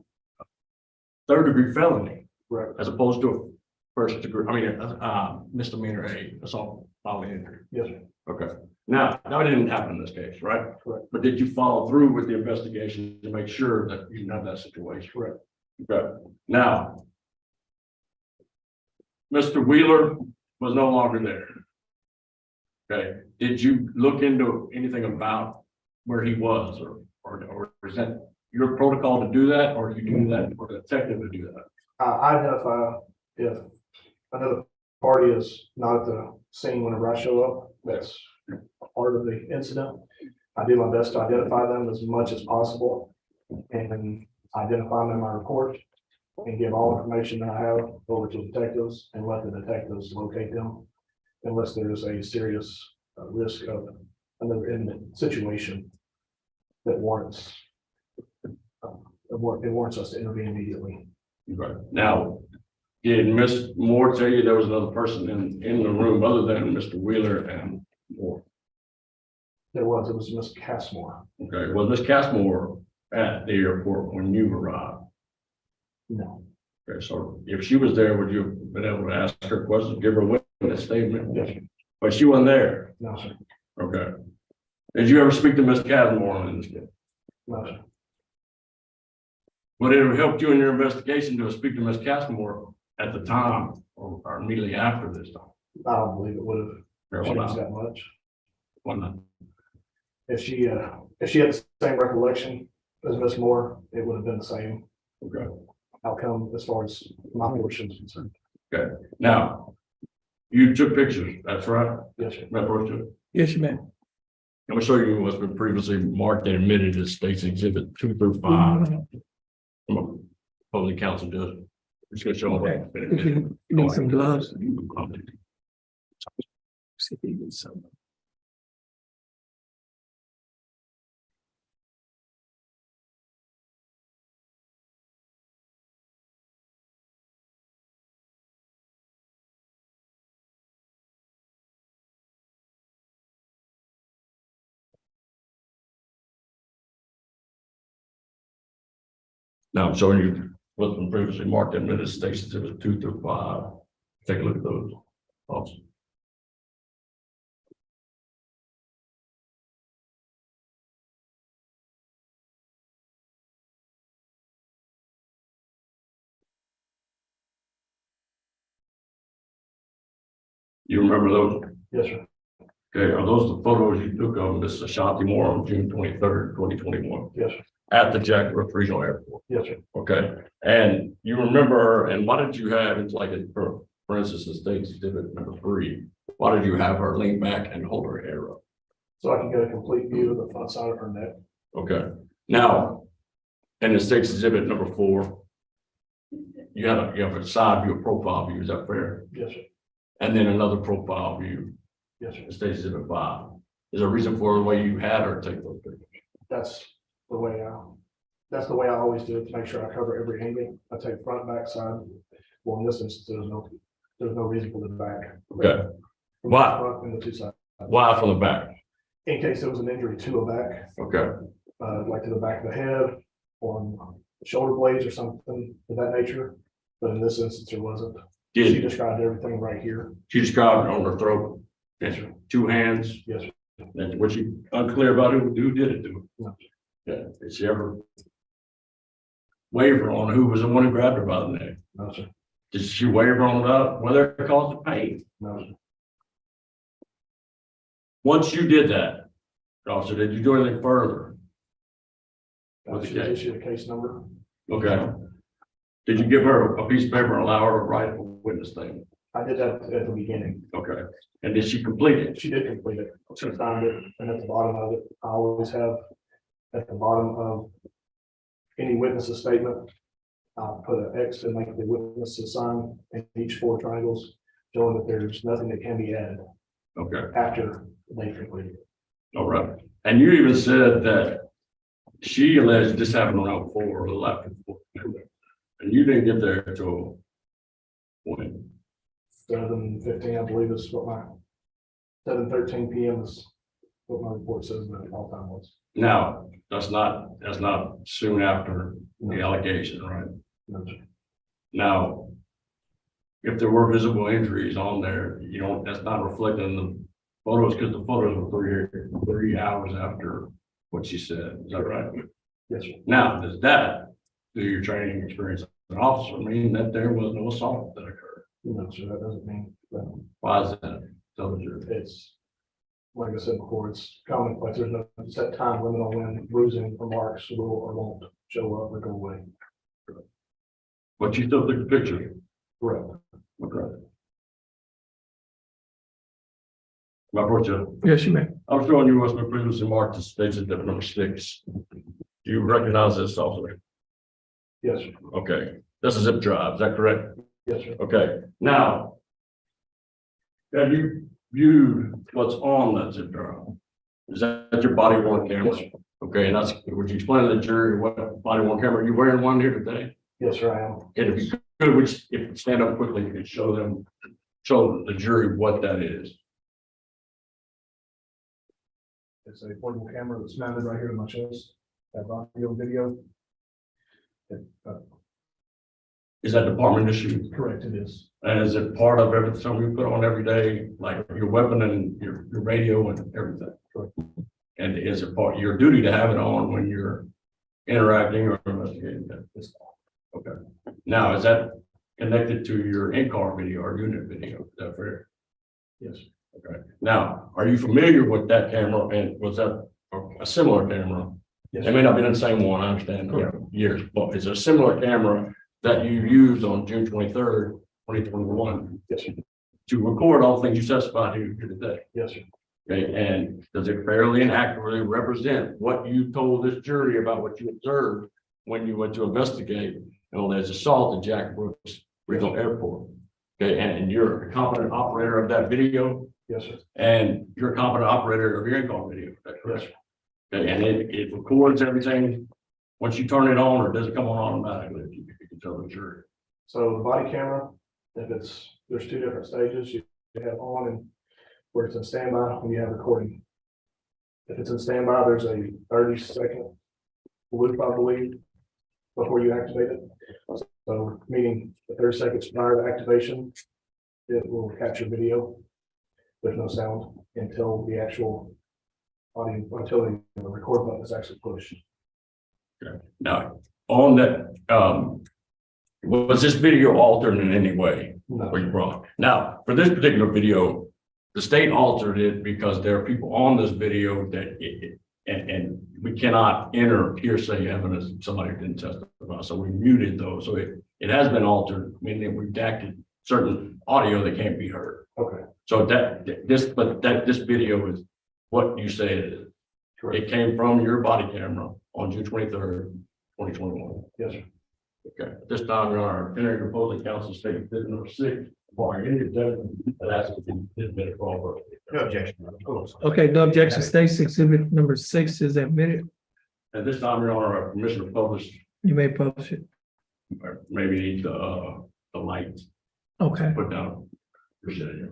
third-degree felony Correct. as opposed to a first degree, misdemeanor assault, bodily injury. Yes, sir. Okay. Now, that didn't happen in this case, right? Correct. But did you follow through with the investigation to make sure that you didn't have that situation? Correct. Okay. Now, Mr. Wheeler was no longer there. Okay. Did you look into anything about where he was, or is that your protocol to do that, or do you do that for the detective to do that? I identify if another party is not at the scene whenever I show up, that's part of the incident. I do my best to identify them as much as possible and identify them in my report and give all information that I have over to detectives and let the detectives locate them unless there is a serious risk of another imminent situation that warrants us to intervene immediately. Right. Now, did Ms. Moore tell you there was another person in the room other than Mr. Wheeler and Moore? It was Miss Cassmore. Okay, was Ms. Cassmore at the airport when you arrived? No. Okay, so if she was there, would you have been able to ask her questions, give her a witness statement? Yes, sir. But she wasn't there. No, sir. Okay. Did you ever speak to Ms. Cassmore in this case? No, sir. Would it have helped you in your investigation to speak to Ms. Castmore at the time or immediately after this time? I don't believe it would Or have why changed not? that much. Why not? If she had the same recollection as Miss Moore, it would have been the same Okay. outcome as far as my portion is concerned. Now, you took pictures, that's right? Yes, sir. Right, Roger? Yes, you may. I'm gonna show you what's been previously marked and admitted as State's Exhibit 2 through 5. From a public council does. Just gonna show Okay. them. You need some gloves. See if you get some. Now I'm showing you what's been previously marked in minutes, State's Exhibit 2 through 5. Take a look at those. Awesome. You remember those? Yes, sir. Okay, are those the photos you took of Miss Ashanti Moore on June 23rd, 2021 Yes, sir. at the Jack Ruff Regional Airport? Yes, sir. Okay, and you remember her, and why did you have, it's like, for instance, in State's Exhibit number 3, why did you have her lean back and hold her hair up? So I can get a complete view of the front side of her neck. Okay, now, in the State's Exhibit number 4, you have a side view, a profile view, is that fair? Yes, sir. And then another profile view, Yes, sir. in State's Exhibit 5. Is there a reason for the way you had her take those pictures? That's the way I always do it, to make sure I cover every angle. I take front, back, side. Well, in this instance, there's no reason for the back. Okay, From Why? the front and the two sides. why from the back? In case there was an injury to a back, Okay, like to the back of the head or shoulder blades or something of that nature. But in this instance, there wasn't. She did described everything right here. she describe it on her throat? Yes, sir. 2 hands? Yes, sir. And was she unclear about who did it to her? No. Yeah, did she ever waver on who was the one who grabbed her by the neck? No, sir. Did she waver on about whether it caused the pain? No, sir. Once you did that, officer, did you do anything further? With the She was case. issued a case number. Okay. Did you give her a piece of paper and allow her to write a witness statement? I did that at the beginning. Okay, and did she complete it? She did complete it. She signed it, and at the bottom of it, I always have at the bottom of any witness's statement, I'll put an X and make the witness to sign in each 4 triangles, showing that there's nothing that can be added Okay, after they complete it. all right. And you even said that she alleged this happened around 4 or 11. And you didn't get there until when? 7:15, I believe is what my 7:13 PM is what my report says that all time was. Now, that's not soon after the allegation, right? No, sir. Now, if there were visible injuries on there, you know, that's not reflected in the photos because the photos were 3 hours after what she said. Is that right? Yes, sir. Now, does that, through your training experience as an officer, mean that there was no assault that occurred? No, sir, that doesn't mean that. Why is that? Tell the jury. It's, like I said before, it's commonplace. There's no set time limit on when bruising or marks will or won't show up or go away. But you still took the picture. Correct. Okay. My portrait. Yes, you may. I'm showing you what's been previously marked as State's Exhibit number 6. Do you recognize this officer? Yes, sir. Okay, this is zip drive, is that correct? Yes, sir. Okay, now. Have you viewed what's on that zip drive? Is that your body worn camera? Yes, sir. Okay, and that's, would you explain to the jury what body worn camera, are you wearing one here today? Yes, sir, I am. And if you could, which, if you stand up quickly, you could show the jury what that is. It's a portable camera that's mounted right here to my chest. Have audio, video. Is that department issue? Correct, it is. And is it part of everything we put on every day, like your weapon and your radio and everything? Correct. And is it part of your duty to have it on when you're interacting or investigating that. Okay. Now, is that connected to your in-car video or unit video? Is that fair? Yes. Okay. Now, are you familiar with that camera, and was that a similar camera? Yes. It may not be the same one, I understand, years, but it's a similar camera that you used on June 23rd, 2021 Yes, sir. to record all the things you testified here today. Yes, sir. Okay, and does it fairly and accurately represent what you told this jury about what you observed when you went to investigate on this assault at Jack Brooks Regional Airport? Okay, and you're a competent operator of that video, Yes, sir. and you're a competent operator of your in-car video, is that Yes, correct? sir. Okay, and it records everything once you turn it on, or does it come on automatically? If you can tell the jury. So the body camera, there's two different stages. You have on and where it's in standby, and you have recording. If it's in standby, there's a 30-second loop, I believe, before you activate it. So meaning the 30 seconds prior to activation, it will capture video with no sound until the actual audio, until the record button is actually pushed. Now, on that, was this video altered in any way? No. Or you brought? Now, for this particular video, the state altered it because there are people on this video that and we cannot enter hearsay evidence if somebody didn't testify. So we muted those. So it has been altered, meaning we redacted certain audio that can't be heard. Okay. So this video is what you say it is. Correct. It came from your body camera on June 23rd, 2021. Yes, sir. Okay, at this time, Your Honor, entering opposing counsel statement exhibit number 6, barring any objection, that has to be admitted for all purposes. No objection. Okay, no objection states exhibit number 6 is admitted. At this time, Your Honor, permission to publish, You may publish it. maybe need the lights Okay. put down. Appreciate it.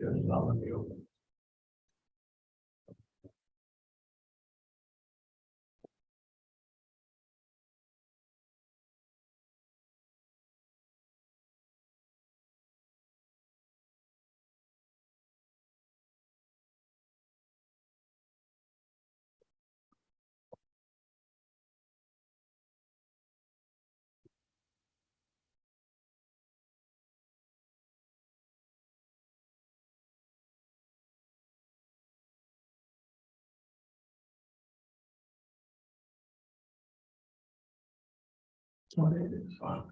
Judge is not letting me open. Oh, there it is. Fine.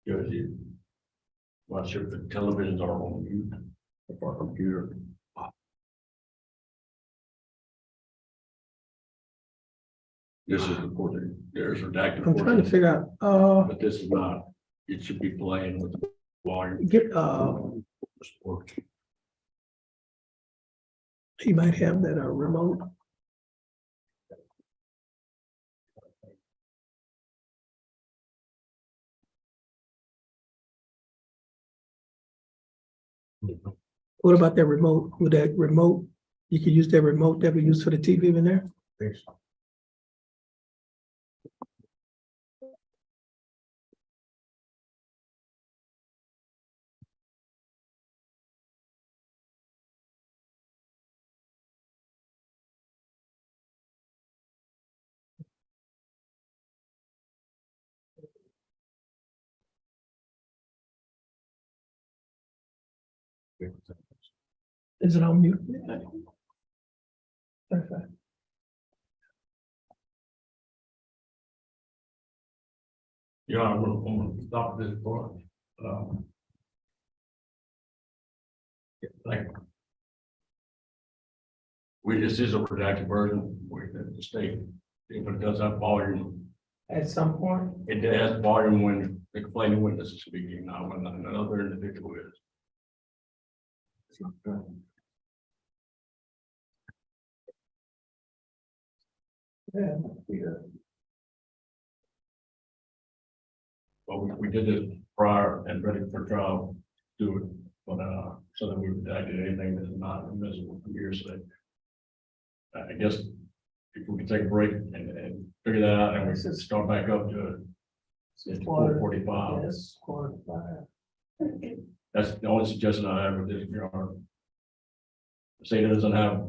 Judge, you. Not sure if the televisions are on mute. If our computer. This is the portion, there's redacted. I'm trying to portion, figure out, But this is not, it should be playing with the volume. he might have that remote. What about that remote? With that remote, you could use that remote that we use for the TV in there? Thanks. Is it on mute? Okay. Yeah, I'm gonna stop this part. Like. This is a redacted version, the state, if it does have volume, At some point, it has volume when the complaining witness is speaking, not when another individual is. yeah. But we did this prior and ready for trial, do it, but, so that we redacted anything that's not admissible from hearsay. I guess if we could take a break and figure that out and we could start back up to it's 4:45. Yes, 4:45. That's the only suggestion I have with this, you know. Say it doesn't have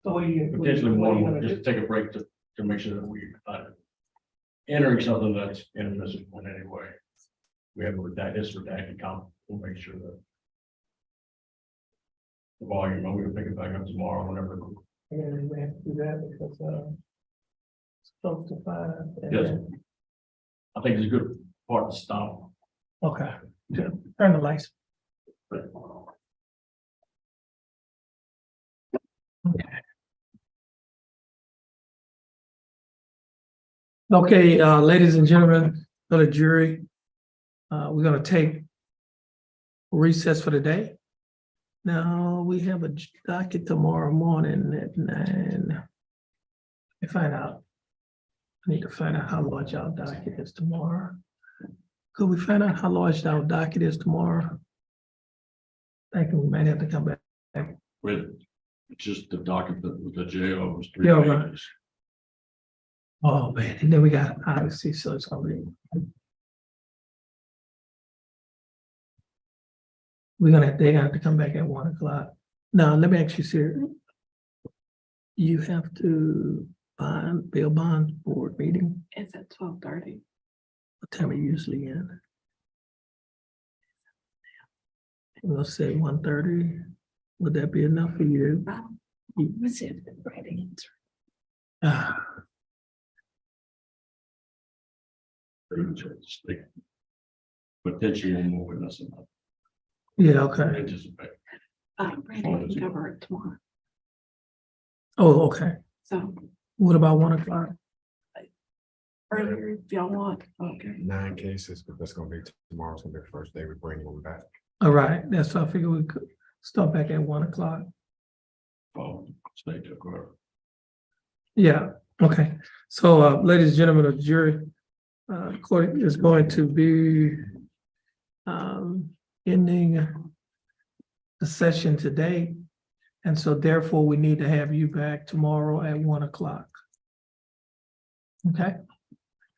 So what are you? potentially what are you one, gonna just do? take a break to make sure that we, entering something that's inadmissible in any way. We have a redacted comment, we'll make sure that the volume, I'm gonna pick it back up tomorrow whenever. Yeah, we have to do that because, it's close to 5. and Yes. then- I think it's a good part to stop. Okay, turn the lights. Okay, ladies and gentlemen of the jury, we're gonna take recess for the day. Now, we have a docket tomorrow morning at 9. Let me find out. I need to find out how large our docket is tomorrow. Could we find out how large our docket is tomorrow? I think we might have to come back. With just the document with the jail was 3 Yeah, right. pages. Oh, man, and then we got Odyssey, so it's gonna be. They're gonna have to come back at 1 o'clock. Now, let me ask you, sir. You have to bail bond board meeting, It's at 12:30. what time are you usually in? We'll say 1:30. Would that be enough for you? What's it? Right answer. Ah, Potentially one more witness. Yeah, okay. Anticipate. Brandon can cover it tomorrow. Oh, okay. So What about 1:00? earlier if y'all want. Okay. 9 cases, but that's gonna be tomorrow's gonna be the first day we bring them back. All right, that's why I figured we could start back at 1:00. Oh, state to court. Yeah, okay. So, ladies and gentlemen, the jury, court is going to be ending the session today. And so therefore, we need to have you back tomorrow at 1:00. Okay?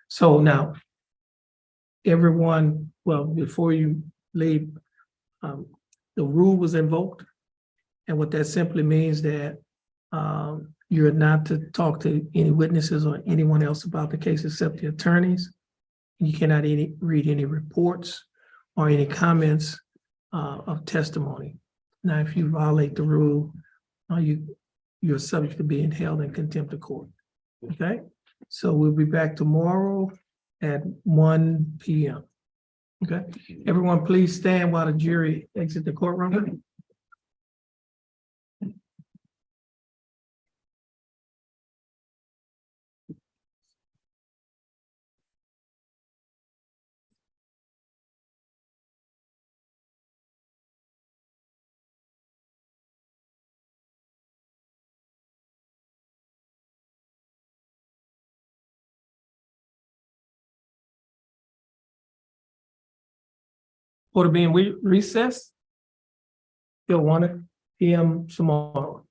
So now, everyone, well, before you leave, the rule was invoked. And what that simply means that you're not to talk to any witnesses or anyone else about the case except the attorneys. You cannot read any reports or any comments of testimony. Now, if you violate the rule, you're subject to being held in contempt of court. Okay? So we'll be back tomorrow at 1 p.m. Okay? Everyone, please stand while the jury exit the courtroom. Order being recessed till 1 p.m. tomorrow.